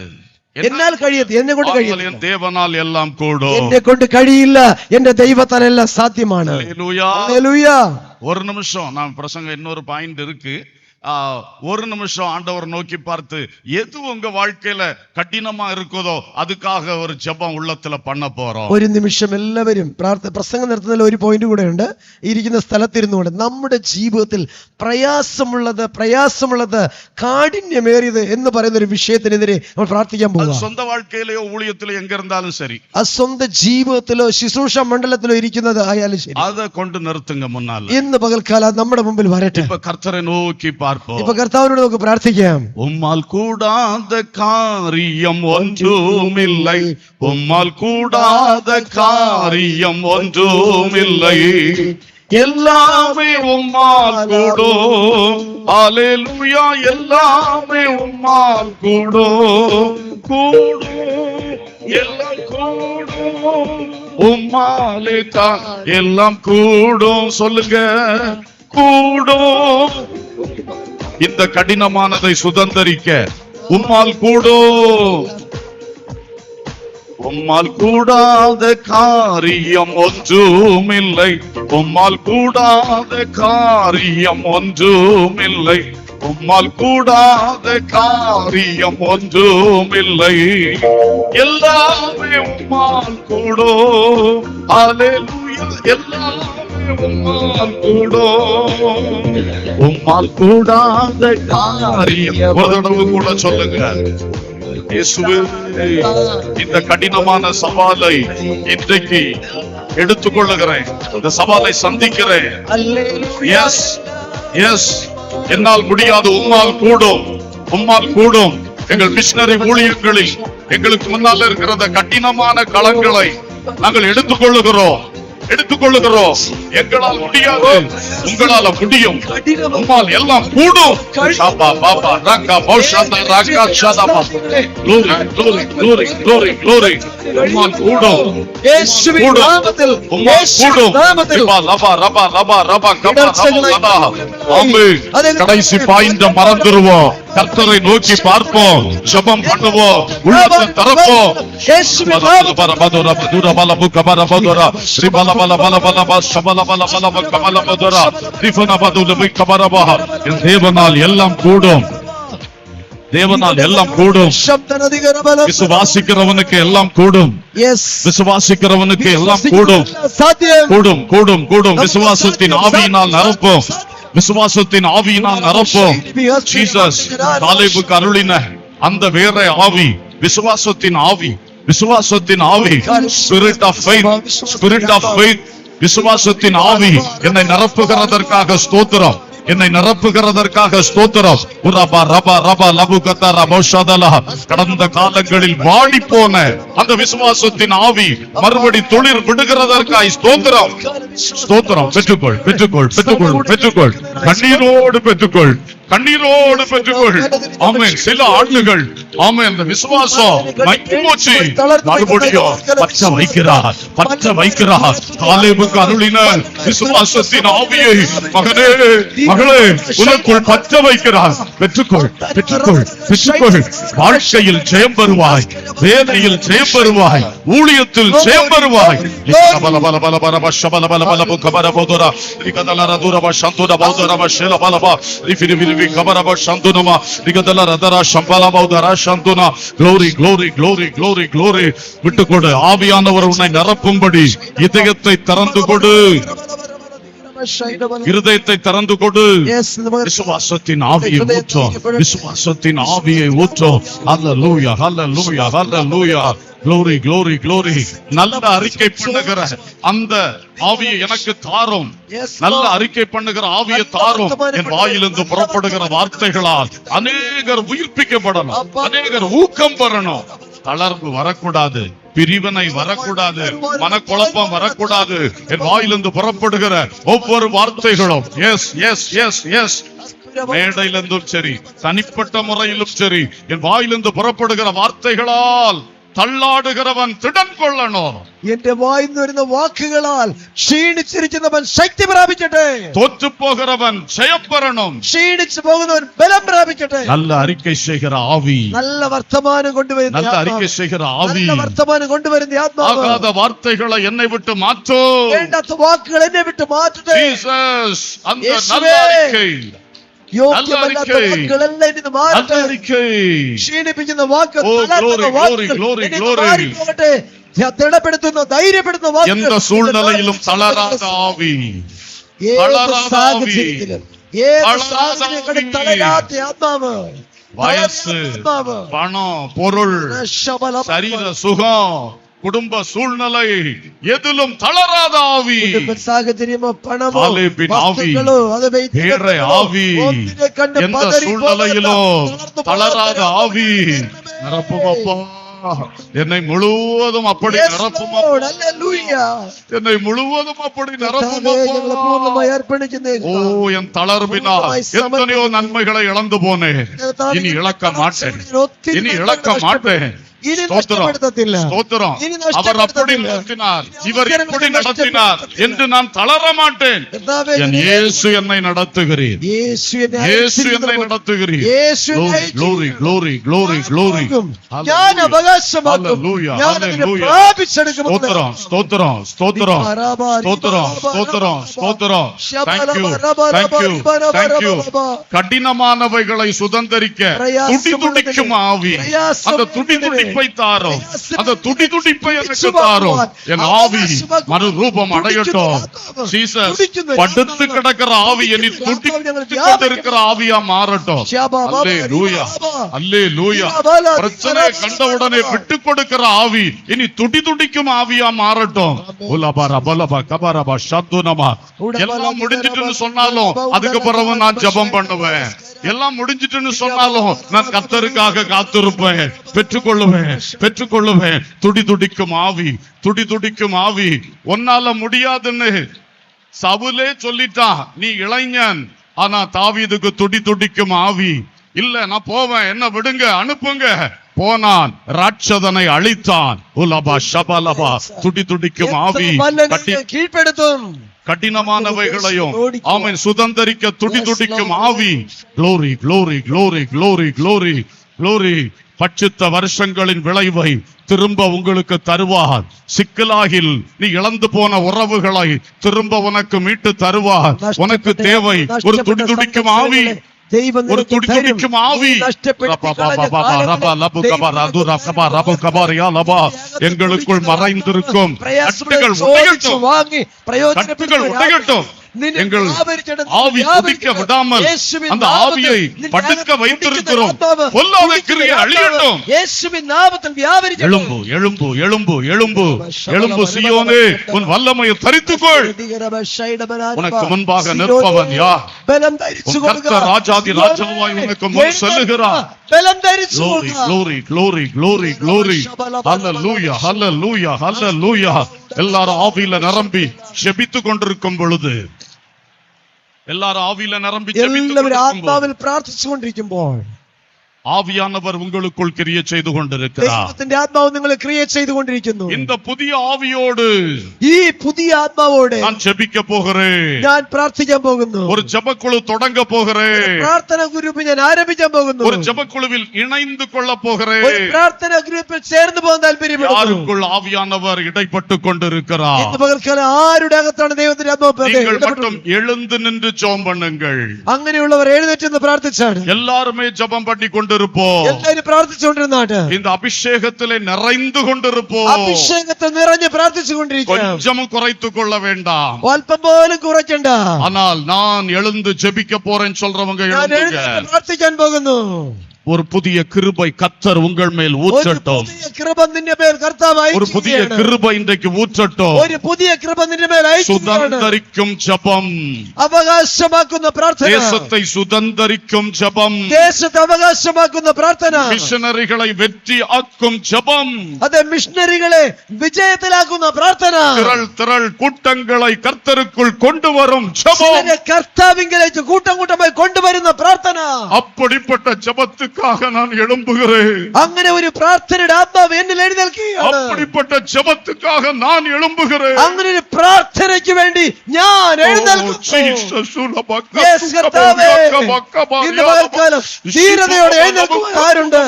എന്നാൽ കഴിയത്ത്, എന്നെ കൊണ്ട് കഴിയില്ല. ദേവനാൽ എല്ലാം കൂടും. എന്നെ കൊണ്ട് കഴിയില്ല, എന്റെ ദൈവത്താൽ എല്ലാം സാധ്യമാണ്. ഹല്ലേലൂയ. ഒരു നിമിഷം നാം പ്രസംഗം இன்னொரு பாயிண்ட் இருக்கு. ஒரு நிமிஷம் ஆண்டவர் நோக்கி பார்த்து, எது உங்க வாழ்க்கையில கடினமா இருக்குதோ அதுக்காக ஒரு ஜெபம் உள்ளத்துல பண்ண போறோம். ഒരു നിമിഷം എല്ലാവരും പ്രസംഗം നടത്തുന്നതിൽ ഒരു പോയിന്റ് കൂടെ ഉണ്ട്. ഇരിക്കുന്ന സ്ഥലത്തിരുന്നുകൊണ്ട് നമ്മുടെ ജീവിതത്തിൽ പ്രയാസമുള്ളത് കാഠിന്യമേറിയത് എന്ന് പറയുന്ന ഒരു വിഷയത്തിനെതിരെ നമ്മൾ പ്രാർത്ഥിക്കാൻ പോകുക. സ്വന്തം வாழ்க்கையிலோ ஊழியத்திலோ எங்க இருந்தாலும் சரி, സ്വന്തം ജീവിതത്തിലോ ശുശ്രൂഷ മണ്ഡലത്തിലോ ഇരിക്കുന്നത് ആയാലും ശരി, அதை கொண்டு நிறுத்துங்க முன்னால. ഇന്ന് പകൽക്കാലം നമ്മുടെ മുമ്പിൽ വരട്ടെ. இப்ப கர்த்தரை நோக்கி ഇപ്പൊ കർത്താവിനോട് നമുക്ക് പ്രാർത്ഥിക്കാം. ഉമ്മാൽ കൂടാതെ കാര്യം ഒന്നുമില്ലേ, ഉമ്മാൽ കൂടാതെ കാര്യം ഒന്നുമില്ലേ, எல்லாமே உம்மால் கூடும். ஹல்லேலூயா. எல்லாமே உம்மால் கூடும். எல்லாம் கூடும். உம்மாலே தான் எல்லாம் கூடும். சொல்லுங்க, கூடும். இந்த கடினமானதை சுதந்தரிக்க உம்மால் கூடும். உம்மால் கூடாத காரியம் ஒன்றுமில்லை, உம்மால் கூடாத காரியம் ஒன்றுமில்லை, உம்மால் கூடாத காரியம் ஒன்றுமில்லை, எல்லாமே உம்மால் கூடும். அல்லேலூயா, எல்லாமே உம்மால் கூடும். உம்மால் கூடாத காரியம், ஒரு தடவை கூட சொல்லுங்க. இயேசுவே, இந்த கடினமான சவாலை இன்றைக்கு எடுத்துக்கொள்ளுகிறேன், இந்த சவாலை சந்திக்கிறேன். எஸ் எஸ், என்னால் முடியாது, உம்மால் கூடும், உம்மால் கூடும். எங்கள் மிஷனரி ஊழியர்களில் எங்களுக்கு முன்னால் இருக்கிற அந்த கடினமான களங்களை நாங்கள் எடுத்துக்கொள்ளுகிறோம். எங்களால் முடியாது, உங்களால முடியும். உம்மால் எல்லாம் கூடும். ஷாபா Baba Ranga பௌஷாந்தா Ranga ஷாதாபா. glory glory glory glory glory. உம்மால் கூடும், இயேசுவின் நாமத்தில், உம்மால் கூடும். ரபா ரபா ரபா ரபா ரபா கபா ரபா. ஆமென். கடைசி பாயிண்ட மறந்துருவோம். கர்த்தரை நோக்கி பார்ப்போம், ஜெபம் பண்ணுவோம், உள்ளத்தை திறப்போம். இயேசுவின் நாமத்தில் தேவனால் எல்லாம் கூடும், தேவனால் எல்லாம் கூடும். விசுவாசிக்கிறவனுக்கு எல்லாம் கூடும். விசுவாசிக்கிறவனுக்கு எல்லாம் கூடும். கூடும் கூடும் கூடும். விசுவாசத்தின் ஆவியினால் நிரப்போம், விசுவாசத்தின் ஆவியினால் நிரப்போம். ஜீசஸ் காலேபுக்கு அருளின அந்த வேற ஆவி, விசுவாசத்தின் ஆவி, விசுவாசத்தின் ஆவி, spirit of faith, spirit of faith. விசுவாசத்தின் ஆவி என்னை நிரப்புகிறதற்காக ஸ்தோத்திரம், என்னை நிரப்புகிறதற்காக ஸ்தோத்திரம். உரபா ரபா ரபா லபு கத்தா ரபோஷதலா. கடந்த காலங்களில் வாடி போன அந்த விசுவாசத்தின் ஆவி மறுபடி துளிர் விடுகிறதற்காக ஸ்தோத்திரம், ஸ்தோத்திரம். பெற்றுக்கொள் பெற்றுக்கொள் பெற்றுக்கொள் பெற்றுக்கொள், கண்ணீரோடு பெற்றுக்கொள், கண்ணீரோடு பெற்றுக்கொள். ஆமென். சில ஆண்டுகள் ஆமென் அந்த விசுவாசம் மங்கி போச்சு, மறுபடியும் பச்ச வைக்கிறார், பச்ச வைக்கிறார். காலேபுக்கு அருளின விசுவாசத்தின் ஆவியை மகனே மகளே உனக்குள் பச்ச வைக்கிறார். பெற்றுக்கொள் பெற்றுக்கொள் பெற்றுக்கொள். வாழ்க்கையில் ஜெயம் பெறுவாய், வேலையில் ஜெயம் பெறுவாய், ஊழியத்தில் ஜெயம் பெறுவாய். பல பல பல பல பல பல பல பல கபர போதரா ரிகதல ரதுர பஷந்துர போதர பஷல பலபா ரிஃபிரி விரி கபர பஷந்துனமா ரிகதல ரதரா ஷம்பல போதரா ஷந்துனா. glory glory glory glory glory. விட்டுக்கொடு, ஆவியானவர் உன்னை நிரப்பும்படி இதயத்தை திறந்து கொடு, இருதயத்தை திறந்து கொடு. விசுவாசத்தின் ஆவியை ஊற்றும், விசுவாசத்தின் ஆவியை ஊற்றும். ஹல்லேலூயா ஹல்லேலூயா ஹல்லேலூயா. glory glory glory. நல்ல அறிக்கை பண்ணுகிற அந்த ஆவியை எனக்கு தாரும், நல்ல அறிக்கை பண்ணுகிற ஆவியை தாரும். என் வாயிலிருந்து புறப்படுகிற வார்த்தைகளால் அநேகர் உயிர்ப்பிக்கப்படணும், அநேகர் ஊக்கம் பெறணும். தளர்வு வரக்கூடாது, பிரிவினை வரக்கூடாது, மனக்குழப்பம் வரக்கூடாது. என் வாயிலிருந்து புறப்படுகிற ஒவ்வொரு வார்த்தைகளும் எஸ் எஸ் எஸ் எஸ், மேடையிலிருந்தும் சரி தனிப்பட்ட முறையிலும் சரி, என் வாயிலிருந்து புறப்படுகிற வார்த்தைகளால் തള്ളാടുகிறവൻ തിടം കൊള്ളണോ. എന്റെ വായിന്ന് വരുന്ന വാക്കുകളാൽ ക്ഷീണിച്ചിരിക്കുന്നവൻ ശക്തി പ്രാപിക്കട്ടെ. തോറ്റുപോகிறവൻ ജയം பெறணும். ക്ഷീണിച്ചു പോകുന്നവൻ ബലം പ്രാപിക്കട്ടെ. நல்ல அறிக்கை செய்கிற ஆவி, நல்ல வர்த்தமானம் கொண்டுவരുന്ന நல்ல அறிக்கை செய்கிற ஆவி, நல்ல வர்த்தமானம் கொண்டுവരുന്ന ആത്മാവ്. ஆகாத வார்த்தைகளை என்னை விட்டு மாற்று, വേണ്ടാത്ത വാക്കുകൾ എന്നെ വിട്ട് മാറ്റട്ടെ. ஜீசஸ் அந்த நல்ல அறிக்கை, യോഗ്യമല്ലാത്ത വാക്കുകളെല്ലാം ഇന്ന് മാറട്ടെ. ക്ഷീണിപ്പിക്കുന്ന വാക്ക്, മാറിപ്പോകട്ടെ. ദൃഢപ്പെടുത്തുന്ന ധൈര്യപ്പെടുത്തുന്ന വാക്ക്. எந்த சூழ்நிலையிலும் தளராத ஆவி, ഏത് സാഹചര്യത്തിലും ഏത് സാഹചര്യത്തിലും തളരാത്ത ആത്മാവ്. வயசு, பணம், பொருள், சரீர சுகம், குடும்ப சூழ்நிலை எதிலும் தளராத ஆவி. சாகச்சரியமோ பணமோ வஸ்துக்களோ அது வேற ஆவி, எந்த சூழ்நிலையிலும் தளராத ஆவி நிரப்பும் அப்பா. என்னை முழுவதும் அப்படி நிரப்பும், என்னை முழுவதும் அப்படி நிரப்பும். ஓ, என் தளர்வினால் எத்தனையோ நன்மைகளை இழந்து போனேன், இனி இழக்க மாட்டேன், இனி இழக்க மாட்டேன். ഇനി ஸ்தோத்திரம் നഷ്ടപ്പെടുത്തത്തില്ല. ஸ்தோத்திரம் ഇനി அவர் அப்படி നഷ്ടപ്പെടുത്തത്തില്ല. நடத்தினார் இவர் இப்படி நடத்தினார் என்று நான் தளர மாட்டேன் കർത്താവേ, என் இயேசு என்னை நடத்துகிறீர் യേശു എന്നെ இயேசு என்னை അയച്ചിരിക്കുന്നു. நடத்துகிறீர் യേശു എന്നെ glory അയച്ചിരിക്കുന്നു. glory glory glory ഞാൻ അവകാശമാക്കും. Hallelujah, ഞാൻ അതിനെ hallelujah. പ്രാപിച്ചെടുക്കുമെന്ന്. ஸ்தோத்திரம் ஸ்தோத்திரம் ஸ்தோத்திரம் ஸ்தோத்திரம் ஸ்தோத்திரம் ஸ்தோத்திரம் thank you thank you thank you கடினமானவைகளை சுதந்தரிக்க துடிதுடிக்கும் ஆவி அந்த துடிதுடிப்பை தாரும் அந்த துடிதுடிப்பை எனக்கு தாரும் என் ஆவி மறுரூபம் அடையட்டும் ஜீசஸ் படுத்து கிடக்கிற ஆவி என்னை துடித்து கொண்டிருக்கிற ஆவியா மாறட்டும் அல்லேலூயா அல்லேலூயா பிரச்சனை கண்டவுடனே விட்டு கொடுக்கிற ஆவி இனி துடிதுடிக்கும் ஆவியா மாறட்டும் உலபர பலப கபரப சத்துனமா எல்லாம் முடிஞ்சிட்டுன்னு சொன்னாலும் அதுக்கு பிறகு நான் ஜெபம் பண்ணுவேன் எல்லாம் முடிஞ்சிட்டுன்னு சொன்னாலும் நான் கர்த்தருக்காக காத்திருப்பேன் பெற்றுக்கொள்ளுவேன் துடிதுடிக்கும் ஆவி ஒன்னால முடியாதுன்னு சவுலே சொல்லிட்டான் நீ இளைஞன் ஆனா தாவீதுக்கு துடிதுடிக்கும் ஆவி இல்ல நான் போவேன் என்ன விடுங்க அனுப்புங்க போனான் ராட்சதனை அழித்தான் உலபா ஷபலபா துடிதுடிக்கும் ஆவி கீழ்ப்படுத்தும் கடினமானவைகளையும் ஆமென் சுதந்தரிக்க துடிதுடிக்கும் ஆவி glory glory glory glory glory glory பட்சித்த வருஷங்களின் விளைவை திரும்ப உங்களுக்கு தருவார் சிக்கலாகில் நீ இழந்து போன உறவுகளை திரும்ப உனக்கு மீட்டு தருவார் உனக்கு தேவை ஒரு துடிதுடிக்கும் ஆவி ஒரு துடிதுடிக்கும் ஆவி எங்களுக்குள் மறைந்திருக்கும் கட்டுகள் உடையட்டும் எங்கள் ஆவி துடிக்க விடாமல் அந்த ஆவியை படுக்க வைத்திருக்கிறோம் பொல்லாத கிரியை அழியட்டும் இயேசுவின் நாமத்தில் வியாபரிக்கட்டும் எழும்பு எழும்பு எழும்பு எழும்பு எழும்பு சீயோனே உன் வல்லமையை தரித்துக்கொள் உனக்கு முன்பாக நிற்பவன் யார் கர்த்தர் ராஜாதி ராஜாவாய் உனக்கு முன் செல்லுகிறார் glory glory glory glory glory hallelujah hallelujah hallelujah எல்லாரும் ஆவியில நிரம்பி ஜெபித்துக் கொண்டிருக்கும் பொழுது எல்லாரும் ஆவியில நிரம்பி എല്ലാവരും ആത്മാവിൽ പ്രാർത്ഥിച്ചുകൊണ്ടിരിക്കുമ്പോൾ ஆவியானவர் உங்களுக்குள் கிரியை செய்து கொண்டிருக்கிறார் ദൈവത്തിന്റെ ആത്മാവ് നിങ്ങളെ ക്രിയേറ്റ് ചെയ്തുകൊണ്ടിരിക്കുന്നു இந்த புதிய ஆவியோடு ഈ പുതിയ ആത്മാവോടെ நான் ஜெபிக்க போகிறேன் ഞാൻ പ്രാർത്ഥിക്കാൻ പോകുന്നു ஒரு ஜெபக்குழு தொடங்க போகிறேன் പ്രാർത്ഥന ഗ്രൂപ്പ് ഞാൻ ആരംഭിക്കാൻ പോകുന്നു ஒரு ஜெபக்குழுவில் இணைந்து கொள்ள போகிறேன் ഒരു പ്രാർത്ഥന ഗ്രൂപ്പിൽ ചേർന്ന് പോകാൻ താല്പര്യപ്പെടുന്നു யாருக்குள் ஆவியானவர் இடைப்பட்டு கொண்டிருக்கிறார் ഇന്ന് പകൽക്കാലം ആരുടെ അകത്താണ് ദൈവത്തിന്റെ ആത്മാവ് நீங்கள் மட்டும் எழுந்து நின்று ஜெபம் பண்ணுங்கள் അങ്ങനെയുള്ളവർ എഴുന്നേറ്റ് നിന്ന് പ്രാർത്ഥിച്ചാണ് எல்லாருமே ஜெபம் பண்ணி கொண்டிருப்போம் എല്ലാവരും പ്രാർത്ഥിച്ചുകൊണ്ടിരുന്നാട്ട് இந்த அபிஷேகத்திலே நிறைந்து கொண்டிருப்போம் അഭിഷേകത്തെ നിറഞ്ഞ് പ്രാർത്ഥിച്ചുകൊണ്ടിരിക്കുക கொஞ்சமும் குறைத்துக் கொள்ள வேண்டாம் അല്പം പോലും കുറയ്ക്കണ്ട ஆனால் நான் எழுந்து ஜெபிக்க போறேன்னு சொல்றவங்க ഞാൻ எழுந்துங்க എഴുന്നേറ്റ് പ്രാർത്ഥിക്കാൻ പോകുന്നു ஒரு புதிய கிருபை கர்த்தர் உங்கள் மேல் ஊற்றட்டும் പുതിയ കൃപ നിന്റെ മേൽ കർത്താവ് ஒரு புதிய അയക്കുകയാണ്. கிருபை இன்றைக்கு ஊற்றட்டும் ഒരു പുതിയ കൃപ നിന്റെ മേൽ അയക്കുകയാണ്. சுதந்தரிக்கும் ஜெபம் അവകാശമാക്കുന്ന പ്രാർത്ഥന தேசத்தை சுதந்தரிக்கும் ஜெபம் ദേശത്തെ അവകാശമാക്കുന്ന പ്രാർത്ഥന மிஷனரிகளை வெற்றி ஆக்கும் ஜெபம் അതെ മിഷണറികളെ വിജയത്തിലാക്കുന്ന പ്രാർത്ഥന திரள் கூட்டங்களை கர்த்தருக்குள் கொண்டு வரும் ஜெபம் ചിലരെ കർത്താവിങ്കലേക്ക് കൂട്ടം കൂട്ടമായി കൊണ്ടുവരുന്ന പ്രാർത്ഥന அப்படிப்பட்ட ஜெபத்துக்காக நான் எழும்புகிறேன் അങ്ങനെ ഒരു പ്രാർത്ഥനയുടെ ആത്മാവ് എന്നിൽ എഴുന്നേൽക്കുകയാണ് அப்படிப்பட்ட ஜெபத்துக்காக நான் எழும்புகிறேன் അങ്ങനെ ഒരു പ്രാർത്ഥനയ്ക്ക് വേണ്ടി ഞാൻ എഴുന്നേൽക്കുന്നു Yes, കർത്താവേ. ഇന്ന് പകൽക്കാലം ധീരതയോടെ എഴുന്നേൽക്കുവാൻ ആരുണ്ട്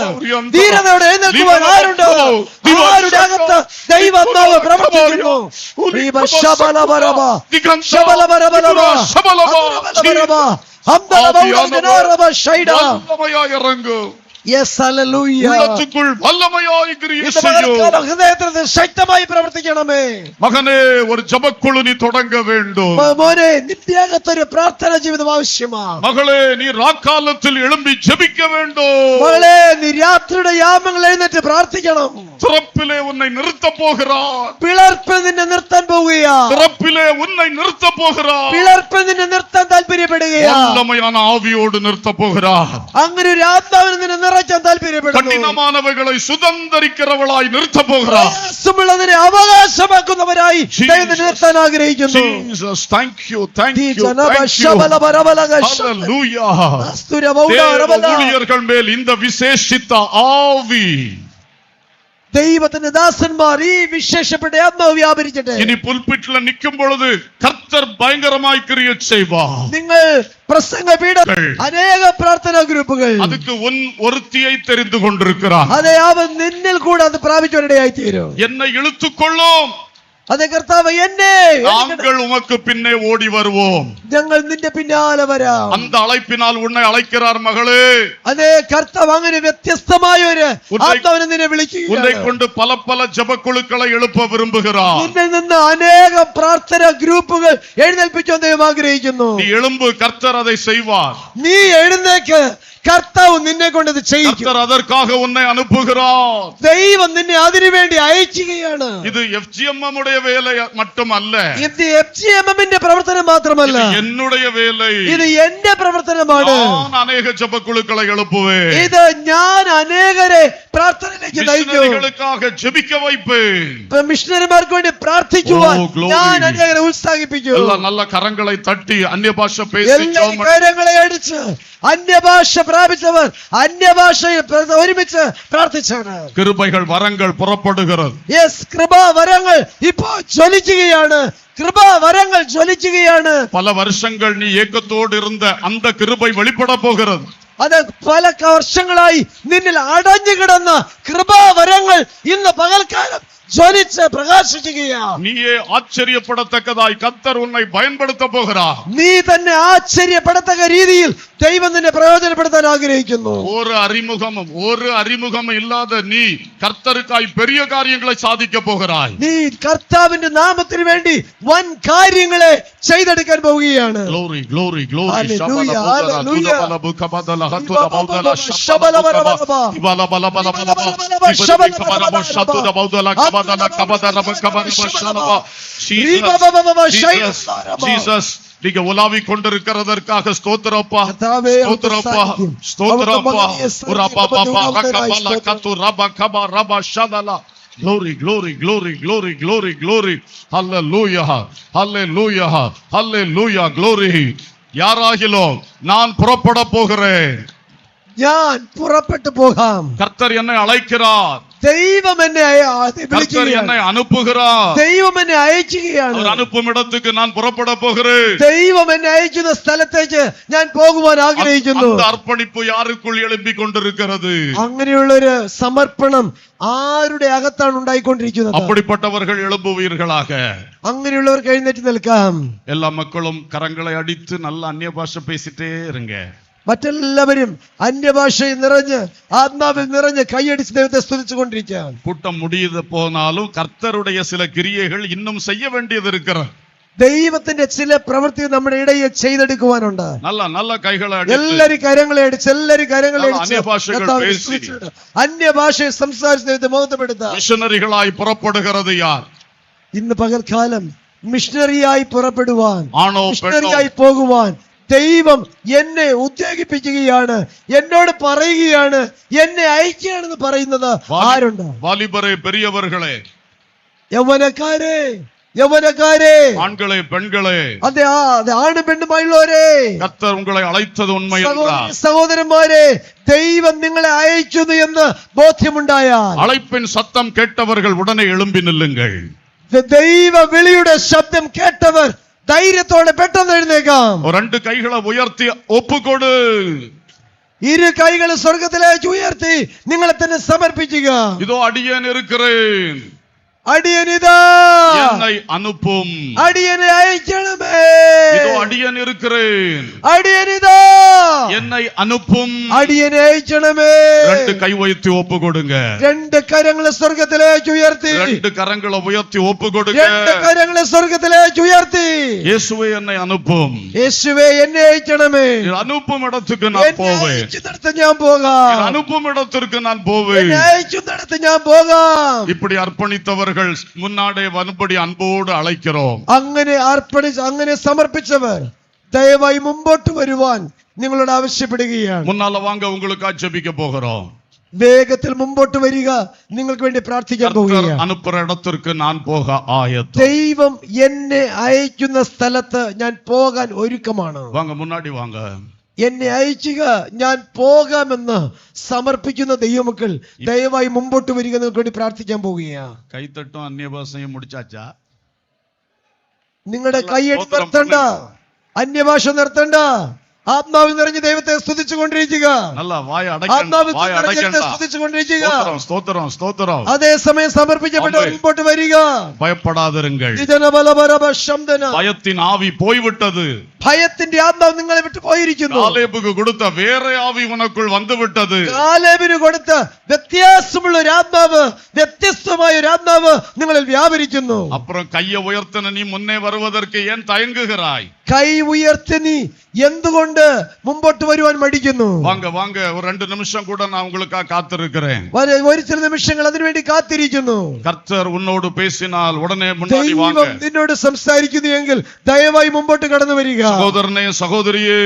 ധീരതയോടെ എഴുന്നേൽക്കുവാൻ ആരുണ്ട് ആരുടെ അകത്ത് ദൈവാത്മാവ് പ്രവർത്തിക്കുന്നു ശബലബരബ ശബലബരബരബ ശബലബരബ ഹംദലബൗലനറബ ഷൈഡ இறங்கு Yes, hallelujah. உள்ளத்துக்குள் வல்லமையாய் கிரியை ഇന്ന് செய்யும் പകൽക്കാലം ഹൃദയത്തിൽ ശക്തമായി പ്രവർത്തിക്കണമേ மகனே ஒரு ஜெபக்குழு நீ தொடங்க வேண்டும் മോനെ നിന്റെ അകത്തൊരു പ്രാർത്ഥന ജീവിതം ആവശ്യമാണ് மகளே நீ ராக்காலத்தில் எழும்பி ஜெபிக்க வேண்டும் മകളെ നീ രാത്രിയുടെ യാമങ്ങൾ എഴുന്നേറ്റ് പ്രാർത്ഥിക്കണം திறப்பிலே உன்னை நிறுத்த போகிறார் പിളർപ്പിൽ നിന്നെ നിർത്താൻ പോവുകയാ திறப்பிலே உன்னை நிறுத்த போகிறார் പിളർപ്പിൽ നിന്നെ നിർത്താൻ താല്പര്യപ്പെടുകയാ வல்லமையான ஆவியோடு நிறுத்த போகிறார் അങ്ങനെ ഒരു ആത്മാവിനെ നിന്നെ നിറയ്ക്കാൻ താല്പര്യപ്പെടുന്നു கடினமானவைகளை சுதந்தரிக்கிறவளாய் நிறுத்த போகிறார் പ്രയാസമുള്ളതിനെ അവകാശമാക്കുന്നവരായി ദൈവം നിർത്താൻ ആഗ്രഹിക്കുന്നു Jesus, thank you, thank you, ജനബ thank you. ശബലബരബലഗ Hallelujah. ஊழியர்கள் மேல் இந்த விசேஷித்த ஆவி ദൈവത്തിന്റെ ദാസന്മാർ ഈ വിശേഷപ്പെട്ട ആത്മാവ് വ്യാപരിച്ചിട്ട് ഇനി പുൽപിറ്റിൽ നിൽക്കും പൊഴുது കർത്തർ ഭയങ്കരമായി ക്രിയ ചെയ്യുവാർ. നിങ്ങൾ പ്രസംഗ പീഠ അനേക പ്രാർത്ഥനാ ഗ്രൂപ്പുകൾ அதுக்கு ஒருத்தியை தெரிந்து கொண்டிருக்கிறார். അതെ അവൻ നിന്നിൽ കൂടെ അത് പ്രാപിച്ചവരുടെയായി തീരും. என்னை இழுத்துக்கொள்ளும், അതെ കർത്താവ് എന്നെ நாங்கள் உமக்கு பின்னே ஓடி வருவோம். ഞങ്ങൾ നിന്റെ പിന്നാലെ വരാം. அந்த அழைப்பினால் உன்னை அழைக்கிறார் மகளே. അതെ കർത്താവ് അങ്ങനെ വ്യത്യസ്തമായ ഒരു ആത്മാവിനെ നിന്നെ உன்னை വിളിക്കുകയാണ്. கொண்டு பல பல ஜெபக்குழுக்களை எழுப்ப விரும்புகிறார். നിന്നിൽ നിന്ന് അനേകം പ്രാർത്ഥനാ ഗ്രൂപ്പുകൾ എഴുന്നേൽപ്പിക്കാൻ ദൈവം ആഗ്രഹിക്കുന്നു. நீ எழும்பு, கர்த்தர் அதை செய்வார். നീ എഴുന്നേക്ക്, കർത്താവ് നിന്നെ കൊണ്ട് ഇത് ചെയ്യിക്കും. கர்த்தர் அதற்காக உன்னை அனுப்புகிறார். ദൈവം നിന്നെ അതിനു വേണ്ടി അയക്കുകയാണ്. இது FGMM உடைய வேலை மட்டுமல்ல, ഇത് FGMM-ന്റെ പ്രവർത്തനം മാത്രമല്ല, இது என்னுடைய வேலை. ഇത് എന്റെ പ്രവർത്തനമാണ്. நான் அநேக ஜெபக்குழுக்களை எழுப்புவேன். ഇത് ഞാൻ അനേകരെ പ്രാർത്ഥനയിലേക്ക് നയിക്കും. மிஷனரிகளுக்காக ஜெபிக்க வைப்பேன். മിഷണറിമാർക്ക് വേണ്ടി പ്രാർത്ഥിക്കുവാൻ Oh, glory. ഞാൻ അനേകരെ ഉത്സാഹിപ്പിക്കും. எல்லா நல்ல கரங்களை தட்டி அந்நிய பாஷை பேசி എല്ലാ കരങ്ങളെ അടിച്ച് അന്യഭാഷ പ്രാപിച്ചവർ അന്യഭാഷയിൽ ഒരുമിച്ച് പ്രാർത്ഥിച്ചവർ. கிருபைகள் வரங்கள் புறப்படுகிறது. യെസ്, കൃപാവരങ്ങൾ ഇപ്പോൾ ജ്വലിക്കുകയാണ്. കൃപാവരങ്ങൾ ജ്വലിക്കുകയാണ്. பல வருஷங்கள் நீ ஏக்கத்தோடு இருந்த அந்த கிருபை வெளிப்பட போகிறது. അത് പല വർഷങ്ങളായി നിന്നിൽ അടഞ്ഞു കിടന്ന കൃപാവരങ്ങൾ ഇന്ന് പകൽക്കാലം ജ്വലിച്ച് പ്രകാശിക്കുകയാണ്. நீயே ஆச்சரியப்படத்தக்கதாய் கர்த்தர் உன்னை பயன்படுத்த போகிறார். നീ തന്നെ ആശ്ചര്യപ്പെടത്തക്ക രീതിയിൽ ദൈവം നിന്നെ പ്രയോജനപ്പെടുത്താൻ ആഗ്രഹിക്കുന്നു. ஒரு அறிமுகமும் இல்லாத நீ கர்த்தருக்காய் பெரிய காரியங்களை சாதிக்க போகிறாய். നീ കർത്താവിന്റെ നാമത്തിന് വേണ്ടി വൻ കാര്യങ്ങളെ ചെയ്തെടുക്കാൻ പോവുകയാണ്. Glory, glory, glory. Hallelujah, hallelujah. Jesus, நீங்க உலாவி கொண்டிருக்கிறதற்காக ஸ்தோத்திரப்பா, கர்த்தாவே, ஸ்தோத்திரப்பா, ஸ்தோத்திரப்பா. Glory, glory, glory, glory, glory, glory. Hallelujah, hallelujah, hallelujah, glory. யாராகிலும் நான் புறப்பட போகிறேன். ഞാൻ പുറപ്പെട്ടു പോകാം. கர்த்தர் என்னை அழைக்கிறார். ദൈവം എന്നെ கர்த்தர் വിളിക്കുകയാണ്. என்னை அனுப்புகிறார். ദൈവം എന്നെ അയക്കുകയാണ്. அவர் அனுப்பும் இடத்துக்கு நான் புறப்பட போகிறேன். ദൈവം എന്നെ അയക്കുന്ന സ്ഥലത്തേക്ക് ഞാൻ പോകുവാൻ ആഗ്രഹിക്കുന്നു. அந்த അർപ്പണിപ്പ് யாருக்குள் எழும்பிக் கொண்டிருக்கிறது? അങ്ങനെയുള്ളൊരു സമർപ്പണം ആരുടെ അകത്താണ് ഉണ്ടായിക്കൊണ്ടിരിക്കുന്നത്? அப்படிப்பட்டவர்கள் எழும்புவீர்களாக. അങ്ങനെയുള്ളവർക്ക് എഴുന്നേറ്റ് നിൽക്കാം. எல்லா மக்களும் கரங்களை அடித்து நல்ல அந்நிய பாஷை பேசிட்டே இருங்க. മറ്റെല്ലാവരും അന്യഭാഷയിൽ നിറഞ്ഞ് ആത്മാവിൽ നിറഞ്ഞ് കൈയടിച്ച് ദൈവത്തെ സ്തുതിച്ചുകൊണ്ടിരിക്കാം. கூட்டம் முடியுது போனாலும் கர்த்தருடைய சில கிரியைகள் இன்னும் செய்ய வேண்டியது இருக்கிறது. ദൈവത്തിന്റെ ചില പ്രവൃത്തി നമ്മുടെ ഇടയിൽ ചെയ്തെടുക്കുവാനുണ്ട്. நல்ல நல்ல கைகளை அடித்து എല്ലാരും കരങ്ങളെ അടിച്ച് അന്യഭാഷകൾ പേശി അന്യഭാഷയിൽ സംസാരിച്ച് ദൈവത്തെ മഹത്വപ്പെടുത്താം. மிஷனரிகளாய் புறப்படுகிறது யார்? ഇന്ന് പകൽക്കാലം മിഷണറിയായി പുറപ്പെടുവാൻ, ആണോ മിഷണറിയായി പോകുവാൻ ദൈവം എന്നെ ഉത്തേജിപ്പിക്കുകയാണ്. എന്നോട് പറയുകയാണ്, എന്നെ അയക്കുകയാണെന്ന് പറയുന്നത് ആരുണ്ട്? வாலிபரே, பெரியவர்களே, യൗവനക്കാരെ, ஆண்களே, பெண்களே, അതെ ആണും പെണ്ണുമായുള്ളവരെ, கர்த்தர் உங்களை அழைத்தது உண்மை என்றால், സഹോദരന്മാരെ, ദൈവം നിങ്ങളെ അയക്കുന്നു എന്ന് ബോധ്യമുണ്ടായാൽ அழைப்பின் சத்தம் கேட்டவர்கள் உடனே எழும்பி நில்லுங்கள். ദൈവ വിളിയുടെ ശബ്ദം കേട്ടവർ ധൈര്യത്തോടെ പെട്ടെന്ന് എഴുന്നേക്കാം. രണ്ട് കൈകളെ ഉയർത്തി ഒപ്പുകൊടു. ഇരു കൈകൾ സ്വർഗത്തിലേക്ക് ഉയർത്തി നിങ്ങളെ തന്നെ സമർപ്പിക്കുക. இதோ அடியேன் இருக்கிறேன், അടിയനിതാ என்னை அனுப்பும். അടിയനെ അയക്കണമേ. இதோ அடியேன் இருக்கிறேன், അടിയനിതാ என்னை அனுப்பும். അടിയനെ അയക്കണമേ. രണ്ട് കൈ ഉയർത്തി ഒപ്പുകൊടുங்க. രണ്ട് കരങ്ങളെ സ്വർഗത്തിലേക്ക് ഉയർത്തി, രണ്ട് കരങ്ങളെ ഉയർത്തി ഒപ്പുകൊടുங்க. രണ്ട് കരങ്ങളെ സ്വർഗത്തിലേക്ക് ഉയർത്തി, இயேசுவே என்னை அனுப்பும். യേശുവേ എന്നെ അയക്കണമേ. அனுப்பும் இடத்துக்கு நான் போவேன். അയക്കുന്നിടത്ത് ഞാൻ പോകാം. அனுப்பும் இடத்திற்கு நான் போவேன். അയക്കുന്നിടത്ത് ഞാൻ പോകാം. இப்படி அர்ப்பணித்தவர்கள் முன்னாடி வரும்படி அன்போடு அழைக்கிறோம். അങ്ങനെ സമർപ്പിച്ചവർ ദയവായി മുമ്പോട്ട് വരുവാൻ നിങ്ങളോട് ആവശ്യപ്പെടുകയാണ്. முன்னால வாங்க, உங்களுக்காக ஜெபிக்க போகிறோம். വേഗത്തിൽ മുമ്പോട്ട് വരിക, നിങ്ങൾക്ക് വേണ്ടി പ്രാർത്ഥിക്കാൻ പോവുകയാണ്. அனுப்புற இடத்திற்கு நான் போக ஆயத்தம். ദൈവം എന്നെ അയക്കുന്ന സ്ഥലത്ത് ഞാൻ പോകാൻ ഒരുക്കമാണ്. வாங்க, முன்னாடி வாங்க. എന്നെ അയക്കുക, ഞാൻ പോകാമെന്ന് സമർപ്പിക്കുന്ന ദൈവമക്കൾ ദയവായി മുമ്പോട്ട് വരിക. നിങ്ങൾക്ക് വേണ്ടി പ്രാർത്ഥിക്കാൻ പോവുകയാ. കൈത്തട്ടും അന്യഭാഷയും മുടിച്ചാച്ചാ. നിങ്ങളുടെ കൈയടി നിർത്തണ്ട, അന്യഭാഷ നിർത്തണ്ട. ആത്മാവിൽ നിറഞ്ഞ് ദൈവത്തെ സ്തുതിച്ചുകൊണ്ടിരിക്കുക. ആത്മാവിൽ നിറഞ്ഞ് ദൈവത്തെ സ്തുതിച്ചുകൊണ്ടിരിക്കുക. അതേസമയം സമർപ്പിക്കപ്പെട്ടവർ മുമ്പോട്ട് വരിക. ഭയപ്പെടാതിരുങ്ങൾ. ഭയത്തിൻ ആവി പോയിവിട്ടത്. ഭയത്തിന്റെ ആത്മാവ് നിങ്ങളെ വിട്ട് പോയിരിക്കുന്നു. കാലേബിന് കൊടുത്ത വേറെ ആവി ഉനക്കുൾ വന്നുവിട്ടത്. കാലേബിന് കൊടുത്ത വ്യത്യാസമുള്ള ഒരു ആത്മാവ്, വ്യത്യസ്തമായ ഒരു ആത്മാവ് നിങ്ങളിൽ വ്യാപരിക്കുന്നു. അപ്പുറം കയ്യെ ഉയർത്തന നീ മുന്നേ വരുവதற்கு ഏൻ തയങ്ങുகிறாய்? കൈ ഉയർത്തി നീ എന്തുകൊണ്ട് മുമ്പോട്ട് വരുവാൻ മടിക്കുന്നു? വാങ്ക വാങ്ക ഒരു 2 നിമിഷം കൂടെ நான் உங்களுக்காக காத்திருக்கிறேன். ഒരു ചില നിമിഷങ്ങൾ അതിനുവേണ്ടി കാത്തിരിക്കുന്നു. കർത്തർ ഉന്നോട് പേസിനാൽ ഉടനെ മുன்னாடி വാങ്ക. ദൈവം നിന്നോട് സംസാരിക്കുന്നു എങ്കിൽ ദയവായി മുമ്പോട്ട് കടന്നു വരിക. സഹോദരനെ സഹോദരിയെ,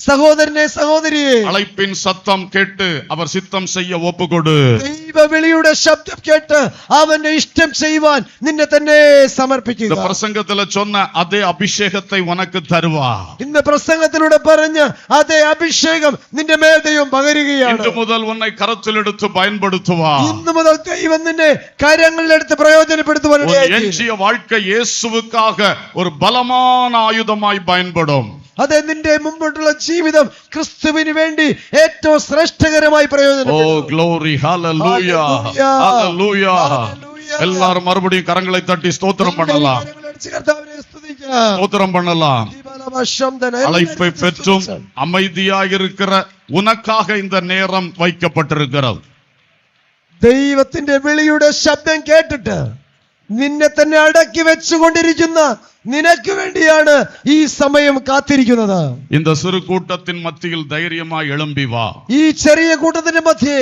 സഹോദരനെ സഹോദരിയെ, அழைப்பின் சத்தம் கேட்டு அவர் சித்தம் செய்ய ஒப்புக்கொடு. ദൈവ വിളിയുടെ ശബ്ദം കേട്ട് അവന്റെ ഇഷ്ടം ചെയ്യുവാൻ നിന്നെ തന്നെ സമർപ്പിക്കുക. இந்த பிரசங்கத்துல சொன்ன அதே அபிஷேகத்தை உனக்கு தருவா. ഇന്ന് പ്രസംഗത്തിലൂടെ പറഞ്ഞ അതേ അഭിഷേകം നിന്റെ മേൽ ദൈവം പകരുകയാണ്. ഇന്നു മുതൽ ഉന്നെ കരത്തിലെടുത്ത് பயன்படுத்துவா. ഇന്നു മുതൽ ദൈവം നിന്നെ കരങ്ങളിലെടുത്ത് പ്രയോജനപ്പെടുത്തുവാൻ എൻജിയ வாழ்க்கை இயேசுவுக்காக ஒரு பலமான ஆயுதமாய் பயன்படும். അതെ, നിന്റെ മുമ്പോട്ടുള്ള ജീവിതം ക്രിസ്തുവിന് വേണ്ടി ഏറ്റവും ശ്രേഷ്ഠകരമായി പ്രയോജനപ്പെടും. Oh glory, hallelujah, hallelujah. എല്ലാവരും മറുപടിയും കരങ്ങളെ തട്ടി സ്തോത്രം பண்ணலாம். ஸ்தோத்திரம் பண்ணலாம். அழைப்பை பெற்றும் அமைதியாக இருக்கிற உனக்காக இந்த நேரம் வைக்கப்பட்டிருக்கிறது. ദൈവത്തിന്റെ വിളിയുടെ ശബ്ദം കേട്ടിട്ട് നിന്നെ തന്നെ അടക്കി വെച്ചുകൊണ്ടിരിക്കുന്ന നിനക്ക് വേണ്ടിയാണ് ഈ സമയം കാത്തിരിക്കുന്നത്. இந்த சிறு கூட்டத்தின் மத்தியில் தைரியமாய் எழும்பி வா. ഈ ചെറിയ കൂട്ടത്തിന്റെ മധ്യേ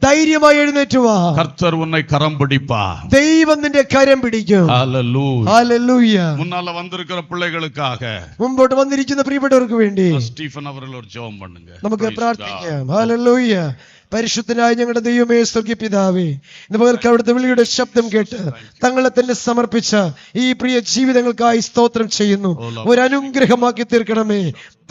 ധൈര്യമായി എഴുന്നേറ്റ് വാ. கர்த்தர் உன்னை கரம் பிடிப்பார். ദൈവം നിന്റെ കരം പിടിക്കും. Hallelujah, hallelujah. മുന്നാல വന്നിരിക്കുന്ന പിള്ളേകൾക്കാக, മുമ്പോട്ട് വന്നിരിക്കുന്ന പ്രിയപ്പെട്ടവർക്ക് വേണ്ടി സ്റ്റീഫൻ അവர்கள் ഒരു ജോം பண்ணுங்க. നമുക്ക് പ്രാർത്ഥിക്കാം. ഹല്ലേലൂയ. പരിശുദ്ധനായ ഞങ്ങളുടെ ദൈവമേ, സ്വർഗ്ഗീയ പിതാവേ, ഇന്ന് പകൽക്ക് അവിടുത്തെ വിളിയുടെ ശബ്ദം കേട്ട് തങ്ങളെ തന്നെ സമർപ്പിച്ച ഈ പ്രിയ ജീവിതങ്ങൾക്കായി സ്തോത്രം ചെയ്യുന്നു. ഒരു അനുഗ്രഹമാക്കി തീർക്കണമേ.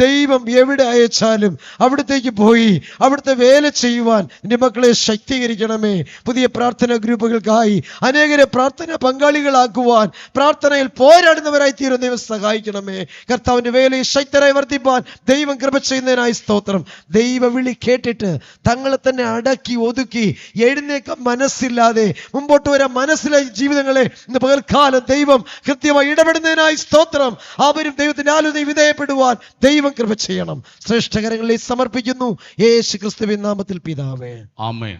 ദൈവം എവിടെ അയച്ചാലും അവിടത്തേക്ക് പോയി അവിടുത്തെ വേല ചെയ്യുവാൻ എൻ്റെ മക്കളെ ശക്തീകരിക്കണമേ. പുതിയ പ്രാർത്ഥനാ ഗ്രൂപ്പുകൾക്കായി അനേകരെ പ്രാർത്ഥന പങ്കാളികളാക്കുവാൻ, പ്രാർത്ഥനയിൽ പോരാടുന്നവരായി തീരുന്ന ദൈവം സഹായിക്കണമേ. കർത്താവിന്റെ വേലയെ ശക്തരായി വർദ്ധിപ്പാൻ ദൈവം കൃപ ചെയ്യുന്നതിനായി സ്തോത്രം. ദൈവ വിളി കേട്ടിട്ട് തങ്ങളെ തന്നെ അടക്കി ഒതുക്കി എഴുന്നേക്കാൻ മനസ്സില്ലാതെ മുമ്പോട്ട് വരാൻ മനസ്സിലായ ജീവിതങ്ങളെ ഇന്ന് പകൽക്കാലം ദൈവം കൃത്യമായി ഇടപെടുന്നതിനായി സ്തോത്രം. അവരും ദൈവത്തിന്റെ ആലോചനയിൽ വിധേയപ്പെടുവാൻ ദൈവം കൃപ ചെയ്യണം. ശ്രേഷ്ഠകരങ്ങളിൽ സമർപ്പിക്കുന്നു യേശു ക്രിസ്തുവിൻ നാമത്തിൽ പിതാവേ, ആമേൻ.